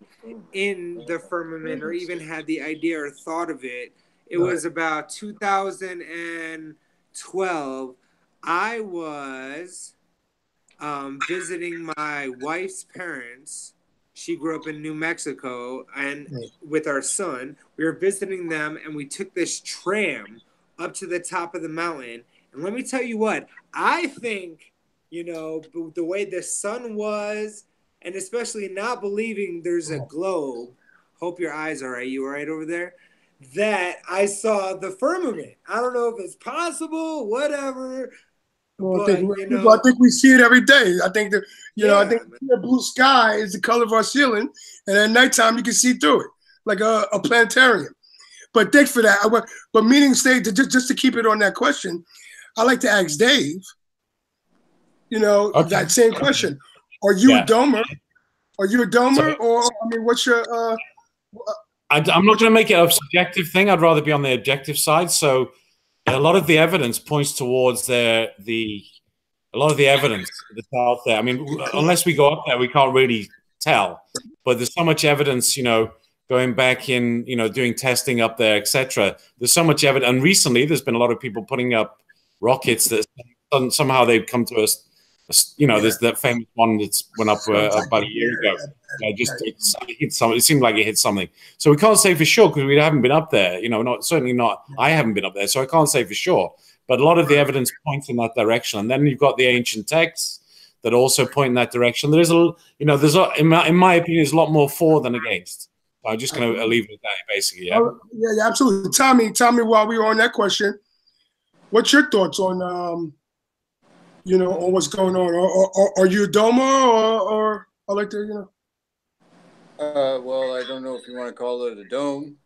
in the firmament or even had the idea or thought of it, it was about 2012. I was visiting my wife's parents. She grew up in New Mexico, and with our son, we were visiting them, and we took this tram up to the top of the mountain. And let me tell you what, I think, the way the sun was, and especially not believing there's a globe, hope your eyes are right, you all right over there, that I saw the firmament. I don't know if it's possible, whatever. Well, I think we see it every day. I think that I think the blue sky is the color of our ceiling, and at nighttime you can see through it like a planetarium. But thanks for that. But meaning just to keep it on that question, I like to ask Dave. That same question. Are you a domer? Are you a domer, or what's your? I'm not going to make it a subjective thing. I'd rather be on the objective side. So a lot of the evidence points towards a lot of the evidence that's out there. Unless we go up there, we can't really tell. But there's so much evidence, going back in, doing testing up there, etc. There's so much evidence. And recently, there's been a lot of people putting up rockets that somehow they've come to us. There's that famous one that's went up about a year ago. It hit something. It seemed like it hit something. So we can't say for sure because we haven't been up there. Certainly not. I haven't been up there, so I can't say for sure. But a lot of the evidence points in that direction. And then you've got the ancient texts that also point in that direction. There's in my opinion, there's a lot more for than against. So I'm just going to leave it at that, basically. Yeah. Yeah, absolutely. Tommy, while we were on that question, what's your thoughts on on what's going on? Or are you a domer or I like to, Well, I don't know if you want to call it a dome,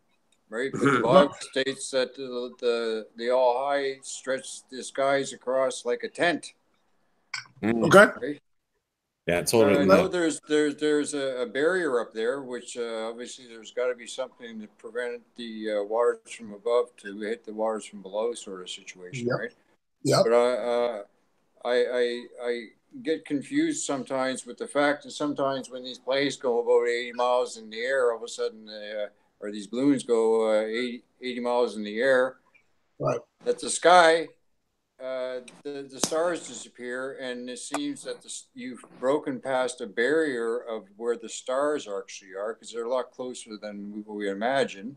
right? But the Bible states that the All High stretched the skies across like a tent. Okay. Right? Yeah, it's all right. I know there's a barrier up there, which obviously there's got to be something to prevent the waters from above to hit the waters from below, sort of situation, right? Yeah. But I get confused sometimes with the fact that sometimes when these planes go about 80 miles in the air, all of a sudden, or these balloons go 80 miles in the air, right? That the sky, the stars disappear, and it seems that you've broken past a barrier of where the stars actually are, because they're a lot closer than we imagine.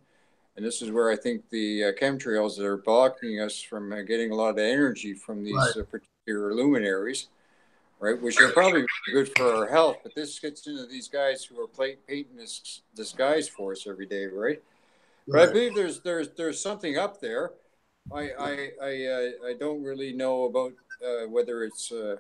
And this is where I think the chemtrails that are blocking us from getting a lot of energy from these particular luminaries, right, which are probably good for our health. But this gets into these guys who are painting the skies for us every day, right? But I believe there's something up there. I don't really know about whether it's a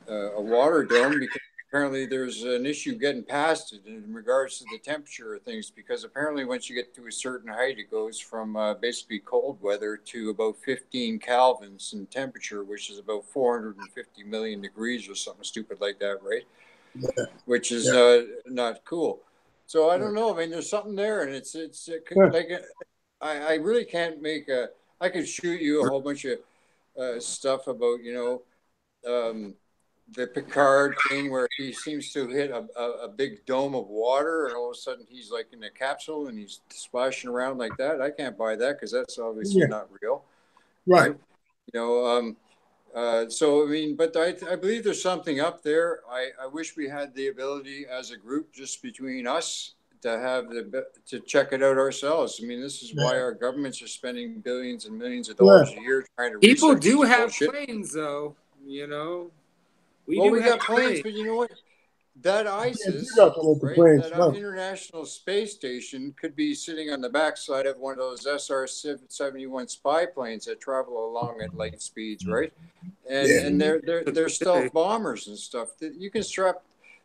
water dome, because apparently there's an issue getting past it in regards to the temperature of things, because apparently once you get to a certain height, it goes from basically cold weather to about 15 Kelvins in temperature, which is about 450 million degrees or something stupid like that, right? Yeah. Which is not cool. So I don't know. I mean, there's something there, and it's like I really can't make a. I could shoot you a whole bunch of stuff about the Picard thing where he seems to hit a big dome of water, and all of a sudden he's like in a capsule and he's splashing around like that. I can't buy that because that's obviously not real, right? So I mean, but I believe there's something up there. I wish we had the ability as a group, just between us, to have to check it out ourselves. I mean, this is why our governments are spending billions and millions of dollars a year trying to. People do have planes, though. We got planes, but you know what? That ISIS, right, that International Space Station, could be sitting on the backside of one of those SR-71 spy planes that travel along at light speeds, right? And they're stealth bombers and stuff that you can strap.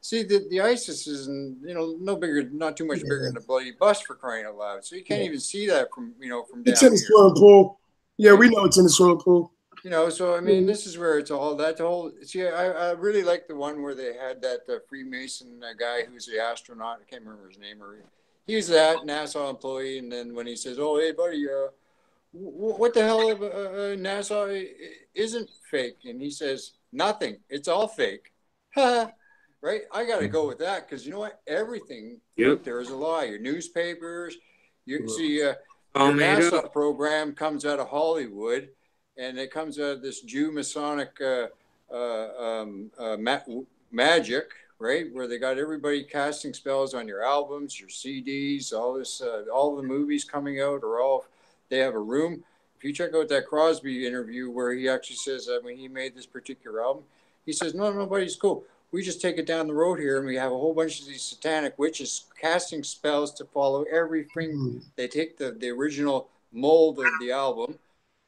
See, the ISIS is not too much bigger than a bloody bus, for crying out loud. So you can't even see that from from down It's in the swimming pool. Yeah, we know it's in the swimming pool. So I mean, this is where it's all that whole. See, I really like the one where they had that Freemason guy who's the astronaut. I can't remember his name. He was that NASA employee, and then when he says, "Oh, hey, buddy, what the hell NASA isn't fake?" and he says, "Nothing. It's all fake." Right? I got to go with that because you know what? Everything out there is a lie. Your newspapers, you see, your NASA program comes out of Hollywood. And it comes out of this Jew Masonic magic, right? Where they got everybody casting spells on your albums, your CDs, all this, all the movies coming out they have a room. If you check out that Crosby interview where he actually says that when he made this particular album, he says, no, nobody's cool. We just take it down the road here and we have a whole bunch of these satanic witches casting spells to follow everything. They take the original mold of the album.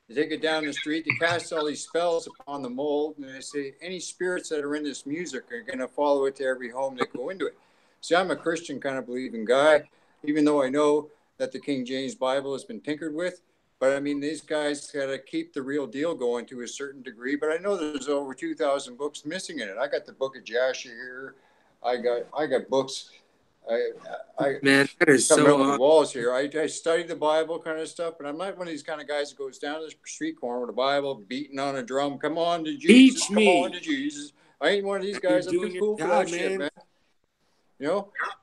They take it down the street, they cast all these spells upon the mold, and they say any spirits that are in this music are going to follow it to every home that go into it. See, I'm a Christian kind of believing guy, even though I know that the King James Bible has been tinkered with. But I mean, these guys got to keep the real deal going to a certain degree. But I know there's over 2,000 books missing in it. I got the Book of Jasher here. I got books. Man, that is coming so up the walls here. I study the Bible kind of stuff, but I'm not one of these kind of guys that goes down the street corner with a Bible, beating on a drum. Come on to Jesus. Come on to Jesus. I ain't one of these guys. I'm too cool for that shit, man.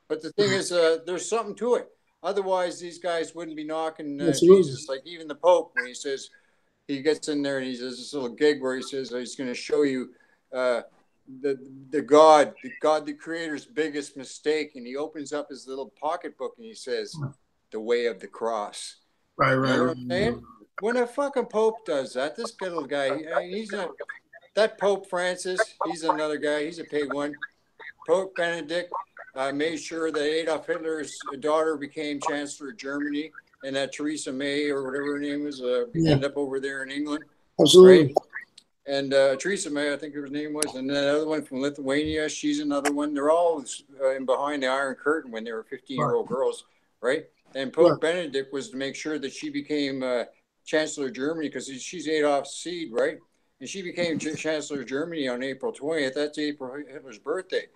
But the thing is, there's something to it. Otherwise, these guys wouldn't be knocking Jesus. Like even the Pope, when he says, he gets in there and he does this little gig where he says he's going to show you the God, the Creator's biggest mistake, and he opens up his little pocketbook and he says, "The way of the cross." Right. You know what I'm saying? When a fucking Pope does that, this little guy, he's not. That Pope Francis, he's another guy. He's a paid one. Pope Benedict made sure that Adolf Hitler's daughter became Chancellor of Germany, and that Theresa May or whatever her name was ended up over there in England. Absolutely. Right? And Theresa May, I think her name was, and then another one from Lithuania. She's another one. They're all in behind the Iron Curtain when they were 15-year-old girls, right? And Pope Benedict was to make sure that she became Chancellor of Germany because she's Adolf's seed, right? And she became Chancellor of Germany on April 20th. That's Hitler's birthday.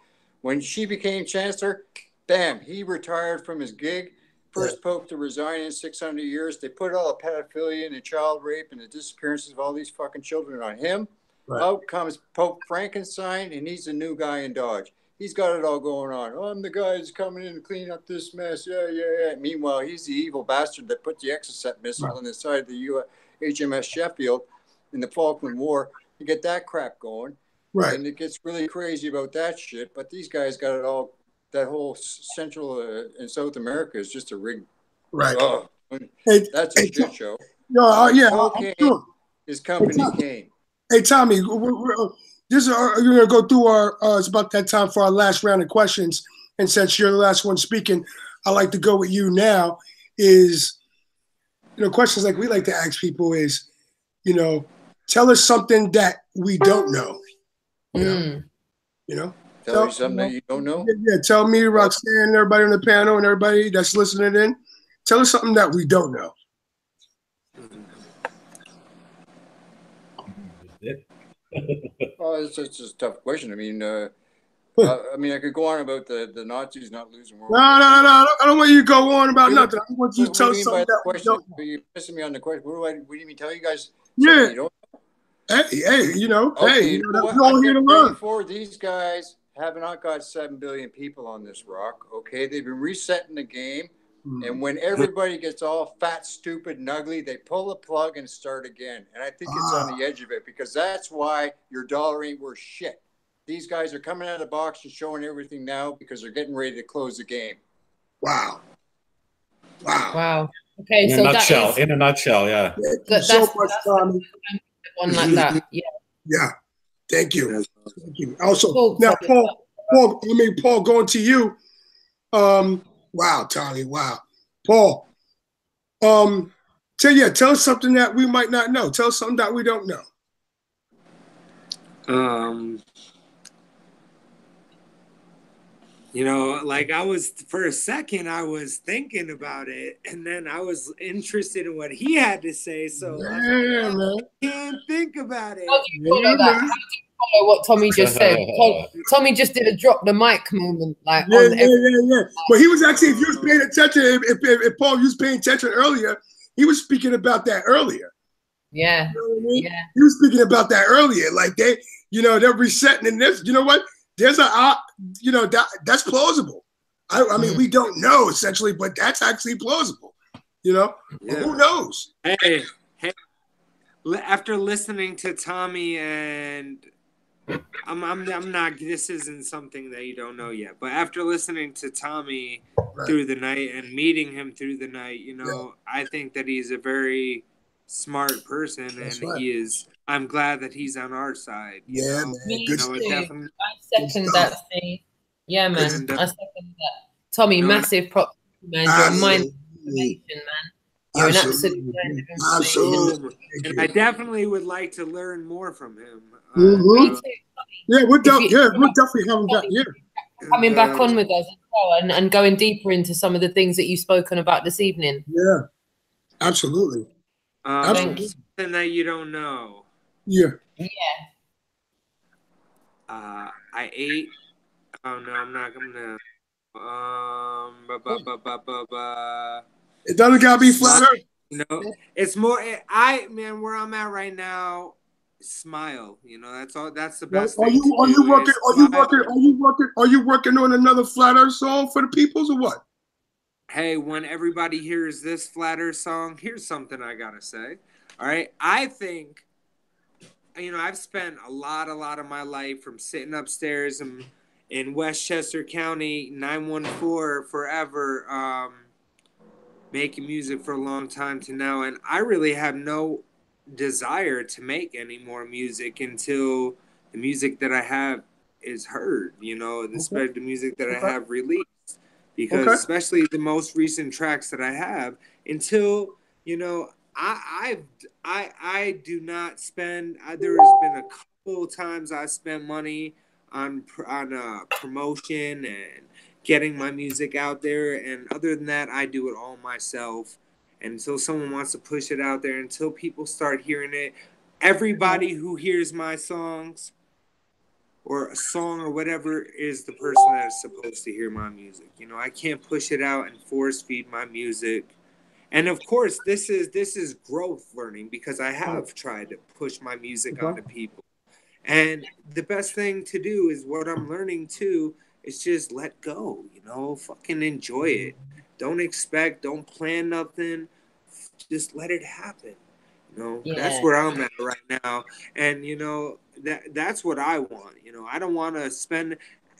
When she became Chancellor, bam, he retired from his gig. First Pope to resign in 600 years. They put all the pedophilia and the child rape and the disappearances of all these fucking children on him. Right. Out comes Pope Frankenstein, and he's the new guy in Dodge. He's got it all going on. Oh, I'm the guy who's coming in to clean up this mess. Yeah. Meanwhile, he's the evil bastard that put the Exocet missile on the side of the HMS Sheffield in the Falkland War to get that crap going. Right. And it gets really crazy about that shit. But these guys got it all. That whole Central and South America is just a rig. Right. Oh, that's a shit show. No, sure. Is Company Kane. Hey, Tommy, you're going to go through our, it's about that time for our last round of questions. And since you're the last one speaking, I like to go with you now is, questions like we like to ask people is, tell us something that we don't know. You know? Tell you something that you don't know? Yeah, tell me, Roxanne, everybody on the panel, and everybody that's listening in. Tell us something that we don't know. Well, it's just a tough question. I mean, I could go on about the Nazis not losing world. No. I don't want you to go on about nothing. I want you to tell us something that we don't know. You're missing me on the question. What do you mean? Tell you guys? Yeah. You don't know? Hey, you know, okay, we're all here to learn. Before these guys have not got 7 billion people on this rock. Okay, they've been resetting the game. And when everybody gets all fat, stupid, and ugly, they pull the plug and start again. And I think it's on the edge of it, because that's why your dollar ain't worth shit. These guys are coming out of the box and showing everything now because they're getting ready to close the game. Wow. Okay, in a nutshell, yeah. Thank you so much, Tommy. One like that, yeah. Yeah. Thank you. Also, now, Paul, going to you. Wow, Tommy. Wow, Paul. Tell us something that we might not know. Tell us something that we don't know. You know, like I was, for a second, I was thinking about it, and then I was interested in what he had to say. So man. I can't think about it. How do you follow that? How do you follow what Tommy just said? Tommy just did a drop the mic moment, like yeah. Well, he was actually, if you was paying attention, if Paul, you was paying attention earlier, he was speaking about that earlier. Yeah. You know what I mean? Yeah. He was speaking about that earlier. Like they're resetting in this. You know what? There's that's plausible. I mean, we don't know essentially, but that's actually plausible. You know, who knows? Hey, after listening to Tommy, and I'm not. This isn't something that you don't know yet, but after listening to Tommy through the night and meeting him through the night, I think that he's a very smart person, and he is. I'm glad that he's on our side. Yeah, man. Me Good too. stuff. I second that, Steve. Yeah, man. I second that. Tommy, massive props, man. You're a mind of information, man. You're an absolute mind of information. And I definitely would like to learn more from him. Me too. Yeah, we're definitely having that. Yeah. Coming back on with us as well, and going deeper into some of the things that you've spoken about this evening. Yeah, absolutely. Something that you don't know. Yeah. I ate. Oh no, I'm not gonna. It doesn't gotta be flat earth. It's more. Where I'm at right now. Smile. That's all. That's the best. Are you working on another flat earth song for the peoples or what? Hey, when everybody hears this flat earth song, here's something I gotta say. All right, I think. I've spent a lot of my life from sitting upstairs in Westchester County, 914 forever, making music for a long time to now. And I really have no desire to make any more music until the music that I have is heard, the music that I have released. Because especially the most recent tracks that I have, until, I do not spend. There has been a couple of times I spent money on promotion and getting my music out there, and other than that, I do it all myself. And until someone wants to push it out there, until people start hearing it, everybody who hears my songs or a song or whatever is the person that is supposed to hear my music. I can't push it out and force feed my music. And of course, this is growth learning, because I have tried to push my music onto people. And the best thing to do is what I'm learning too is just let go, fucking enjoy it. Don't plan nothing. Just let it happen. That's where I'm at right now. And that's what I want. I don't want to spend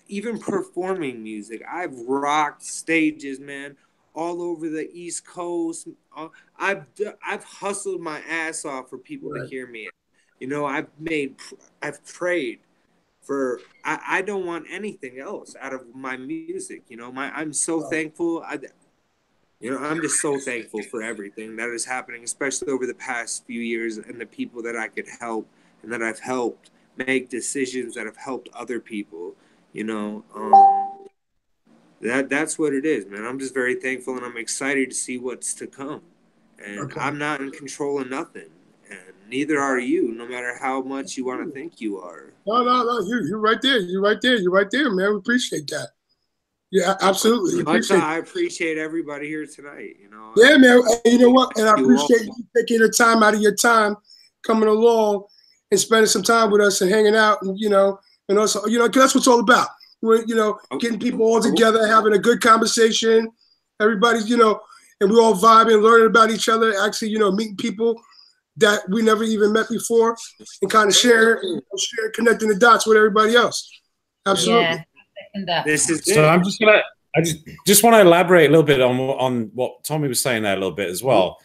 even performing music. I've rocked stages, man, all over the East Coast. I've hustled my ass off for people to hear me. I've prayed for. I don't want anything else out of my music. I'm so thankful. I'm just so thankful for everything that is happening, especially over the past few years, and the people that I could help and that I've helped make decisions that have helped other people. You know, that's what it is, man. I'm just very thankful, and I'm excited to see what's to come. And I'm not in control of nothing, and neither are you, no matter how much you want to think you are. No. You're right there. You're right there, man. We appreciate that. Yeah, absolutely. I appreciate everybody here tonight. You know. Yeah, man. And you know what? And I appreciate you taking the time out of your time, coming along and spending some time with us and hanging out, and and also, cause that's what it's all about. Getting people all together, having a good conversation. Everybody's, and we all vibing, learning about each other. Actually, meeting people that we never even met before, and kind of sharing, connecting the dots with everybody else. Absolutely. Yeah. This is so I'm just gonna. I just want to elaborate a little bit on what Tommy was saying there a little bit as well.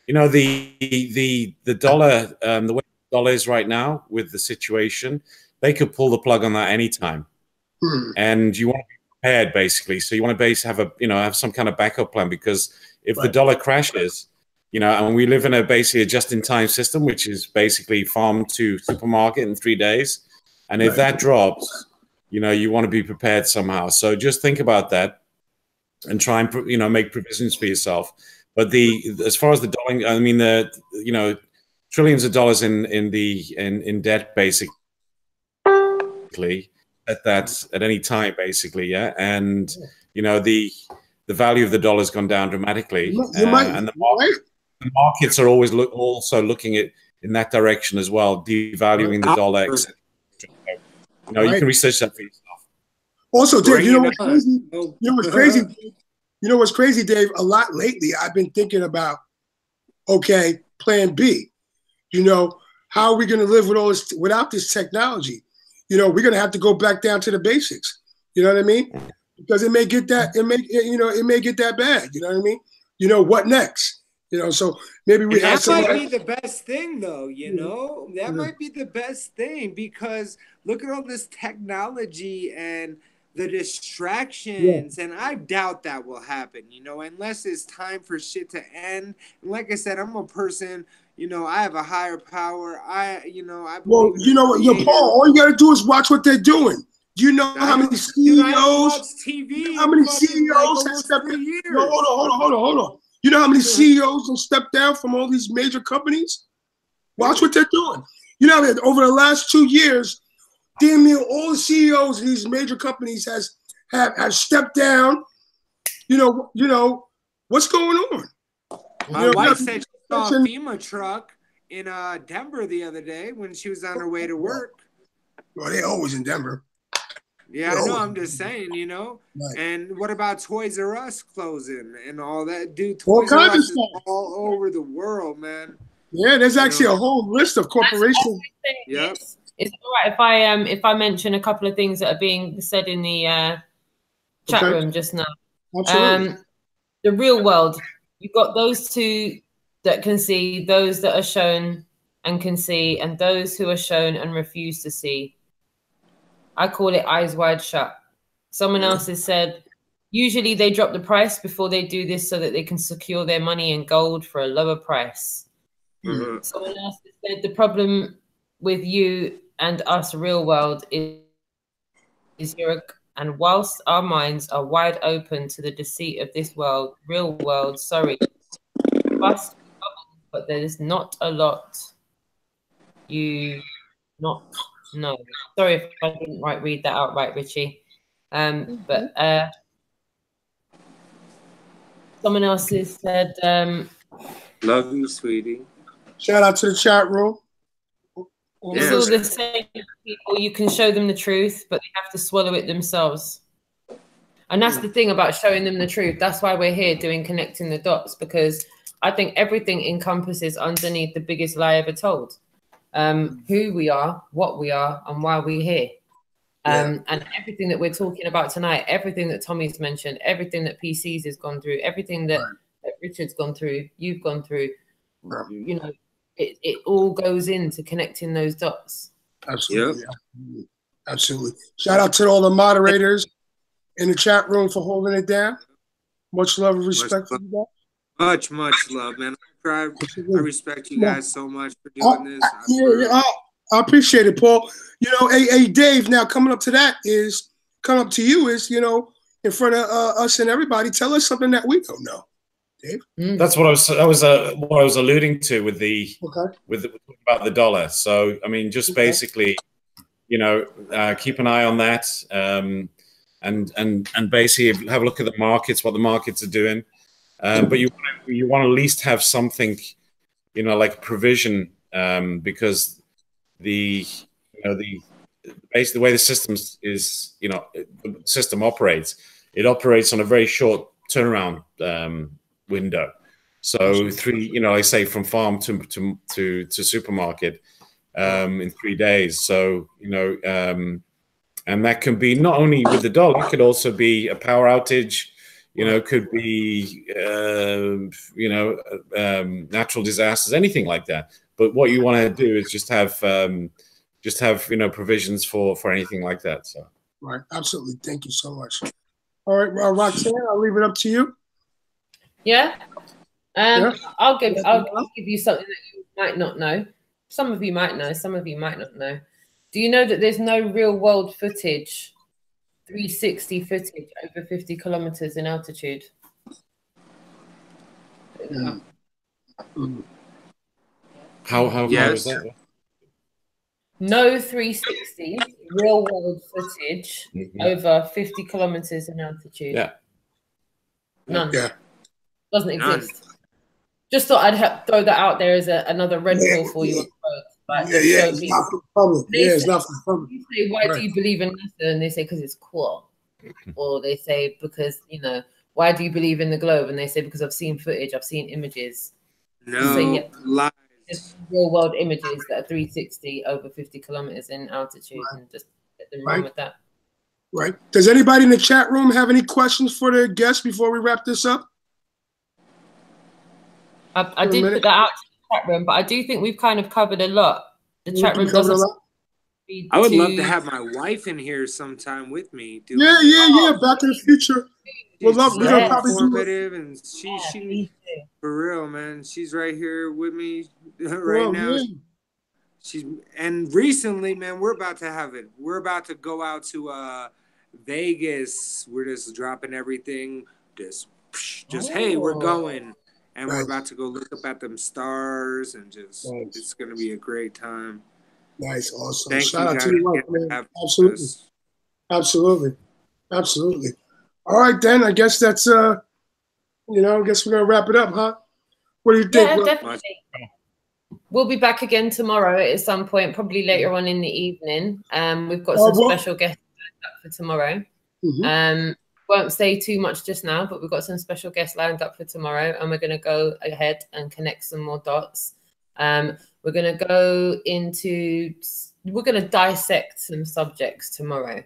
The dollar, the way the dollar is right now with the situation, they could pull the plug on that anytime, and you want to be prepared basically. So you want to have some kind of backup plan, because if the dollar crashes, and we live in basically a just-in-time system, which is basically farm to supermarket in 3 days, and if that drops, you want to be prepared somehow. So just think about that and try and, make provisions for yourself. But as far as the dollar, I mean, trillions of dollars in debt, basically, at any time, basically. Yeah. And, the value of the dollar has gone down dramatically. And the markets are always also looking in that direction as well, devaluing the dollar, etc. You can research that for yourself. Also, Dave, you know what's crazy? What's crazy, Dave? A lot lately, I've been thinking about, okay, plan B. How are we going to live with all this without this technology? We're going to have to go back down to the basics. You know what I mean? Because it may get that, it may get that bad. You know what I mean? What next? So maybe we have that might be the best thing, though. That might be the best thing, because look at all this technology and the distractions, and I doubt that will happen. Unless it's time for shit to end. And like I said, I'm a person. I have a higher power. Paul, all you gotta do is watch what they're doing. Do you know how many CEOs? How many CEOs have stepped down? No, hold on. You know how many CEOs have stepped down from all these major companies? Watch what they're doing. Over the last 2 years, damn near all the CEOs of these major companies have stepped down. What's going on? My wife said she saw a FEMA truck in Denver the other day when she was on her way to work. Well, they're always in Denver. Yeah, I know. I'm just saying, Right. And what about Toys R Us closing and all that? Dude, Toys R Us is all over the world, man. Yeah, there's actually a whole list of corporations. Yep. It's all right if I mention a couple of things that are being said in the chat room just now. Absolutely. The real world, you've got those two that can see, those that are shown and can see, and those who are shown and refuse to see. I call it eyes wide shut. Someone else has said, usually they drop the price before they do this so that they can secure their money in gold for a lower price. Someone else has said, the problem with you and us real world is and whilst our minds are wide open to the deceit of this world, real world, sorry, but there's not a lot you not know. Sorry if I didn't read that out right, Richie. But someone else has said, love you, sweetie. Shout out to the chat room. It's all the same people. You can show them the truth, but they have to swallow it themselves. And that's the thing about showing them the truth. That's why we're here doing Connecting the Dots, because I think everything encompasses underneath the biggest lie ever told. Who we are, what we are, and why we're here. And everything that we're talking about tonight, everything that Tommy's mentioned, everything that PC's has gone through, everything that Richard's gone through, you've gone through, you know, it all goes into connecting those dots. Absolutely. Yep. Absolutely. Shout out to all the moderators in the chat room for holding it down. Much love and respect for you guys. Much love, man. I respect you guys so much for doing this. I appreciate it, Paul. You know, hey, Dave, now coming up to that is come up to you is, you know, in front of us and everybody, tell us something that we don't know. Dave? That's what I was what I was alluding to with the about the dollar. So I mean, just basically, you know, keep an eye on that, and basically have a look at the markets, what the markets are doing. But you want to at least have something, you know, like provision, because basically the way the system is, you know, the system operates, it operates on a very short turnaround window. So you know, I say from farm to supermarket in 3 days. So, you know, and that can be not only with the dollar, it could also be a power outage, you know, could be, you know, natural disasters, anything like that. But what you want to do is just have, you know, provisions for anything like that. So. Right. Absolutely. Thank you so much. All right, Roxanne, I'll leave it up to you. Yeah. I'll give you something that you might not know. Some of you might know, some of you might not know. Do you know that there's no real world footage, 360 footage over 50 kilometers in altitude? How is that? No 360 real world footage over 50 kilometers in altitude. Yeah. None. Yeah. Doesn't exist. Just thought I'd throw that out there as another red pill for you. It's not for the public. It's not for the public. You say, why do you believe in NASA? And they say, because it's cool. Or they say, because, you know, why do you believe in the globe? And they say, because I've seen footage, I've seen images. No, lies. Just real world images that are 360 over 50 kilometers in altitude, and just get them wrong with that. Right. Does anybody in the chat room have any questions for the guests before we wrap this up? I did put that out to the chat room, but I do think we've kind of covered a lot. The chat room doesn't. I would love to have my wife in here sometime with me. Yeah. Back in the future. We'll love. We're gonna probably informative, and she for real, man. She's right here with me right now. And recently, man, we're about to have it. We're about to go out to Vegas. We're just dropping everything. Just hey, we're going. And we're about to go look up at them stars, and just it's going to be a great time. Nice, awesome. Thank Shout you out to you, man. Absolutely. All right, then. I guess that's you know, I guess we're gonna wrap it up, huh? What do you think? Yeah, definitely. We'll be back again tomorrow at some point, probably later on in the evening. We've got some special guests lined up for tomorrow. Won't say too much just now, but we've got some special guests lined up for tomorrow, and we're going to go ahead and connect some more dots. We're going to dissect some subjects tomorrow.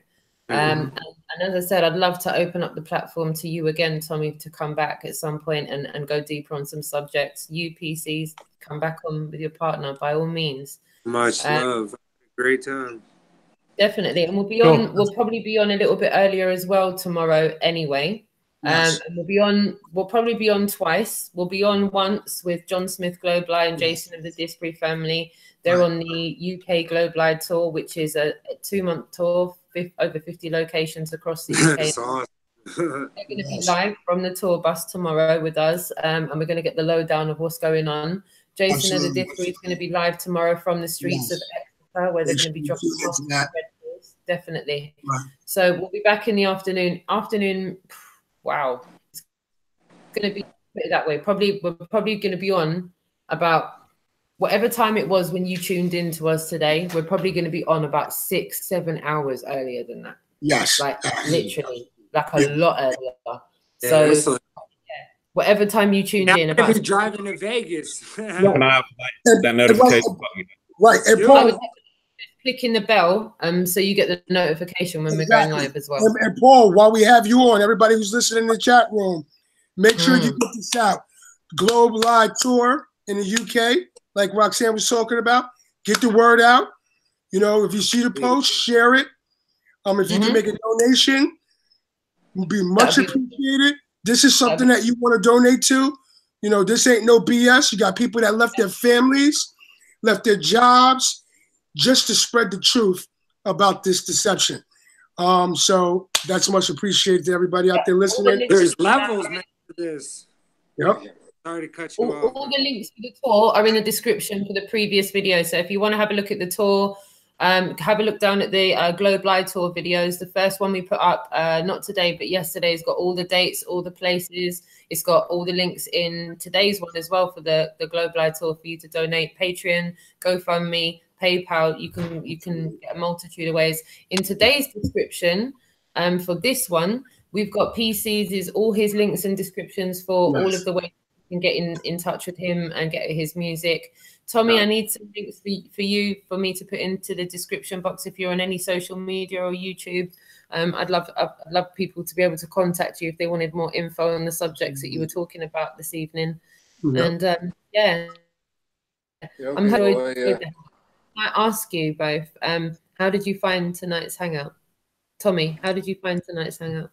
And as I said, I'd love to open up the platform to you again, Tommy, to come back at some point and go deeper on some subjects. You PCs, come back on with your partner by all means. Much love. Great time. Definitely, and we'll be on. We'll probably be on a little bit earlier as well tomorrow, anyway. And we'll probably be on twice. We'll be on once with John Smith Globelite and Jason of the Disbury family. They're on the UK Globelite tour, which is a 2-month tour, over 50 locations across the UK. Awesome. They're going to be live from the tour bus tomorrow with us, and we're going to get the lowdown of what's going on. Jason of the Disbury is going to be live tomorrow from the streets of Exeter, where they're going to be dropping off red balls. Definitely. So we'll be back in the afternoon. Wow, it's going to be that way. We're probably going to be on about whatever time it was when you tuned in to us today. We're probably going to be on about 6-7 hours earlier than that. Yes, like literally, like a lot earlier. So whatever time you tuned in, about be driving to Vegas. That notification button. Right, and Paul, clicking the bell, so you get the notification when we're going live as well. And Paul, while we have you on, everybody who's listening in the chat room, make sure you get this out. Globe Live Tour in the UK, like Roxanne was talking about. Get the word out. You know, if you see the post, share it. If you can make a donation, it would be much appreciated. This is something that you want to donate to. You know, this ain't no BS. You got people that left their families, left their jobs, just to spread the truth about this deception. So that's much appreciated to everybody out there listening. There's levels, man, to this. Yep. Sorry to cut you off. All the links for the tour are in the description for the previous video. So if you want to have a look at the tour, have a look down at the Globe Live tour videos. The first one we put up, not today, but yesterday, has got all the dates, all the places. It's got all the links in today's one as well for the Globe Live tour for you to donate. Patreon, GoFundMe, PayPal. You can get a multitude of ways. In today's description, for this one, we've got PC's is all his links and descriptions for all of the ways you can get in touch with him and get his music. Tommy, I need some links for me to put into the description box if you're on any social media or YouTube. I'd love people to be able to contact you if they wanted more info on the subjects that you were talking about this evening. And I'm happy. I ask you both, how did you find tonight's hangout? Tommy, how did you find tonight's hangout?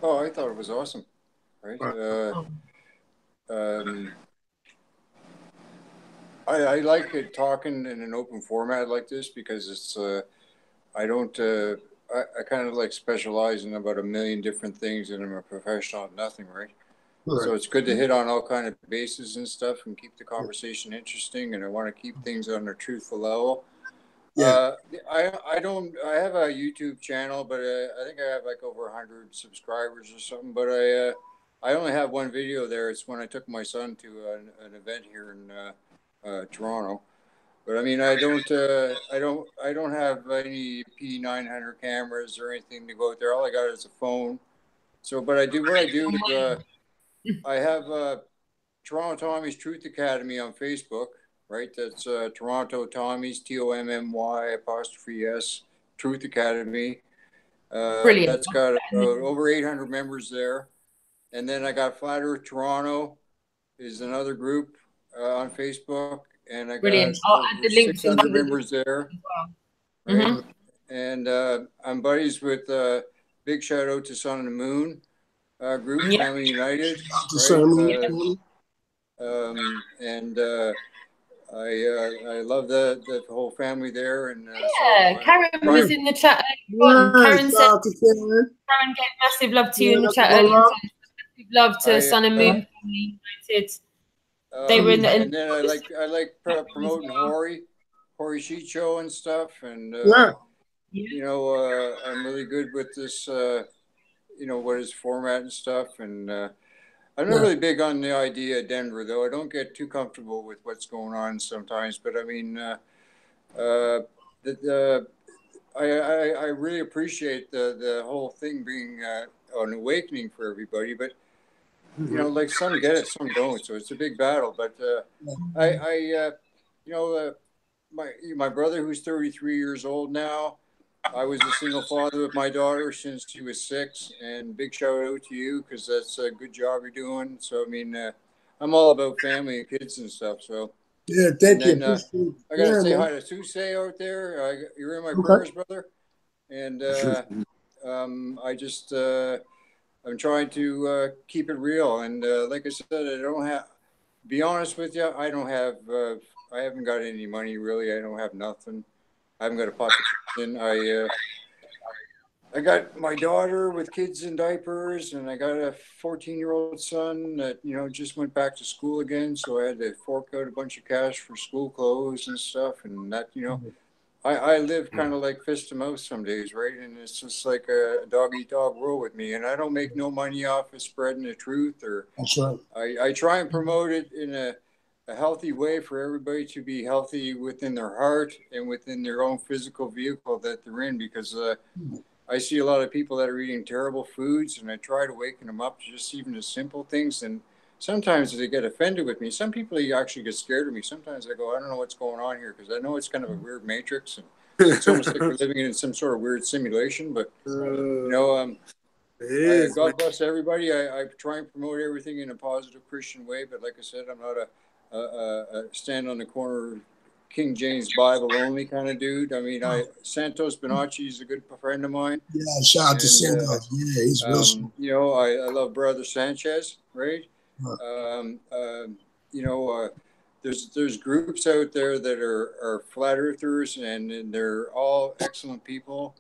Oh, I thought it was awesome. Right. I like it talking in an open format like this because it's I kind of like specialize in about 1 million different things, and I'm a professional at nothing, right? So it's good to hit on all kind of bases and stuff and keep the conversation interesting, and I want to keep things on a truthful level. I have a YouTube channel, but I think I have like over 100 subscribers or something, but I only have one video there. It's when I took my son to an event here in Toronto. But I mean, I don't have any P900 cameras or anything to go out there. All I got is a phone. So, but what I do is I have Toronto Tommy's Truth Academy on Facebook, right? That's Toronto Tommy's, TOMMY''S Truth Academy. Brilliant. That's got over 800 members there. And then I got Flat Earth Toronto is another group on Facebook. And I got I'll add the links 600 members there. Right? And I'm buddies with big shout out to Sun and the Moon group, Family United. Right? I love the whole family there. And Karen was in the chat. Karen said, Karen gave massive love to you in the chat earlier. Massive love to Sun and Moon Family United. They were in the, and then I like promoting Hori Sheet Show and stuff, and you know, I'm really good with this, you know, what is format and stuff, and I'm not really big on the idea of Denver, though. I don't get too comfortable with what's going on sometimes, but I mean, I really appreciate the whole thing being an awakening for everybody, but. You know, like some get it, some don't. So it's a big battle. But you know, my brother, who's 33 years old now, I was a single father with my daughter since she was 6. And big shout out to you because that's a good job you're doing. So I mean, I'm all about family and kids and stuff. So thank you. I gotta say hi to Suse out there. You're in my prayers, brother. And I just. I'm trying to keep it real, and like I said, I don't have. Be honest with you, I don't have. I haven't got any money really. I don't have nothing. I haven't got a population. I got my daughter with kids in diapers, and I got a 14-year-old son that just went back to school again. So I had to fork out a bunch of cash for school clothes and stuff, and that I live kind of like fist to mouth some days, right? And it's just like a dog-eat-dog world with me. And I don't make no money off of spreading the truth. That's right. I try and promote it in a healthy way for everybody to be healthy within their heart and within their own physical vehicle that they're in. Because I see a lot of people that are eating terrible foods, and I try to waken them up to just even the simple things. And sometimes they get offended with me. Some people actually get scared of me. Sometimes I go, I don't know what's going on here, because I know it's kind of a weird matrix, and it's almost like we're living in some sort of weird simulation. But God bless everybody. I try and promote everything in a positive Christian way. But like I said, I'm not a stand on the corner King James Bible only kind of dude. I mean, Santos Bonacci is a good friend of mine. Yeah, shout out to Santos. Yeah, he's real. I love Brother Sanchez, right? There's groups out there that are flat earthers, and they're all excellent people.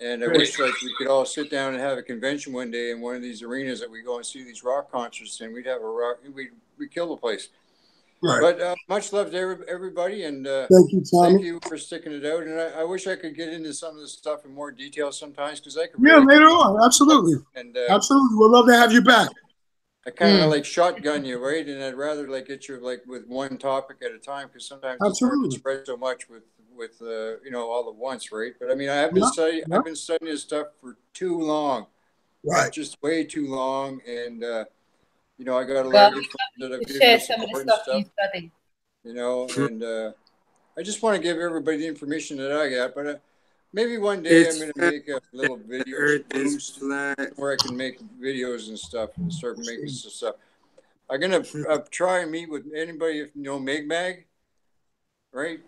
And I wish like we could all sit down and have a convention one day in one of these arenas that we go and see these rock concerts, and we'd have a rock, we kill the place. Right. But much love to everybody, and thank you, Tommy. Thank you for sticking it out. And I wish I could get into some of this stuff in more detail sometimes, because I could. Really later on, absolutely. And absolutely, we'd love to have you back. I kind of like shotgun you, right? And I'd rather like get you like with one topic at a time, because sometimes it's hard to spread so much with you know, all at once, right? But I mean, I've been studying this stuff for too long, right? Just way too long, and you know, I got a lot of good friends that have given me some important stuff. You know, and I just want to give everybody the information that I got, but maybe one day I'm going to make a little video boost where I can make videos and stuff and start making some stuff. I'm going to try and meet with anybody, if you know Meg, right?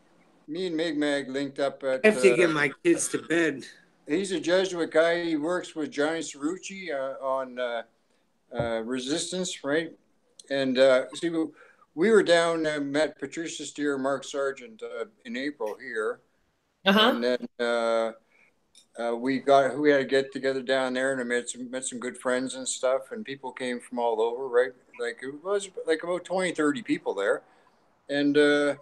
Me and Meg linked up at... I have to get my kids to bed. He's a Jesuit guy. He works with Johnny Cerrucci on resistance, right? And see, we were down and met Patricia Steer, Mark Sargent in April here. And then we had to get together down there, and I met some good friends and stuff, and people came from all over, right? Like it was like about 20, 30 people there. And it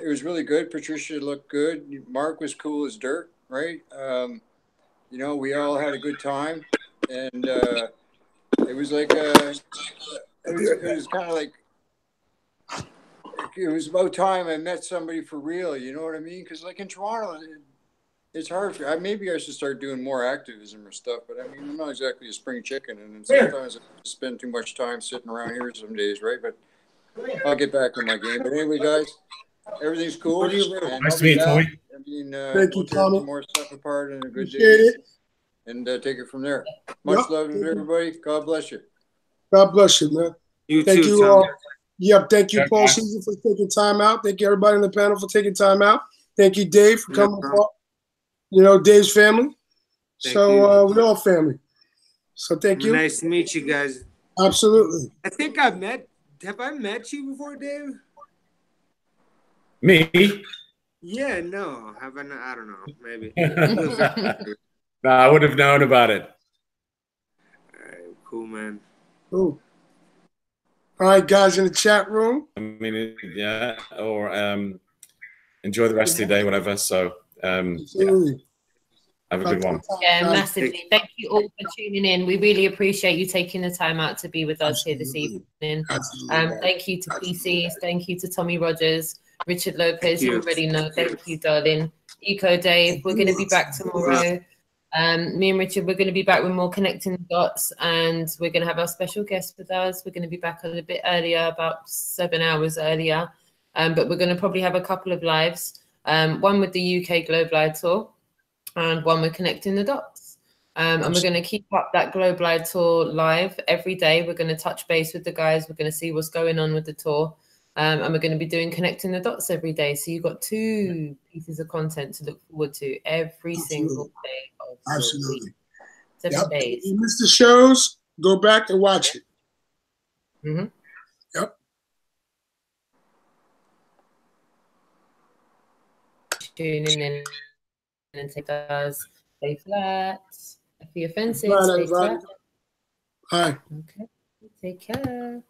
was really good. Patricia looked good. Mark was cool as dirt, right? You know, we all had a good time, and it was like it was kind of like it was about time I met somebody for real. You know what I mean? Because like in Toronto, it's hard for. Maybe I should start doing more activism or stuff. But I mean, I'm not exactly a spring chicken, and sometimes I spend too much time sitting around here some days, right? But I'll get back on my game. But anyway, guys, everything's cool. Nice to meet you, Tommy. I mean, thank you, Tommy. More stuff apart in a good day. It. And take it from there. Much love to everybody. God bless you. God bless you, man. Thank you all. Yep, thank you, Paul Caesar, for taking time out. Thank you, everybody on the panel, for taking time out. Thank you, Dave, for coming. You know, Dave's family. So we're all family. So thank you. Nice to meet you guys. Absolutely. I think have I met you before, Dave? Me? Yeah, no. Have I not? I don't know. Maybe. No, I would have known about it. All right, cool, man. Cool. All right, guys in the chat room. I mean, yeah, or enjoy the rest of your day, whatever. So, yeah. Have a good one. Yeah, massively. Thank you all for tuning in. We really appreciate you taking the time out to be with us here this evening. Thank you to PCs. Thank you to Tommy Rogers, Richard Lopez, you already know. Thank you, darling. Eco Dave, we're going to be back tomorrow. Me and Richard, we're going to be back with more Connecting the Dots, and we're going to have our special guest with us. We're going to be back a little bit earlier, about 7 hours earlier. But we're going to probably have a couple of lives, one with the UK Globe Live Tour and one with Connecting the Dots. And we're going to keep up that Globe Live Tour live every day. We're going to touch base with the guys. We're going to see what's going on with the tour. And we're going to be doing Connecting the Dots every day. So you've got 2 pieces of content to look forward to every single day of the week. 7 days. If you missed the shows, go back and watch it. Yep. Tuning in and take us. Stay flat. If you're offensive, stay flat. Bye. Okay. Take care.